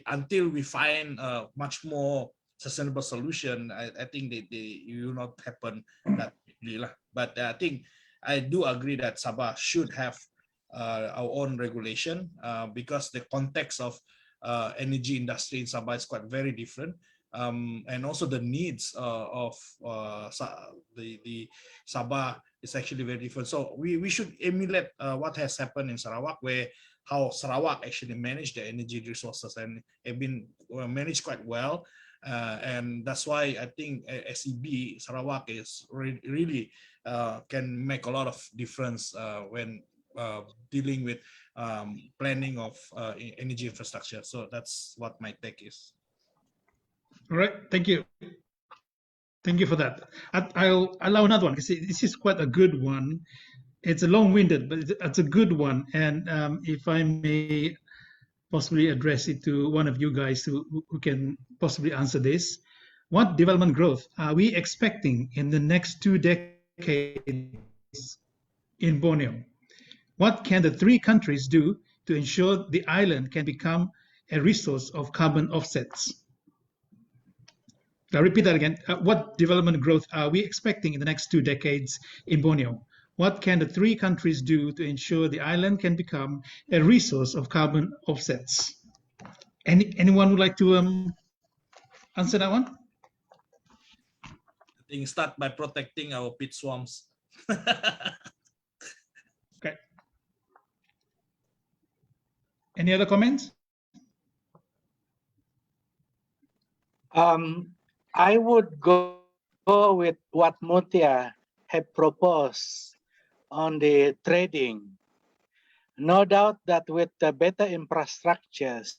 until we find a much more sustainable solution, I think it will not happen that quickly. But I think I do agree that Sabah should have our own regulation, because the context of energy industry in Sabah is quite very different. And also the needs of the Sabah is actually very different. So we should emulate what has happened in Sarawak, where how Sarawak actually managed the energy resources and have been managed quite well. And that's why I think SEB Sarawak is really can make a lot of difference when dealing with planning of energy infrastructure. So that's what my take is. All right, thank you. Thank you for that. I'll allow another one, because this is quite a good one. It's a long-winded, but it's a good one. And if I may possibly address it to one of you guys who can possibly answer this. What development growth are we expecting in the next 2 decades in Borneo? What can the 3 countries do to ensure the island can become a resource of carbon offsets? I'll repeat that again. What development growth are we expecting in the next 2 decades in Borneo? What can the 3 countries do to ensure the island can become a resource of carbon offsets? Anyone would like to answer that one? I think start by protecting our peat swamps. Okay. Any other comments? I would go with what Mutia had proposed on the trading. No doubt that with the better infrastructures,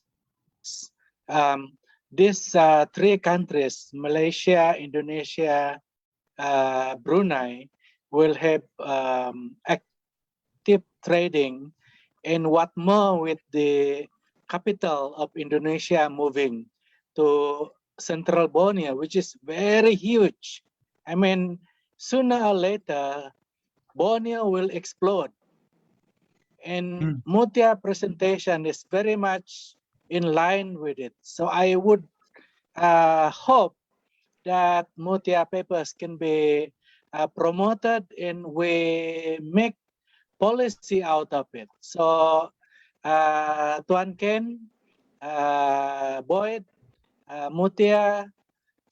these 3 countries, Malaysia, Indonesia, Brunei, will have active trading, and what more with the capital of Indonesia moving to Central Borneo, which is very huge. I mean, sooner or later, Borneo will explode. And Mutia presentation is very much in line with it. So I would hope that Mutia papers can be promoted and we make policy out of it. So Tuan Ken, Boyd, Mutia,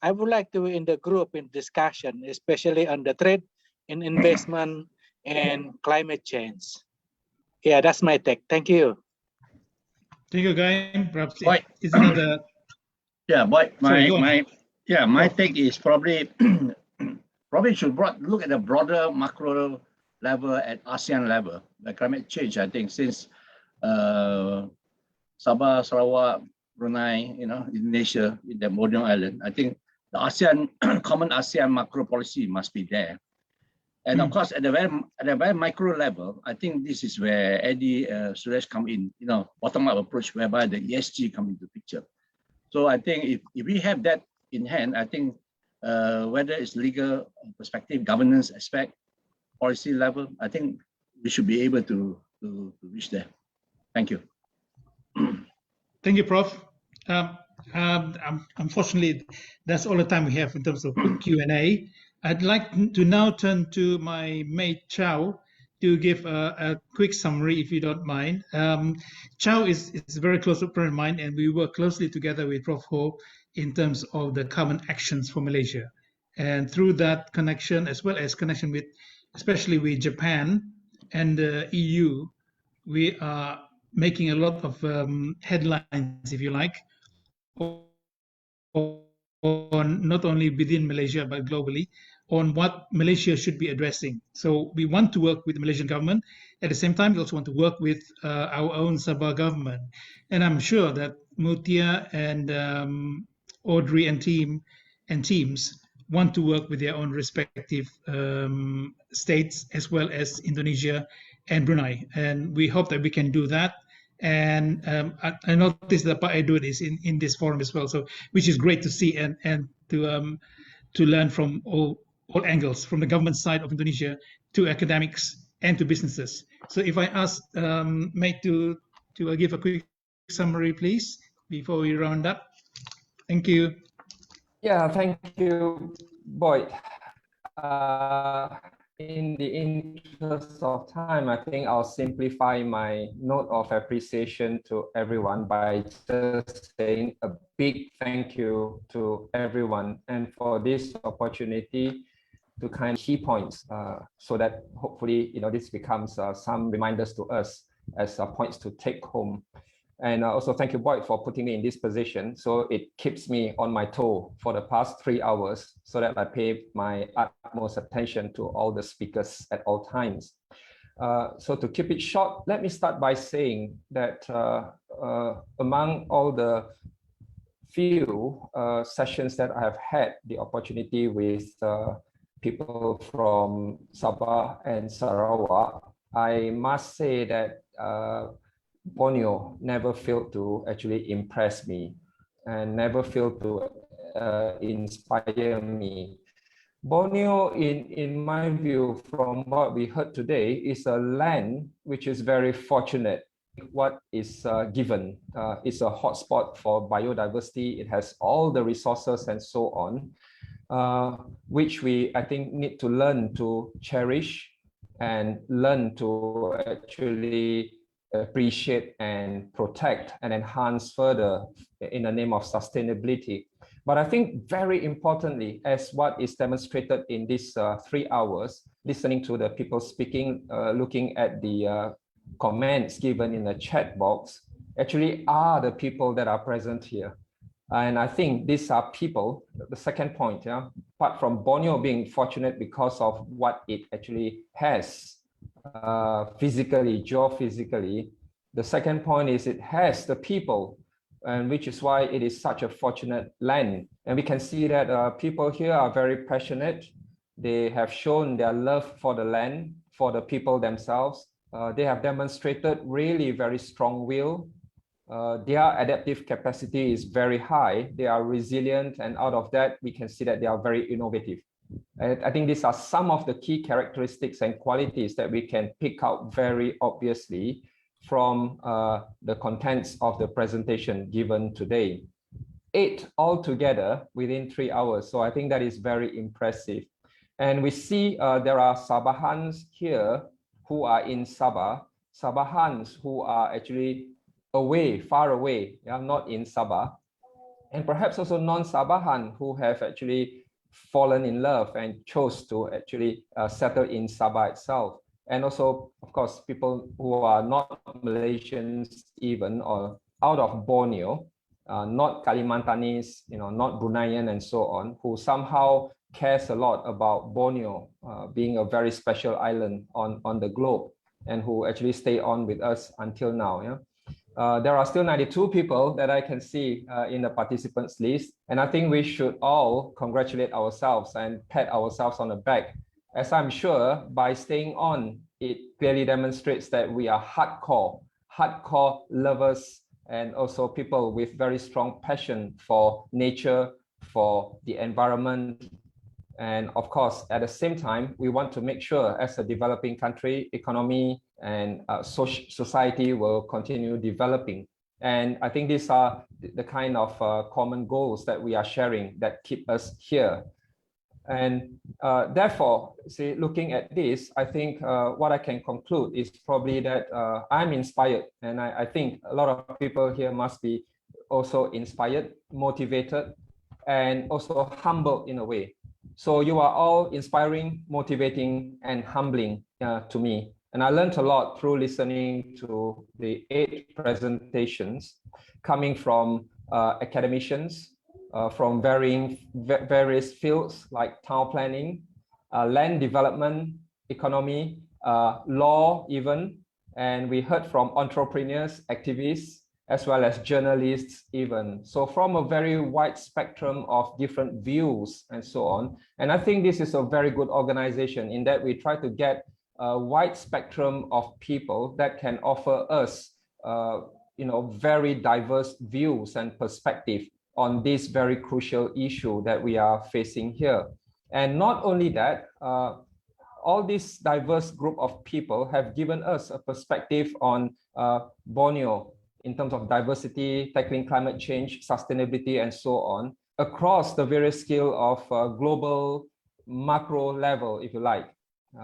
I would like to in the group in discussion, especially on the trade and investment and climate change. Yeah, that's my take. Thank you. Thank you, Guy. Perhaps is another. Yeah, but my take is probably should look at the broader macro level at ASEAN level, the climate change. I think since Sabah, Sarawak, Brunei, Indonesia, the Borneo Island, I think the ASEAN common ASEAN macro policy must be there. And of course, at a very micro level, I think this is where Eddie Suresh come in, bottom-up approach whereby the ESG come into picture. So I think if we have that in hand, I think whether it's legal perspective, governance aspect, policy level, I think we should be able to reach there. Thank you. Thank you, Prof. Unfortunately, that's all the time we have in terms of Q&A. I'd like to now turn to my mate Chow to give a quick summary, if you don't mind. Chow is a very close friend of mine, and we work closely together with Prof. Ho in terms of the carbon actions for Malaysia. And through that connection, as well as connection with, especially with Japan and the EU, we are making a lot of headlines, if you like, on not only within Malaysia but globally on what Malaysia should be addressing. So we want to work with the Malaysian government. At the same time, we also want to work with our own Sabah government. And I'm sure that Mutia and Audrey and teams want to work with their own respective states, as well as Indonesia and Brunei. And we hope that we can do that. And I noticed that Pak Edward is in this forum as well, so which is great to see and to learn from all angles, from the government side of Indonesia to academics and to businesses. So if I ask Mate to give a quick summary, please, before we round up. Thank you. Yeah, thank you, Boyd. In the interest of time, I think I'll simplify my note of appreciation to everyone by just saying a big thank you to everyone and for this opportunity to kind of key points so that hopefully this becomes some reminders to us as points to take home. And also thank you, Boyd, for putting me in this position. So it keeps me on my toe for the past 3 hours so that I pay my utmost attention to all the speakers at all times. So to keep it short, let me start by saying that among all the few sessions that I have had the opportunity with people from Sabah and Sarawak, I must say that Borneo never failed to actually impress me and never failed to inspire me. Borneo, in my view, from what we heard today, is a land which is very fortunate. What is given is a hotspot for biodiversity. It has all the resources and so on, which we, I think, need to learn to cherish and learn to actually appreciate and protect and enhance further in the name of sustainability. But I think very importantly, as what is demonstrated in these 3 hours, listening to the people speaking, looking at the comments given in the chat box, actually are the people that are present here. And I think these are people, the second point, apart from Borneo being fortunate because of what it actually has, physically, geophysically. The second point is it has the people, and which is why it is such a fortunate land. And we can see that people here are very passionate. They have shown their love for the land, for the people themselves. They have demonstrated really very strong will. Their adaptive capacity is very high. They are resilient, and out of that, we can see that they are very innovative. I think these are some of the key characteristics and qualities that we can pick out very obviously from the contents of the presentation given today. 8 altogether within 3 hours. So I think that is very impressive. And we see there are Sabahans here who are in Sabah, Sabahans who are actually away, far away, not in Sabah, and perhaps also non-Sabahan who have actually fallen in love and chose to actually settle in Sabah itself. And also, of course, people who are not Malaysians even, or out of Borneo, not Kalimantanese, not Bruneian and so on, who somehow cares a lot about Borneo being a very special island on the globe, and who actually stay on with us until now. There are still 92 people that I can see in the participants list. And I think we should all congratulate ourselves and pat ourselves on the back as I'm sure by staying on, it clearly demonstrates that we are hardcore lovers, and also people with very strong passion for nature, for the environment. And of course, at the same time, we want to make sure as a developing country, economy and society will continue developing. And I think these are the kind of common goals that we are sharing that keep us here. And therefore, see, looking at this, I think what I can conclude is probably that I'm inspired. And I think a lot of people here must be also inspired, motivated, and also humbled in a way. So you are all inspiring, motivating, and humbling to me. And I learned a lot through listening to the 8 presentations coming from academicians, from various fields like town planning, land development, economy, law even, and we heard from entrepreneurs, activists, as well as journalists even. So from a very wide spectrum of different views and so on. And I think this is a very good organization in that we try to get a wide spectrum of people that can offer us very diverse views and perspective on this very crucial issue that we are facing here. And not only that, all this diverse group of people have given us a perspective on Borneo in terms of diversity, tackling climate change, sustainability, and so on, across the various scale of global macro level, if you like,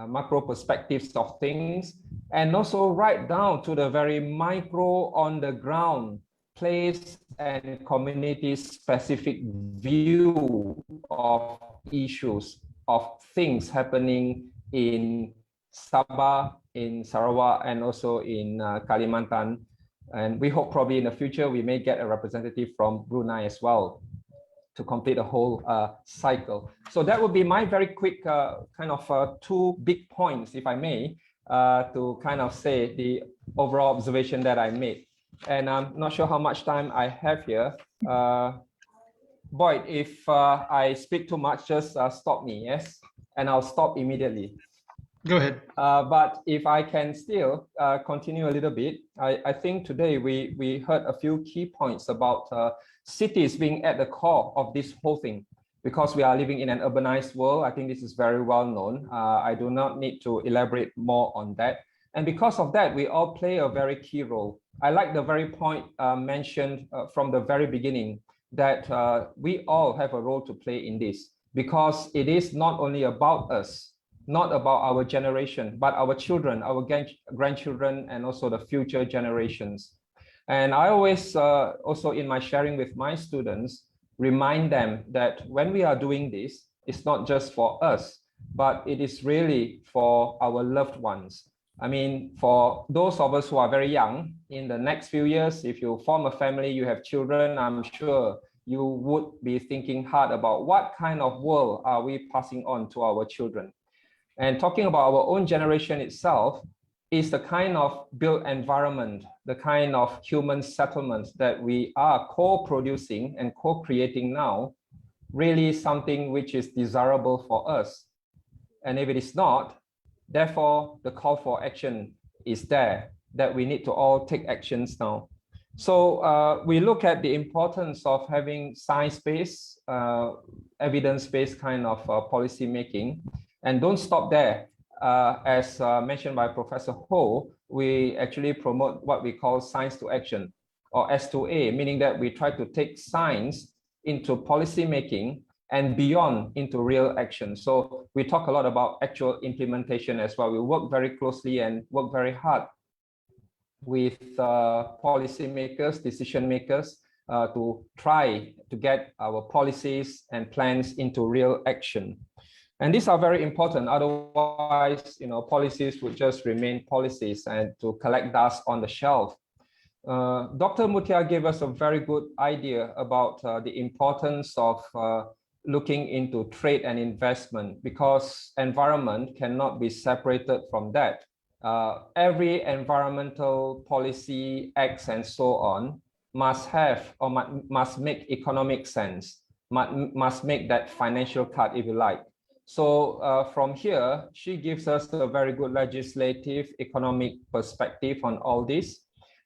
macro perspectives of things, and also right down to the very micro on the ground place and community specific view of issues, of things happening in Sabah, in Sarawak, and also in Kalimantan. And we hope probably in the future we may get a representative from Brunei as well to complete the whole cycle. So that would be my very quick kind of 2 big points, if I may, to kind of say the overall observation that I made. And I'm not sure how much time I have here. Boyd, if I speak too much, just stop me, yes? And I'll stop immediately. Go ahead. But if I can still continue a little bit, I think today we heard a few key points about cities being at the core of this whole thing. Because we are living in an urbanized world, I think this is very well known. I do not need to elaborate more on that. And because of that, we all play a very key role. I like the very point mentioned from the very beginning that we all have a role to play in this, because it is not only about us, not about our generation, but our children, our grandchildren, and also the future generations. And I always, also in my sharing with my students, remind them that when we are doing this, it's not just for us, but it is really for our loved ones. I mean, for those of us who are very young, in the next few years, if you form a family, you have children, I'm sure you would be thinking hard about what kind of world are we passing on to our children. And talking about our own generation itself is the kind of built environment, the kind of human settlements that we are co-producing and co-creating now, really something which is desirable for us. And if it is not, therefore, the call for action is there, that we need to all take actions now. So we look at the importance of having science-based, evidence-based kind of policy making. And don't stop there. As mentioned by Professor Ho, we actually promote what we call science to action, or S2A, meaning that we try to take science into policy making and beyond into real action. So we talk a lot about actual implementation as well. We work very closely and work very hard with policy makers, decision makers, to try to get our policies and plans into real action. And these are very important. Otherwise, policies would just remain policies and to collect dust on the shelf. Dr. Mutia gave us a very good idea about the importance of looking into trade and investment, because environment cannot be separated from that. Every environmental policy, acts, and so on must have or must make economic sense, must make that financial cut, if you like. So from here, she gives us a very good legislative economic perspective on all this.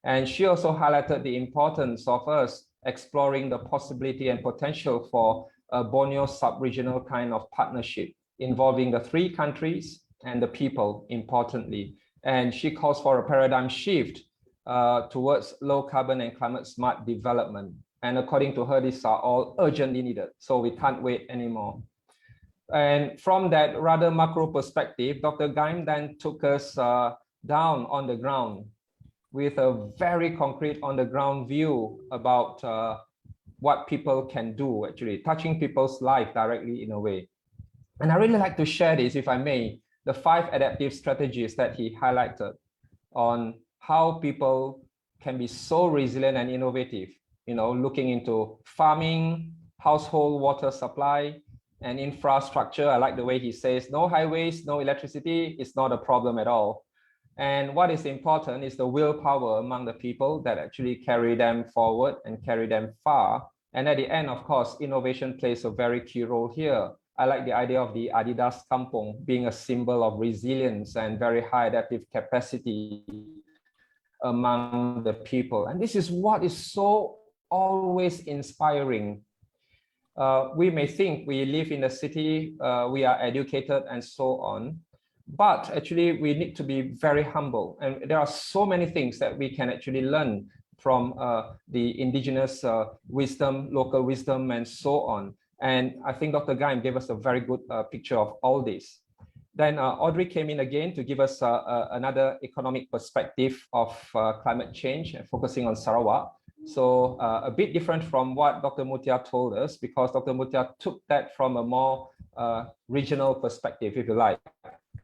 And she also highlighted the importance of us exploring the possibility and potential for a Borneo sub-regional kind of partnership involving the three countries and the people, importantly. And she calls for a paradigm shift towards low carbon and climate smart development. And according to her, these are all urgently needed. So we can't wait anymore. And from that rather macro perspective, Dr. Gaim then took us down on the ground with a very concrete on the ground view about what people can do, actually touching people's life directly in a way. And I really like to share this, if I may, the 5 adaptive strategies that he highlighted on how people can be so resilient and innovative, looking into farming, household water supply, and infrastructure. I like the way he says, no highways, no electricity, it's not a problem at all. And what is important is the willpower among the people that actually carry them forward and carry them far. And at the end, of course, innovation plays a very key role here. I like the idea of the Adidas Kampung being a symbol of resilience and very high adaptive capacity among the people. And this is what is so always inspiring. We may think we live in the city, we are educated and so on, but actually we need to be very humble. And there are so many things that we can actually learn from the indigenous wisdom, local wisdom, and so on. And I think Dr. Gaim gave us a very good picture of all this. Then Audrey came in again to give us another economic perspective of climate change and focusing on Sarawak. So a bit different from what Dr. Mutia told us, because Dr. Mutia took that from a more regional perspective, if you like,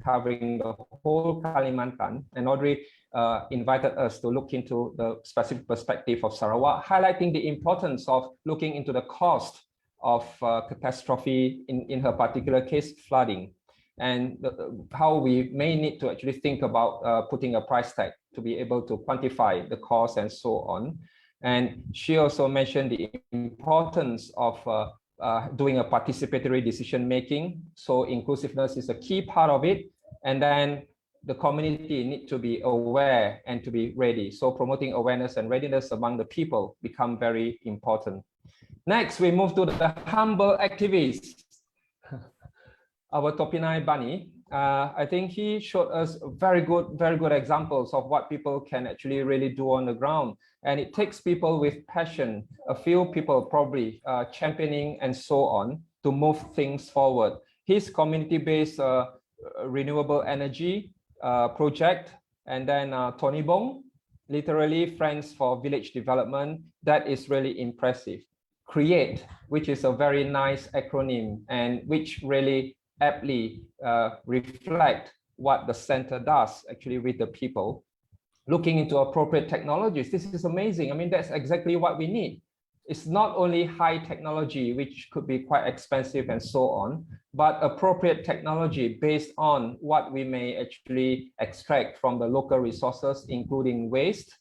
covering the whole Kalimantan. And Audrey invited us to look into the specific perspective of Sarawak, highlighting the importance of looking into the cost of catastrophe, in her particular case, flooding, and how we may need to actually think about putting a price tag to be able to quantify the cost and so on. And she also mentioned the importance of doing a participatory decision making. So inclusiveness is a key part of it. And then the community need to be aware and to be ready. So promoting awareness and readiness among the people become very important. Next, we move to the humble activists. Our Topinai Bani, I think he showed us very good examples of what people can actually really do on the ground. And it takes people with passion, a few people probably championing and so on to move things forward. His community-based renewable energy project, and then Tony Bong, literally Friends for Village Development, that is really impressive. CREATE, which is a very nice acronym and which really aptly reflect what the center does actually with the people. Looking into appropriate technologies, this is amazing. I mean, that's exactly what we need. It's not only high technology, which could be quite expensive and so on, but appropriate technology based on what we may actually extract from the local resources, including waste,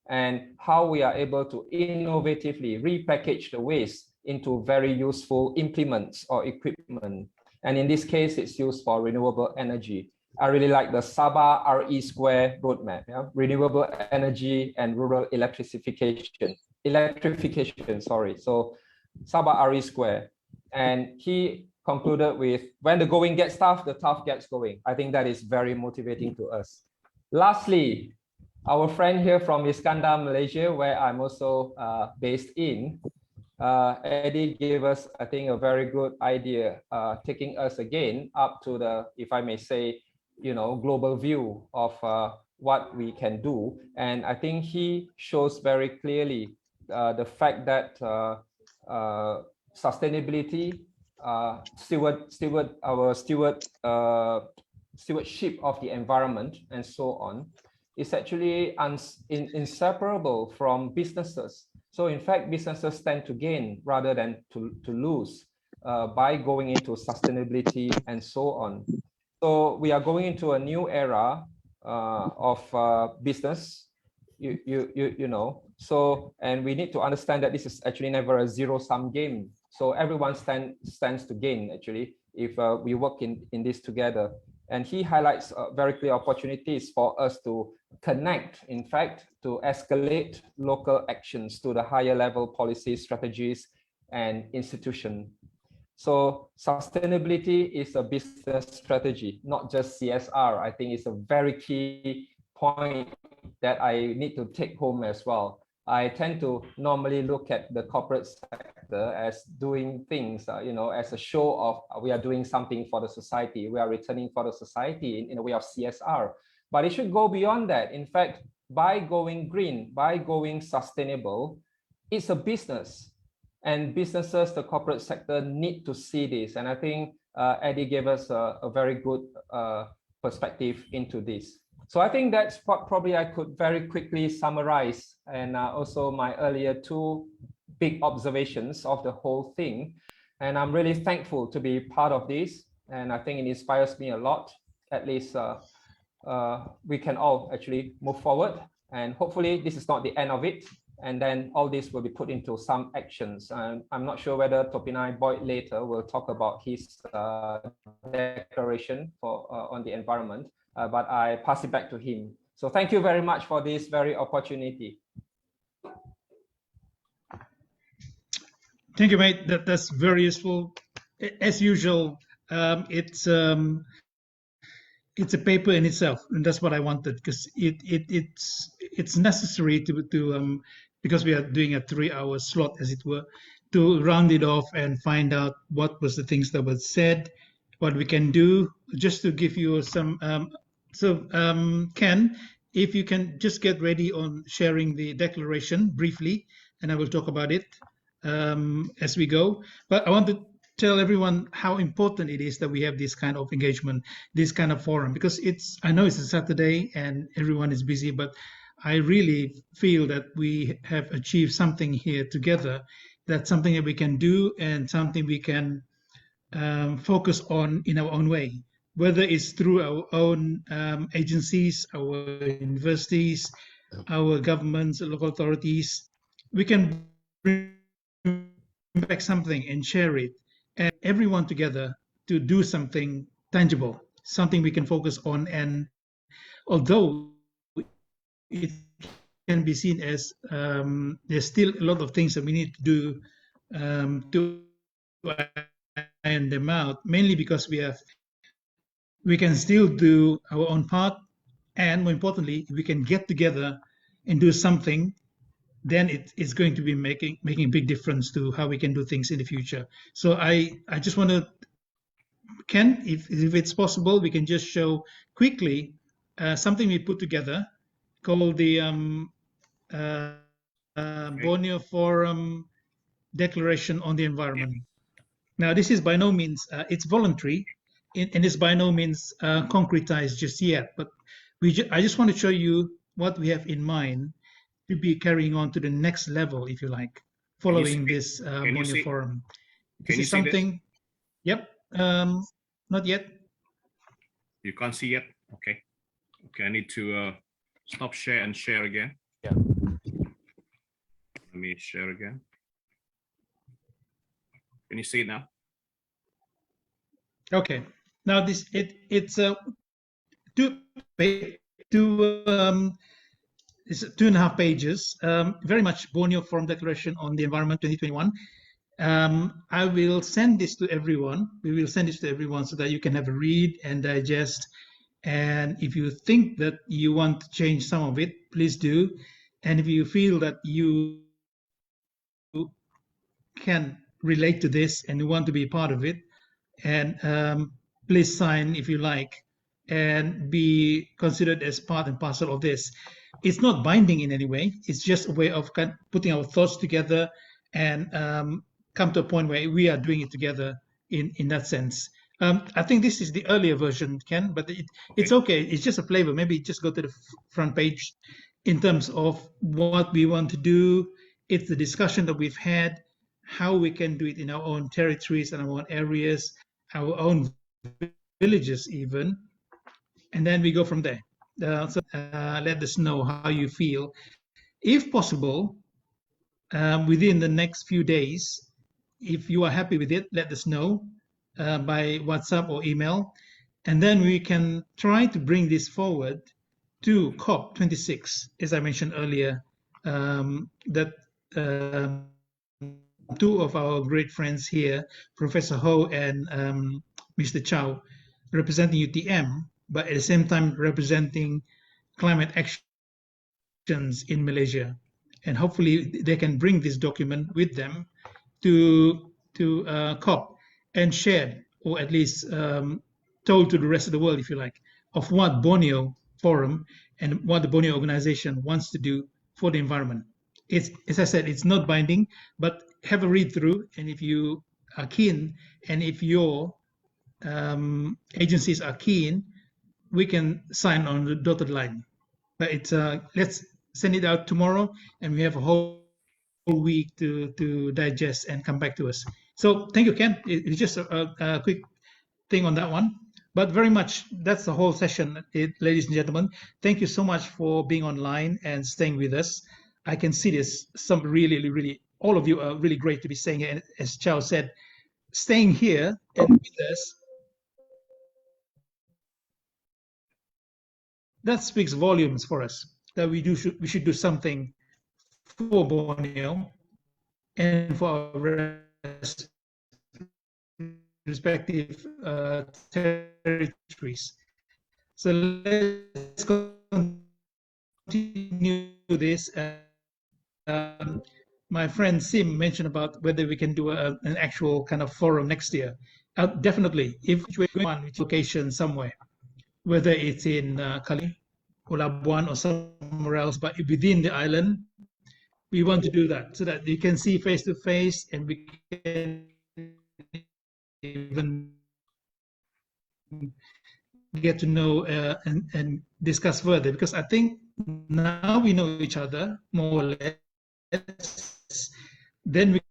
and how we are able to innovatively repackage the waste into very useful implements or equipment. And in this case, it's used for renewable energy. I really like the Sabah RE Square roadmap, renewable energy and rural electrification, sorry. So Sabah RE Square. And he concluded with, when the going gets tough, the tough gets going. I think that is very motivating to us. Lastly, our friend here from Iskandar, Malaysia, where I'm also based in, Eddie gave us, I think, a very good idea, taking us again up to the, if I may say, global view of what we can do. And I think he shows very clearly the fact that sustainability, stewardship of the environment and so on is actually inseparable from businesses. So in fact, businesses tend to gain rather than to lose by going into sustainability and so on. So we are going into a new era of business, so, and we need to understand that this is actually never a zero-sum game. So everyone stands to gain actually. if we work in this together. And he highlights very clear opportunities for us to connect, in fact, to escalate local actions to the higher level policy strategies and institution. So sustainability is a business strategy, not just CSR. I think it's a very key point that I need to take home as well. I tend to normally look at the corporate sector as doing things, as a show of we are doing something for the society. We are returning for the society in a way of CSR. But it should go beyond that. In fact, by going green, by going sustainable, it's a business. And businesses, the corporate sector need to see this. And I think Eddie gave us a very good perspective into this. So I think that's what probably I could very quickly summarize, and also my earlier two big observations of the whole thing. And I'm really thankful to be part of this. And I think it inspires me a lot. At least we can all actually move forward. And hopefully this is not the end of it. And then all this will be put into some actions. I'm not sure whether Topinai Boyd later will talk about his declaration on the environment. But I pass it back to him. So thank you very much for this very opportunity. Thank you, mate. That's very useful. As usual, it's a paper in itself, and that's what I wanted, because it's necessary to because we are doing a 3-hour slot, as it were, to round it off and find out what was the things that were said, what we can do, just to give you some. Ken, if you can just get ready on sharing the declaration briefly, and I will talk about it as we go. But I want to tell everyone how important it is that we have this kind of engagement, this kind of forum, because I know it's a Saturday and everyone is busy, but I really feel that we have achieved something here together. That's something that we can do and something we can focus on in our own way, whether it's through our own agencies, our universities, our governments, local authorities. We can bring back something and share it, and everyone together to do something tangible, something we can focus on. And although it can be seen as there's still a lot of things that we need to do to iron them out, mainly because we can still do our own part, and more importantly, if we can get together and do something, then it's going to be making a big difference to how we can do things in the future. So I just want to, Ken, if it's possible, we can just show quickly something we put together called the Borneo Forum Declaration on the Environment. Now, this is by no means, it's voluntary, and it's by no means concretized just yet, but I just want to show you what we have in mind to be carrying on to the next level, if you like, following this Borneo Forum. This is something, yep, not yet. You can't see yet? Okay. Okay, I need to stop share and share again. Yeah. Let me share again. Can you see it now? Okay. Now it's 2.5 pages. Very much Borneo Forum Declaration on the Environment 2021. I will send this to everyone. We will send this to everyone so that you can have a read and digest. And if you think that you want to change some of it, please do. And if you feel that you can relate to this and you want to be part of it, and please sign if you like and be considered as part and parcel of this. It's not binding in any way. It's just a way of putting our thoughts together and come to a point where we are doing it together in that sense. I think this is the earlier version, Ken, but it's okay. It's just a flavor. Maybe just go to the front page in terms of what we want to do. It's the discussion that we've had, how we can do it in our own territories and our own areas, our own villages even, and then we go from there. Let us know how you feel. If possible, within the next few days, if you are happy with it, let us know. by WhatsApp or email, and then we can try to bring this forward to COP26, as I mentioned earlier, that two of our great friends here, Professor Ho and Mr. Chow, representing UTM, but at the same time representing climate actions in Malaysia. And hopefully they can bring this document with them to COP and share, or at least told to the rest of the world, if you like, of what Borneo Forum and what the Borneo organization wants to do for the environment. It's, as I said, it's not binding, but have a read through, and if you are keen, and if your agencies are keen, we can sign on the dotted line. But it's let's send it out tomorrow, and we have a whole week to digest and come back to us. So thank you, Ken. It's just a quick thing on that one. But very much, that's the whole session, ladies and gentlemen. Thank you so much for being online and staying with us. I can see this. Some really, all of you are really great to be staying here. And as Chow said, staying here and with us, that speaks volumes for us. That we should do something for Borneo and for our respective territories. So let's continue this. My friend Sim mentioned about whether we can do an actual kind of forum next year. Definitely, if we're going on with location somewhere, whether it's in Kali or Labuan or somewhere else, but within the island, we want to do that so that you can see face to face, and we can even get to know and discuss further, because I think now we know each other more or less, then we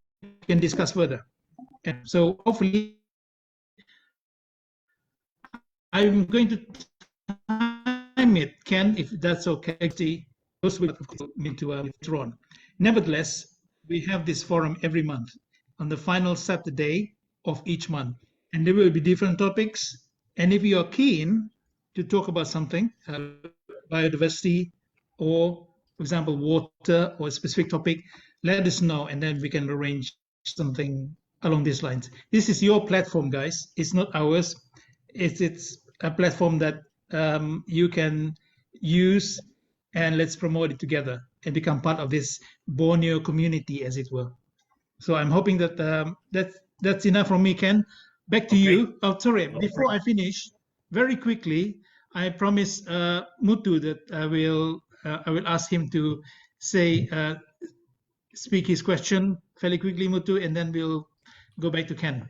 can discuss further. And so hopefully I'm going to time it, Ken, if that's okay. Those will need to withdraw. Nevertheless, we have this forum every month on the final Saturday of each month, and there will be different topics. And if you are keen to talk about something, biodiversity, or for example, water, or a specific topic, let us know, and then we can arrange something along these lines. This is your platform, guys. It's not ours. It's a platform that you can use, and let's promote it together and become part of this Borneo community, as it were. So I'm hoping that that's enough from me, Ken. Back to you. Oh, sorry. Before I finish, very quickly, I promise Mutu that I will ask him to speak his question fairly quickly, Mutu, and then we'll go back to Ken.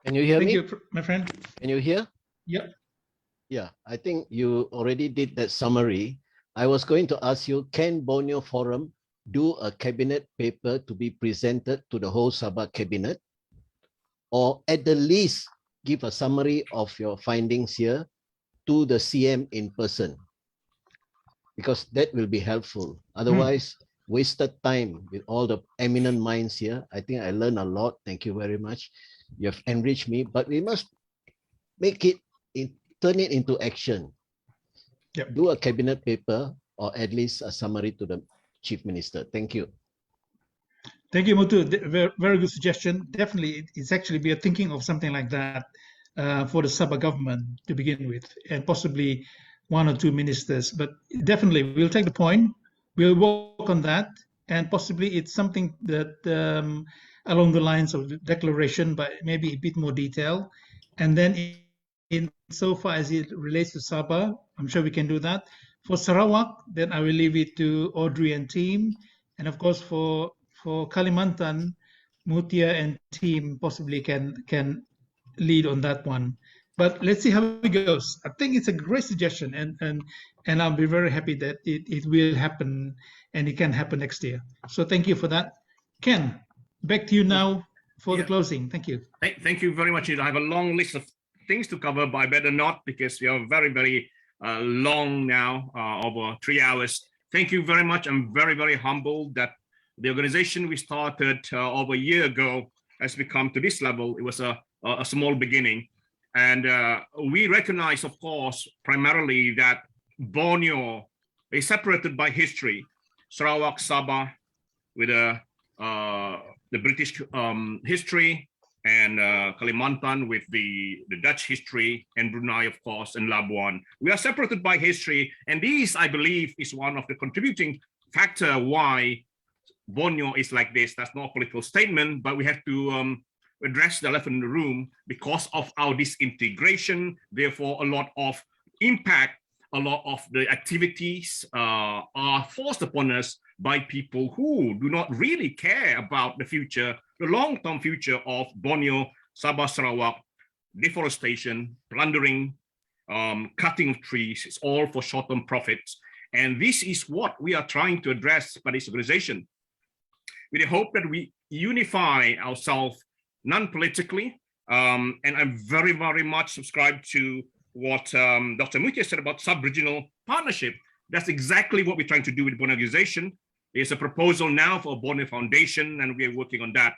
Can you hear me? Thank you, my friend. Can you hear? Yep. Yeah, I think you already did that summary. I was going to ask you, can Borneo Forum do a cabinet paper to be presented to the whole Sabah cabinet, or at the least give a summary of your findings here to the CM in person? Because that will be helpful. Otherwise, wasted time with all the eminent minds here. I think I learned a lot. Thank you very much. You have enriched me, but we must make it, turn it into action. Yep. Do a cabinet paper, or at least a summary to the Chief Minister. Thank you. Thank you, Mutu. Very good suggestion. Definitely, it's actually we are thinking of something like that for the Sabah government to begin with, and possibly one or two ministers. But definitely, we'll take the point. We'll work on that, and possibly it's something that along the lines of the declaration, but maybe a bit more detail. And then in so far as it relates to Sabah, I'm sure we can do that. For Sarawak, then I will leave it to Audrey and team. And of course, for Kalimantan, Mutia and team possibly can lead on that one. But let's see how it goes. I think it's a great suggestion, and I'll be very happy that it will happen, and it can happen next year. So thank you for that. Ken, back to you now for the closing. Thank you. Thank you very much. I have a long list of things to cover, but I better not, because we are very long now, over 3 hours. Thank you very much. I'm very humbled that the organization we started over a year ago has become to this level. It was a a small beginning. And we recognize, of course, primarily that Borneo is separated by history. Sarawak, Sabah, with the British history, and Kalimantan with the Dutch history, and Brunei, of course, and Labuan. We are separated by history, and this, I believe, is one of the contributing factor why Borneo is like this. That's not a political statement, but we have to address the elephant in the room because of our disintegration. Therefore, a lot of impact, a lot of the activities are forced upon us by people who do not really care about the future, the long-term future of Borneo, Sabah, Sarawak. Deforestation, plundering, cutting of trees, it's all for short-term profits. And this is what we are trying to address by this organization, with the hope that we unify ourselves non-politically. And I'm very, very much subscribed to what Dr. Mutia said about sub-regional partnership. That's exactly what we're trying to do with the Borneo organization. There's a proposal now for a Borneo Foundation, and we're working on that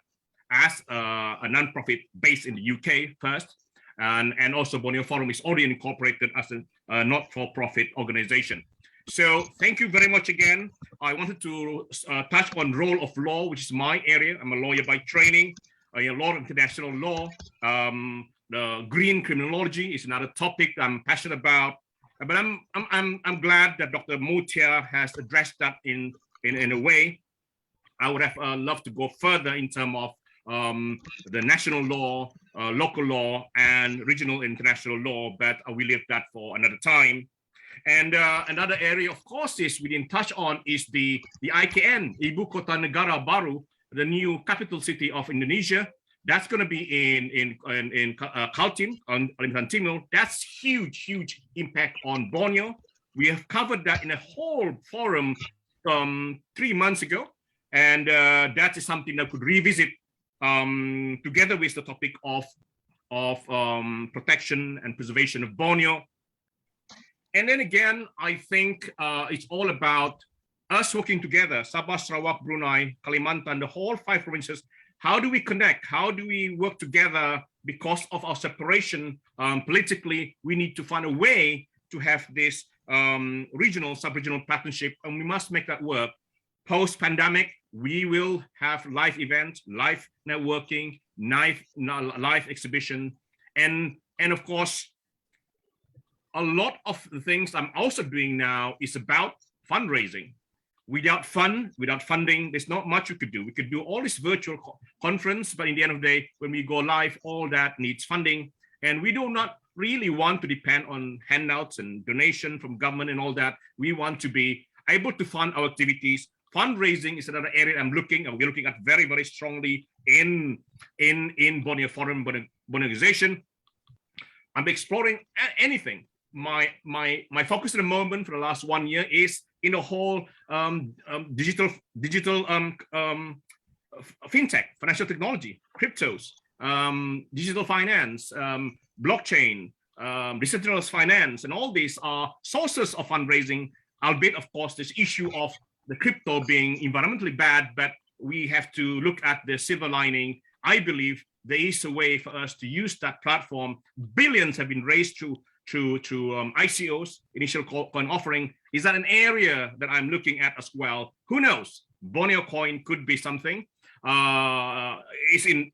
as a non-profit based in the UK first. And also Borneo Forum is already incorporated as a not-for-profit organization. So thank you very much again. I wanted to touch on role of law, which is my area. I'm a lawyer by training, a law of international law. The green criminology is another topic I'm passionate about. But I'm glad that Dr. Mutia has addressed that in a way. I would have loved to go further in terms of the national law, local law, and regional international law, but we leave that for another time. And another area, of course, is we didn't touch on is the IKN, Ibu Kota Negara Baru, the new capital city of Indonesia. That's going to be in Kaltim, on Kalimantan Timur. That's huge impact on Borneo. We have covered that in a whole forum 3 months ago, and that is something that could revisit together with the topic of protection and preservation of Borneo. And then again, I think it's all about us working together, Sabah, Sarawak, Brunei, Kalimantan, the whole 5 provinces. How do we connect? How do we work together? Because of our separation politically, we need to find a way to have this regional, sub-regional partnership, and we must make that work. Post-pandemic, we will have live events, live networking, live exhibition, and of course, a lot of the things I'm also doing now is about fundraising. Without funding, there's not much we could do. We could do all this virtual conference, but in the end of the day, when we go live, all that needs funding. And we do not really want to depend on handouts and donation from government and all that. We want to be able to fund our activities. Fundraising is another area we're looking at very, very strongly in Borneo Forum, Borneo organization. I'm exploring anything. My focus at the moment for the last 1 year is in the whole digital fintech, financial technology, cryptos, digital finance, blockchain, decentralized finance, and all these are sources of fundraising, albeit of course this issue of the crypto being environmentally bad, but we have to look at the silver lining. I believe there is a way for us to use that platform. Billions have been raised through ICOs, initial coin offering. Is that an area that I'm looking at as well? Who knows? Borneo coin could be something. It's in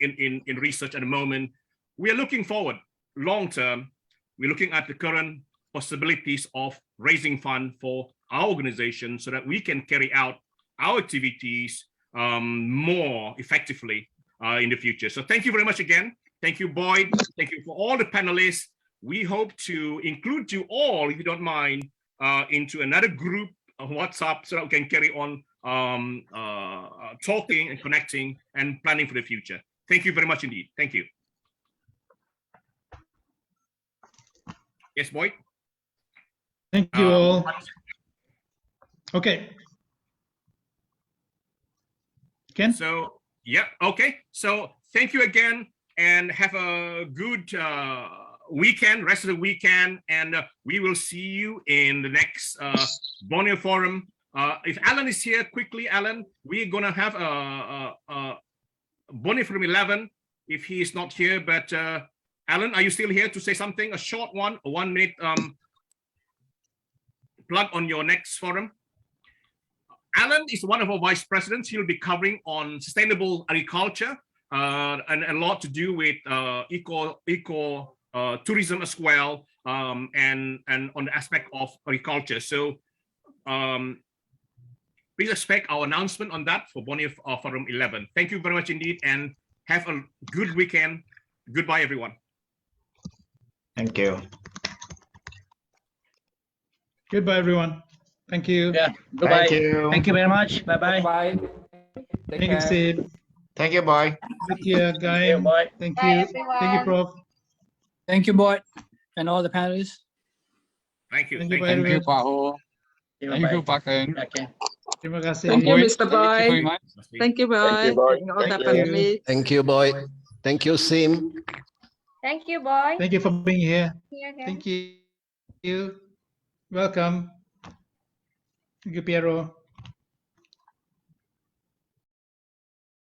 research at the moment. We are looking forward long term. We're looking at the current possibilities of raising funds for our organization so that we can carry out our activities more effectively in the future. So thank you very much again. Thank you, Boyd. Thank you for all the panelists. We hope to include you all, if you don't mind, into another group of WhatsApp so that we can carry on talking and connecting and planning for the future. Thank you very much indeed. Thank you. Yes, Boyd? Thank you all. Okay. Ken? So, yeah, okay. So thank you again and have a good weekend, rest of the weekend, and we will see you in the next Borneo Forum. If Alan is here, quickly, Alan, we're gonna have a Borneo Forum 11 if he is not here, but Alan, are you still here to say something? A short one, a 1 minute plug on your next forum. Alan is one of our vice presidents. He'll be covering on sustainable agriculture and a lot to do with eco tourism as well, and on the aspect of agriculture. So please expect our announcement on that for Borneo Forum 11. Thank you very much indeed, and have a good weekend. Goodbye, everyone. Thank you. Goodbye, everyone. Thank you. Yeah. Goodbye. Thank you. Thank you very much. Bye bye. Bye. Thank you, Sid. Thank you, boy. Thank you, Guy. Bye. Thank Bye, you. Thank you, everyone. Prof. Thank you, boy, and all the panelists. Thank you. Thank you, Thank you. Pak Pak Ho. Thank you, Pak Keng. Okay. Terima kasih. Thank you, Boy, Mr. thank you very Boy. much. Thank you, Boy. And all the panelists. Thank you, boy. Thank you, Sim. Thank you, boy. Thank you for being here. See you again. Thank you. Welcome. Thank you, Piero.